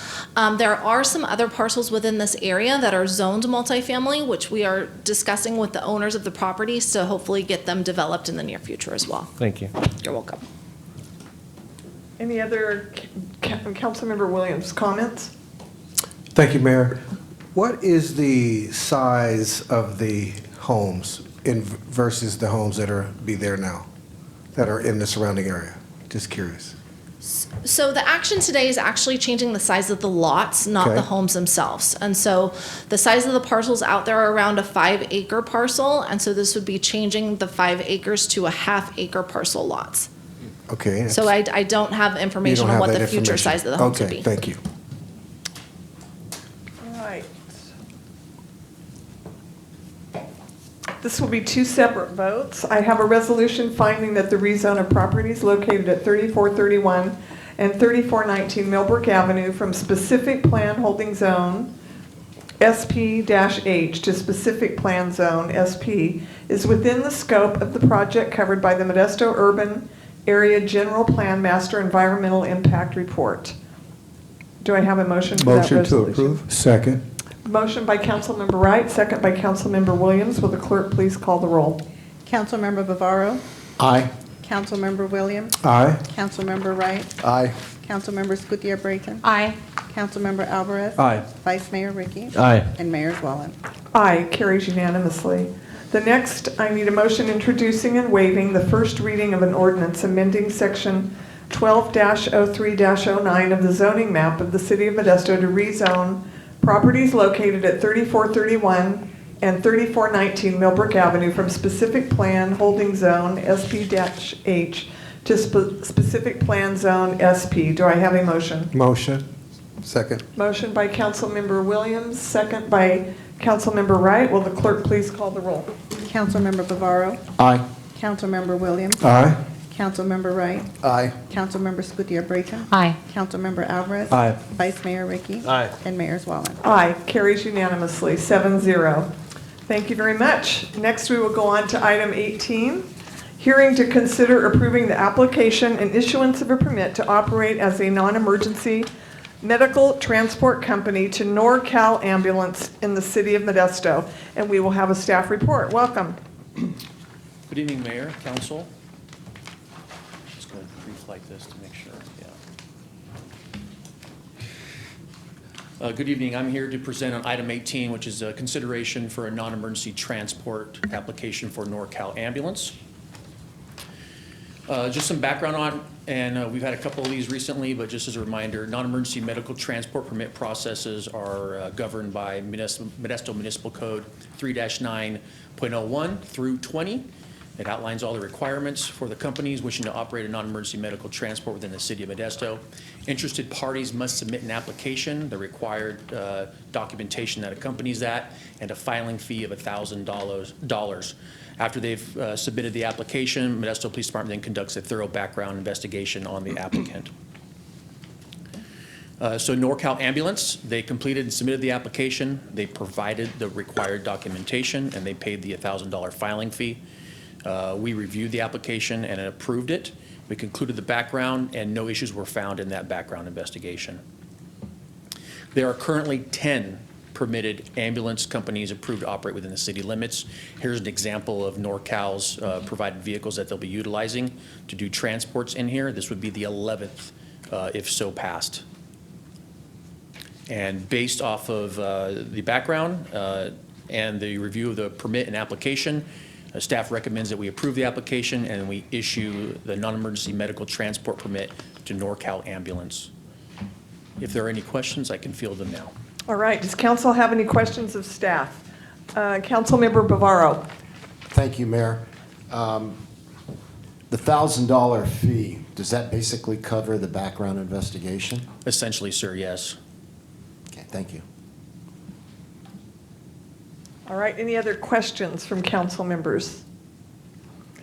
There are some other parcels within this area that are zoned multifamily, which we are discussing with the owners of the properties to hopefully get them developed in the near future as well. Thank you. You're welcome. Any other Councilmember Williams comments? Thank you, Mayor. What is the size of the homes versus the homes that are there now, that are in the surrounding area? Just curious. So the action today is actually changing the size of the lots, not Okay. the homes themselves. And so the size of the parcels out there are around a 5-acre parcel. And so this would be changing the 5 acres to a half-acre parcel lots. Okay. So I don't have information on what the future size of the homes would be. Okay, thank you. All right. This will be 2 separate votes. I have a resolution finding that the rezone of properties located at 3431 and 3419 Millbrook Avenue from specific plan holding zone SP-H to specific plan zone SP is within the scope of the project covered by the Modesto Urban Area General Plan Master Environmental Impact Report. Do I have a motion for that Motion to resolution? approve. Second. Motion by Councilmember Wright, second by Councilmember Williams. Will the clerk please call the roll? Councilmember Bavaro, Aye. Councilmember Williams, Aye. Councilmember Wright, Aye. Councilmember Scutia Brayton, Aye. Councilmember Alvarez. Aye. Vice Mayor Ricky. Aye. And Mayor Zwellen. Aye, carries unanimously. The next, I need a motion introducing and waiving the first reading of an ordinance amending section 12-03-09 of the zoning map of the city of Modesto to rezone properties located at 3431 and 3419 Millbrook Avenue from specific plan holding zone SP-H to specific plan zone SP. Do I have a motion? Motion. Second. Motion by Councilmember Williams, second by Councilmember Wright. Will the clerk please call the roll? Councilmember Bavaro, Aye. Councilmember Williams, Aye. Councilmember Wright, Aye. Councilmember Scutia Brayton, Aye. Councilmember Alvarez. Aye. Vice Mayor Ricky. Aye. And Mayor Zwellen. Aye, carries unanimously, 7-0. Thank you very much. Next, we will go on to item 18, hearing to consider approving the application and issuance of a permit to operate as a non-emergency medical transport company to NorCal Ambulance in the city of Modesto. And we will have a staff report. Welcome. Good evening, Mayor, Council. Just going to brief like this to make sure, yeah. Good evening. I'm here to present on item 18, which is a consideration for a non-emergency transport application for NorCal Ambulance. Just some background on, and we've had a couple of these recently, but just as a reminder, non-emergency medical transport permit processes are governed by Modesto Municipal Code 3-9.01 through 20. It outlines all the requirements for the companies wishing to operate a non-emergency medical transport within the city of Modesto. Interested parties must submit an application, the required documentation that accompanies that, and a filing fee of $1,000. After they've submitted the application, Modesto Police Department then conducts a thorough background investigation on the applicant. So NorCal Ambulance, they completed and submitted the application. They provided the required documentation, and they paid the $1,000 filing fee. We reviewed the application and approved it. We concluded the background, and no issues were found in that background investigation. There are currently 10 permitted ambulance companies approved to operate within the city limits. Here's an example of NorCal's provided vehicles that they'll be utilizing to do transports in here. This would be the 11th if so passed. And based off of the background and the review of the permit and application, staff recommends that we approve the application and we issue the non-emergency medical transport permit to NorCal Ambulance. If there are any questions, I can field them now. All right, does council have any questions of staff? Councilmember Bavaro. Thank you, Mayor. The $1,000 fee, does that basically cover the background investigation? Essentially, sir, yes. Okay, thank you. All right, any other questions from council members?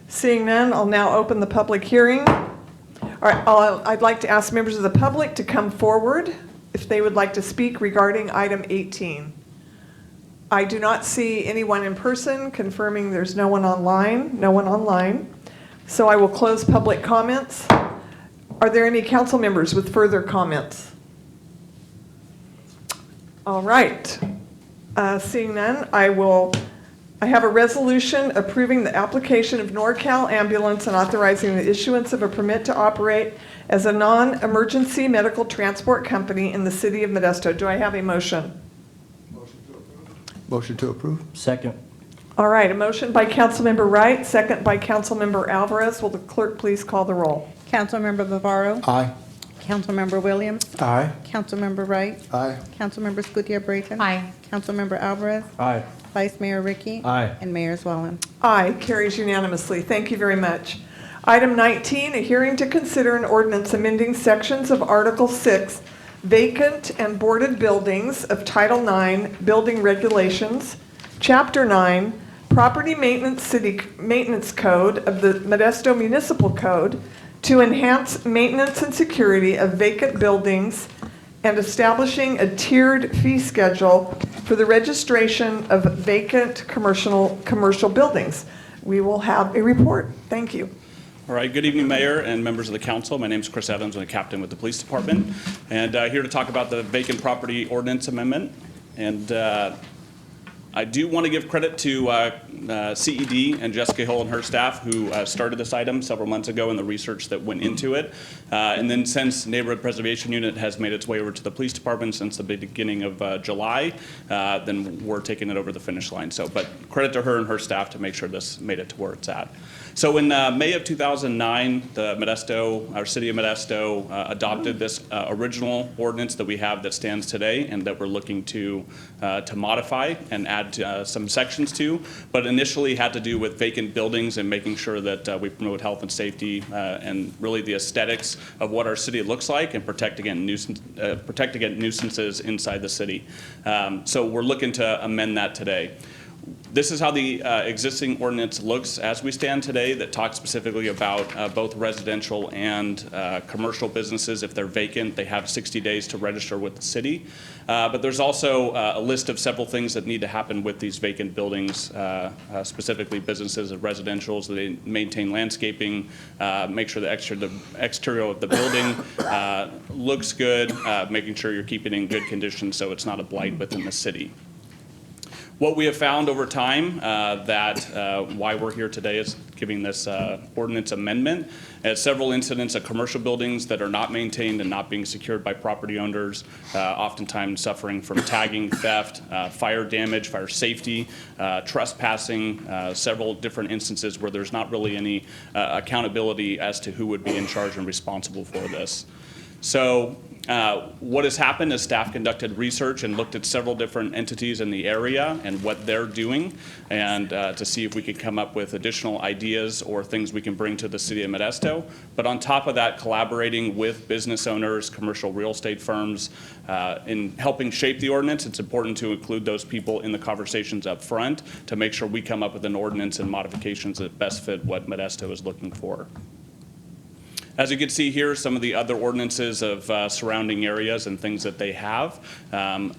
Seeing none, I'll now open the public hearing. All right, I'd like to ask members of the public to come forward if they would like to speak regarding item 18. I do not see anyone in person, confirming there's no one online. So I will close public comments. Are there any council members with further comments? All right. Seeing none, I have a resolution approving the application of NorCal Ambulance and authorizing the issuance of a permit to operate as a non-emergency medical transport company in the city of Modesto. Do I have a motion? Motion to approve? Second. All right, a motion by Councilmember Wright, second by Councilmember Alvarez. Will the clerk please call the roll? Councilmember Bavaro. Aye. Councilmember Williams. Aye. Councilmember Wright. Aye. Councilmember Gutierrez. Aye. Councilmember Alvarez. Aye. Vice Mayor Ricky. Aye. And Mayor Zwellen. Aye, carries unanimously. Thank you very much. Item 19, a hearing to consider an ordinance amending sections of Article 6, vacant and boarded buildings of Title 9, Building Regulations, Chapter 9, Property Maintenance City Maintenance Code of the Modesto Municipal Code to enhance maintenance and security of vacant buildings and establishing a tiered fee schedule for the registration of vacant commercial buildings. We will have a report. Thank you. All right, good evening, Mayor and members of the council. My name is Chris Evans. I'm a captain with the police department, and here to talk about the vacant property ordinance amendment. And I do want to give credit to CED and Jessica Hill and her staff who started this item several months ago and the research that went into it. And then since Neighborhood Preservation Unit has made its way over to the police department since the beginning of July, then we're taking it over the finish line. So, but credit to her and her staff to make sure this made it to where it's at. So in May of 2009, our city of Modesto adopted this original ordinance that we have that stands today and that we're looking to modify and add some sections to, but initially had to do with vacant buildings and making sure that we promote health and safety and really the aesthetics of what our city looks like and protect against nuisances inside the city. So we're looking to amend that today. This is how the existing ordinance looks as we stand today that talks specifically about both residential and commercial businesses. If they're vacant, they have 60 days to register with the city. But there's also a list of several things that need to happen with these vacant buildings, specifically businesses and residentials. They maintain landscaping, make sure the exterior of the building looks good, making sure you're keeping it in good condition so it's not a blight within the city. What we have found over time why we're here today is giving this ordinance amendment. Several incidents of commercial buildings that are not maintained and not being secured by property owners, oftentimes suffering from tagging, theft, fire damage, fire safety, trespassing, several different instances where there's not really any accountability as to who would be in charge and responsible for this. So what has happened is staff conducted research and looked at several different entities in the area and what they're doing, and to see if we could come up with additional ideas or things we can bring to the city of Modesto. But on top of that, collaborating with business owners, commercial real estate firms, in helping shape the ordinance, it's important to include those people in the conversations up front to make sure we come up with an ordinance and modifications that best fit what Modesto is looking for. As you can see here, some of the other ordinances of surrounding areas and things that they have.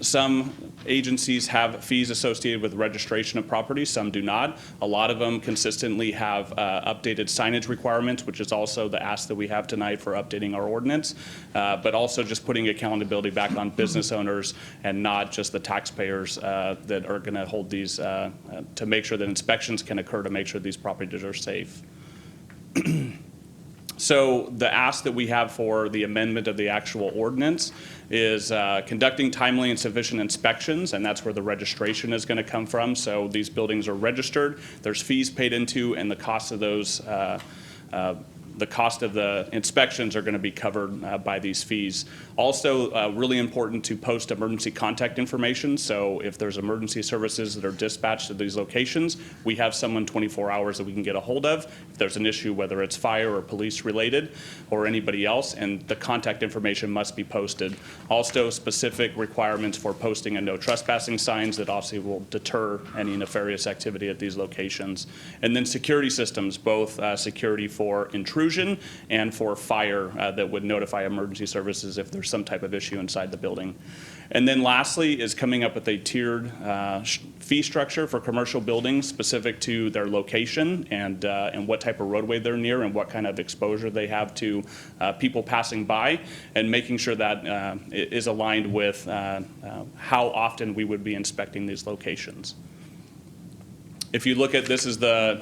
Some agencies have fees associated with registration of property, some do not. A lot of them consistently have updated signage requirements, which is also the ask that we have tonight for updating our ordinance, but also just putting accountability back on business owners and not just the taxpayers that are going to hold these to make sure that inspections can occur to make sure these properties are safe. So the ask that we have for the amendment of the actual ordinance is conducting timely and sufficient inspections, and that's where the registration is going to come from. So these buildings are registered, there's fees paid into, and the cost of those the cost of the inspections are going to be covered by these fees. Also, really important to post emergency contact information. So if there's emergency services that are dispatched to these locations, we have someone 24 hours that we can get a hold of. If there's an issue, whether it's fire or police related or anybody else, and the contact information must be posted. Also, specific requirements for posting a no trespassing signs that obviously will deter any nefarious activity at these locations. And then security systems, both security for intrusion and for fire that would notify emergency services if there's some type of issue inside the building. And then lastly is coming up with a tiered fee structure for commercial buildings specific to their location and what type of roadway they're near and what kind of exposure they have to people passing by, and making sure that it is aligned with how often we would be inspecting these locations. If you look at this is the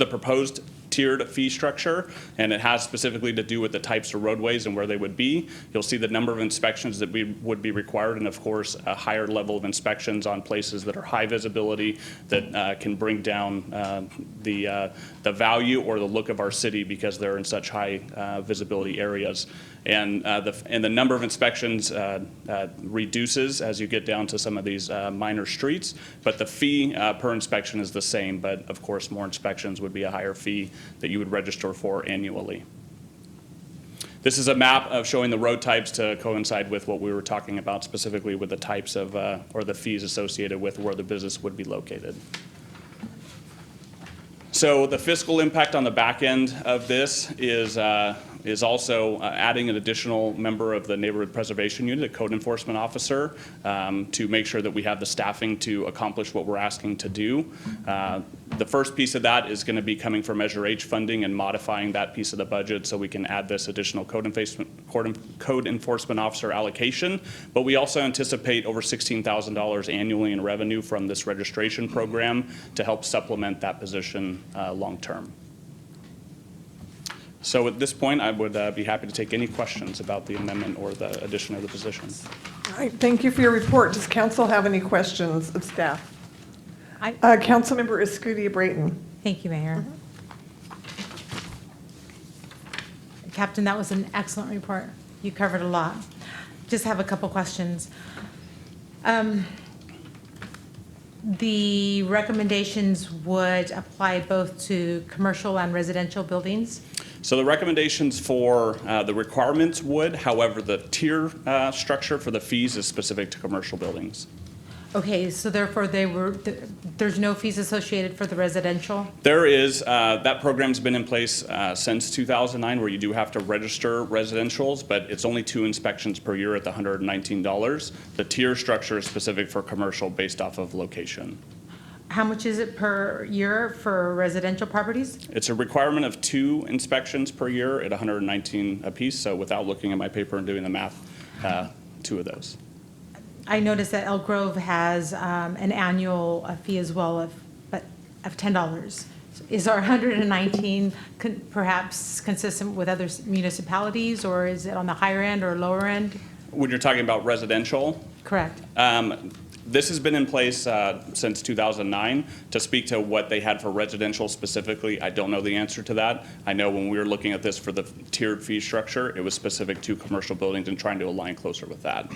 proposed tiered fee structure, and it has specifically to do with the types of roadways and where they would be. You'll see the number of inspections that would be required, and of course a higher level of inspections on places that are high visibility that can bring down the value or the look of our city because they're in such high visibility areas. And the number of inspections reduces as you get down to some of these minor streets, but the fee per inspection is the same, but of course more inspections would be a higher fee that you would register for annually. This is a map of showing the road types to coincide with what we were talking about, specifically with the types of or the fees associated with where the business would be located. So the fiscal impact on the back end of this is also adding an additional member of the Neighborhood Preservation Unit, a code enforcement officer, to make sure that we have the staffing to accomplish what we're asking to do. The first piece of that is going to be coming from Measure H funding and modifying that piece of the budget so we can add this additional code enforcement officer allocation. But we also anticipate over $16,000 annually in revenue from this registration program to help supplement that position long term. So at this point, I would be happy to take any questions about the amendment or the addition of the position. All right, thank you for your report. Does council have any questions of staff? Councilmember Escutia-Brayton. Thank you, Mayor. Captain, that was an excellent report. You covered a lot. Just have a couple questions. The recommendations would apply both to commercial and residential buildings? So the recommendations for the requirements would, however, the tier structure for the fees is specific to commercial buildings. Okay, so therefore there's no fees associated for the residential? There is. That program's been in place since 2009 where you do have to register residentials, but it's only 2 inspections per year at the $119. The tier structure is specific for commercial based off of location. How much is it per year for residential properties? It's a requirement of 2 inspections per year at $119 apiece, so without looking at my paper and doing the math, 2 of those. I noticed that Elk Grove has an annual fee as well of $10. Is our 119 perhaps consistent with other municipalities, or is it on the higher end or lower end? When you're talking about residential? Correct. This has been in place since 2009. To speak to what they had for residential specifically, I don't know the answer to that. I know when we were looking at this for the tiered fee structure, it was specific to commercial buildings and trying to align closer with that.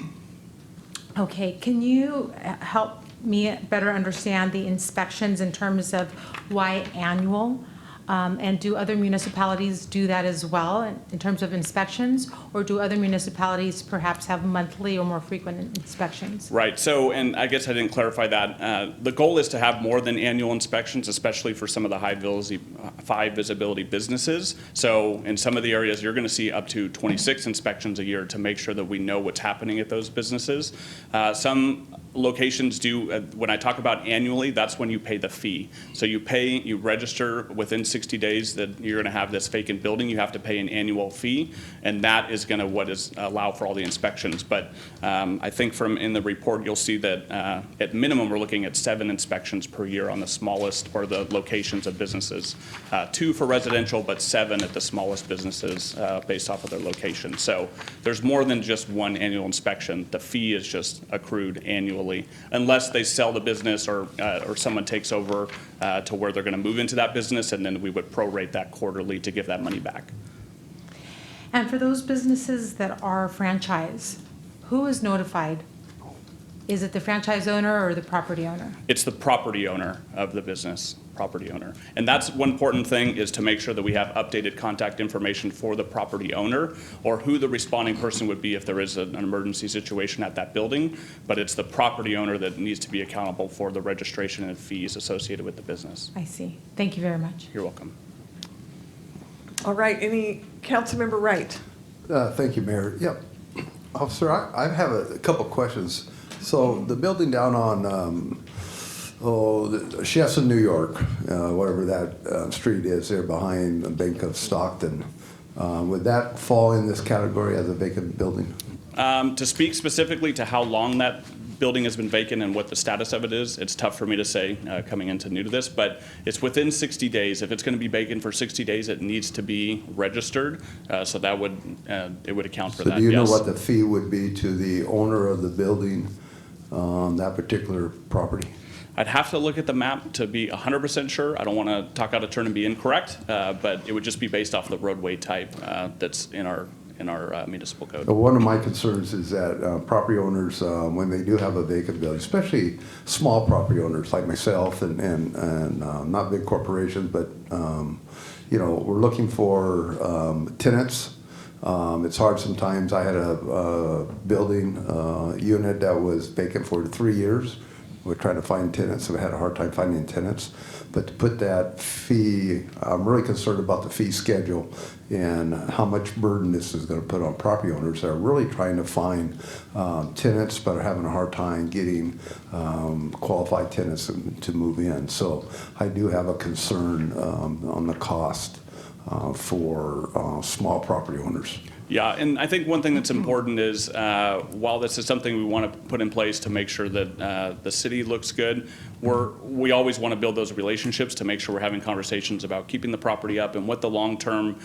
Okay, can you help me better understand the inspections in terms of why annual? And do other municipalities do that as well in terms of inspections? Or do other municipalities perhaps have monthly or more frequent inspections? Right, so, and I guess I didn't clarify that. The goal is to have more than annual inspections, especially for some of the high visibility businesses. So in some of the areas, you're gonna see up to 26 inspections a year to make sure that we know what's happening at those businesses. Some locations do, when I talk about annually, that's when you pay the fee. So you register within 60 days that you're gonna have this vacant building, you have to pay an annual fee, and that is gonna allow for all the inspections. But I think from in the report, you'll see that at minimum, we're looking at 7 inspections per year on the smallest or the locations of businesses. 2 for residential, but 7 at the smallest businesses based off of their location. So there's more than just one annual inspection. The fee is just accrued annually, unless they sell the business or someone takes over to where they're going to move into that business, and then we would prorate that quarterly to give that money back. And for those businesses that are franchise, who is notified? Is it the franchise owner or the property owner? It's the property owner of the business, property owner. And that's one important thing, is to make sure that we have updated contact information for the property owner, or who the responding person would be if there is an emergency situation at that building. But it's the property owner that needs to be accountable for the registration and fees associated with the business. I see. Thank you very much. You're welcome. All right, any council member Wright? Thank you, Mayor. Yep. Officer, I have a couple questions. So the building down on Chesson, New York, whatever that street is there behind the Bank of Stockton, would that fall in this category as a vacant building? To speak specifically to how long that building has been vacant and what the status of it is, it's tough for me to say coming into new to this, but it's within 60 days. If it's going to be vacant for 60 days, it needs to be registered. So that would, it would account for that, So do you know yes. what the fee would be to the owner of the building on that particular property? I'd have to look at the map to be 100% sure. I don't want to talk out of turn and be incorrect, but it would just be based off the roadway type that's in our municipal code. One of my concerns is that property owners, when they do have a vacant building, especially small property owners like myself and not big corporations, but you know, we're looking for tenants. It's hard sometimes. I had a building unit that was vacant for 3 years. We're trying to find tenants, so we had a hard time finding tenants. But to put that fee, I'm really concerned about the fee schedule and how much burden this is going to put on property owners that are really trying to find tenants but are having a hard time getting qualified tenants to move in. So I do have a concern on the cost for small property owners. Yeah, and I think one thing that's important is while this is something we want to put in place to make sure that the city looks good, we always want to build those relationships to make sure we're having conversations about keeping the property up and what the long-term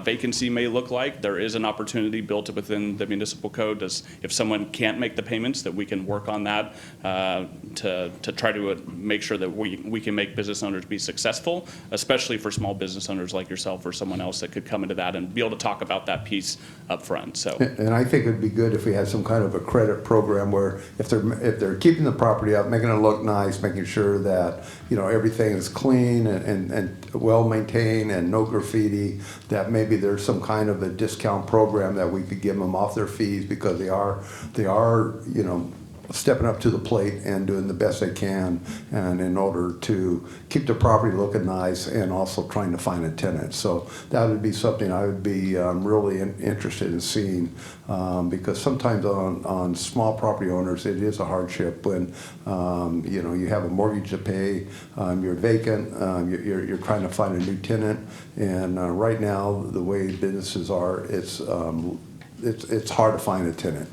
vacancy may look like. There is an opportunity built within the municipal code as if someone can't make the payments, that we can work on that to try to make sure that we can make business owners be successful, especially for small business owners like yourself or someone else that could come into that and be able to talk about that piece up front. So, and I think it'd be good if we had some kind of a credit program where if they're keeping the property up, making it look nice, making sure that, you know, everything is clean and well maintained and no graffiti, that maybe there's some kind of a discount program that we could give them off their fees, because they are, you know, stepping up to the plate and doing the best they can, and in order to keep the property looking nice and also trying to find a tenant. So that would be something I would be really interested in seeing, because sometimes on small property owners it is a hardship when you know, you have a mortgage to pay, you're vacant, you're trying to find a new tenant, and right now the way businesses are, it's hard to find a tenant.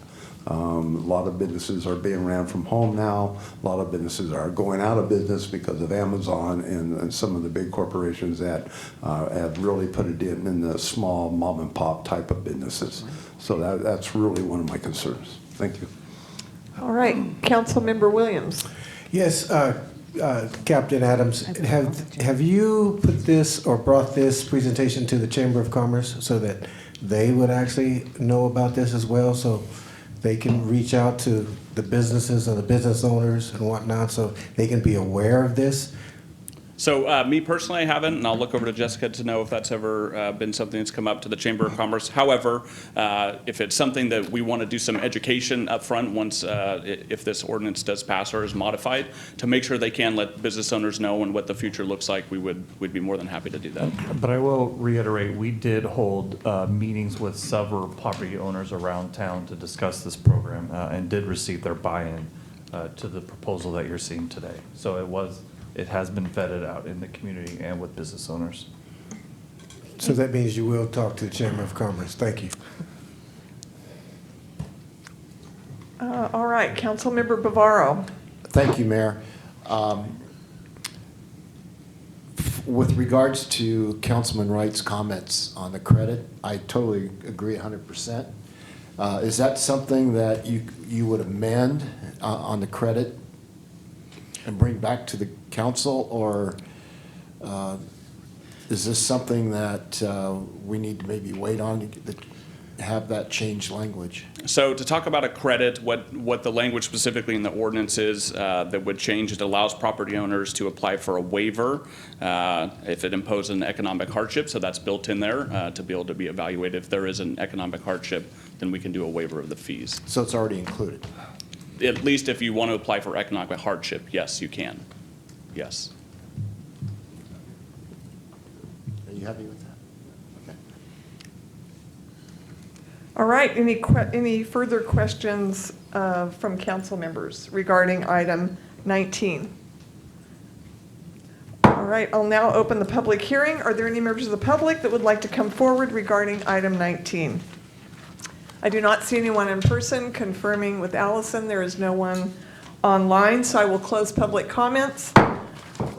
A lot of businesses are being ran from home now. A lot of businesses are going out of business because of Amazon and some of the big corporations that have really put a dent in the small mom and pop type of businesses. So that's really one of my concerns. Thank you. All right, Councilmember Williams. Yes, Captain Adams, have you put this or brought this presentation to the Chamber of Commerce so that they would actually know about this as well, so they can reach out to the businesses and the business owners and whatnot, so they can be aware of this? So me personally, I haven't, and I'll look over to Jessica to know if that's ever been something that's come up to the Chamber of Commerce. However, if it's something that we want to do some education up front once, if this ordinance does pass or is modified, to make sure they can let business owners know and what the future looks like, we'd be more than happy to do that. But I will reiterate, we did hold meetings with several property owners around town to discuss this program and did receive their buy-in to the proposal that you're seeing today. So it has been vetted out in the community and with business owners. So that means you will talk to the Chamber of Commerce. Thank you. All right, Councilmember Bavaro. Thank you, Mayor. With regards to Councilman Wright's comments on the credit, I totally agree 100%. Is that something that you would amend on the credit and bring back to the council, or is this something that we need to maybe wait on to have that change language? So to talk about a credit, what the language specifically in the ordinance is that would change, it allows property owners to apply for a waiver if it imposes an economic hardship. So that's built in there to be able to be evaluated. If there is an economic hardship, then we can do a waiver of the fees. So it's already included? At least if you want to apply for economic hardship, yes, you can. Yes. Are you happy with that? Okay. All right, any further questions from council members regarding item 19? All right, I'll now open the public hearing. Are there any members of the public that would like to come forward regarding item 19? I do not see anyone in person. Confirming with Allison, there is no one online, so I will close public comments.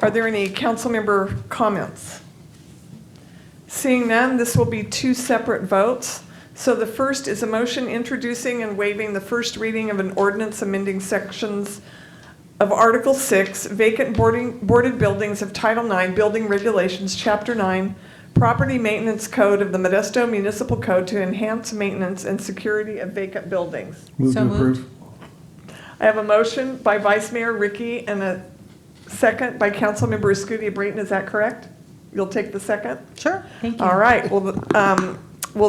Are there any council member comments? Seeing none, this will be two separate votes. So the first is a motion introducing and waiving the first reading of an ordinance amending sections of Article 6, vacant boarded buildings of Title IX, Building Regulations, Chapter 9, Property Maintenance Code of the Modesto Municipal Code to enhance maintenance and security of vacant buildings. Move to approve. I have a motion by Vice Mayor Ricky and a second by Councilmember Escutia Brayton. Is that correct? You'll take the second? Sure, thank you. All right. Will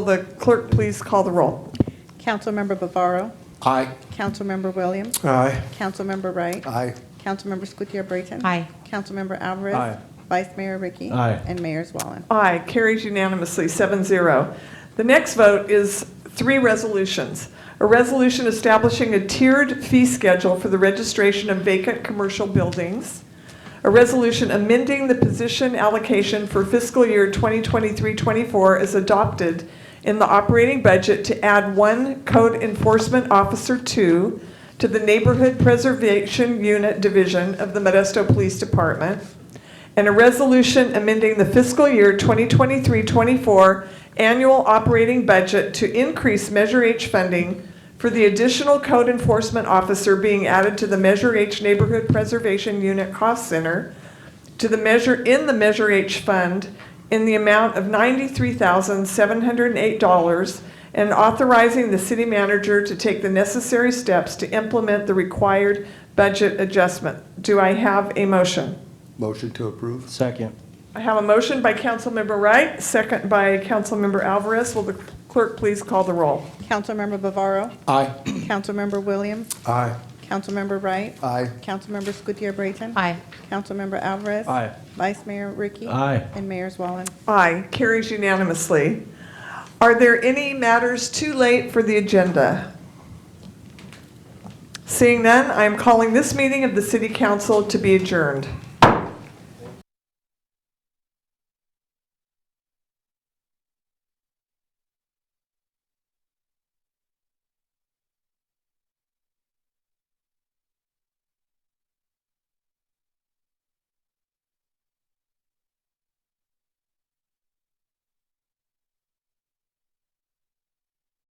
the clerk please call the roll? Councilmember Bavaro. Aye. Councilmember Williams. Aye. Councilmember Wright. Aye. Councilmember Escutia Brayton. Aye. Councilmember Alvarez. Aye. Vice Mayor Ricky. Aye. And Mayor Zwollen. Aye, carries unanimously, 7-0. The next vote is 3 resolutions. A resolution establishing a tiered fee schedule for the registration of vacant commercial buildings. A resolution amending the position allocation for fiscal year 2023-24 is adopted in the operating budget to add 1 Code Enforcement Officer 2 to the Neighborhood Preservation Unit Division of the Modesto Police Department. And a resolution amending the fiscal year 2023-24 annual operating budget to increase Measure H funding for the additional code enforcement officer being added to the Measure H Neighborhood Preservation Unit Cost Center to the Measure H fund in the amount of $93,708 and authorizing the city manager to take the necessary steps to implement the required budget adjustment. Do I have a motion? Motion to approve? Second. I have a motion by Councilmember Wright, second by Councilmember Alvarez. Will the clerk please call the roll? Councilmember Bavaro. Aye. Councilmember Williams. Aye. Councilmember Wright. Aye. Councilmember Escutia Brayton. Aye. Councilmember Alvarez. Aye. Vice Mayor Ricky. Aye. And Mayor Zwollen. Aye, carries unanimously. Are there any matters too late for the agenda? Seeing none, I am calling this meeting of the City Council to be adjourned.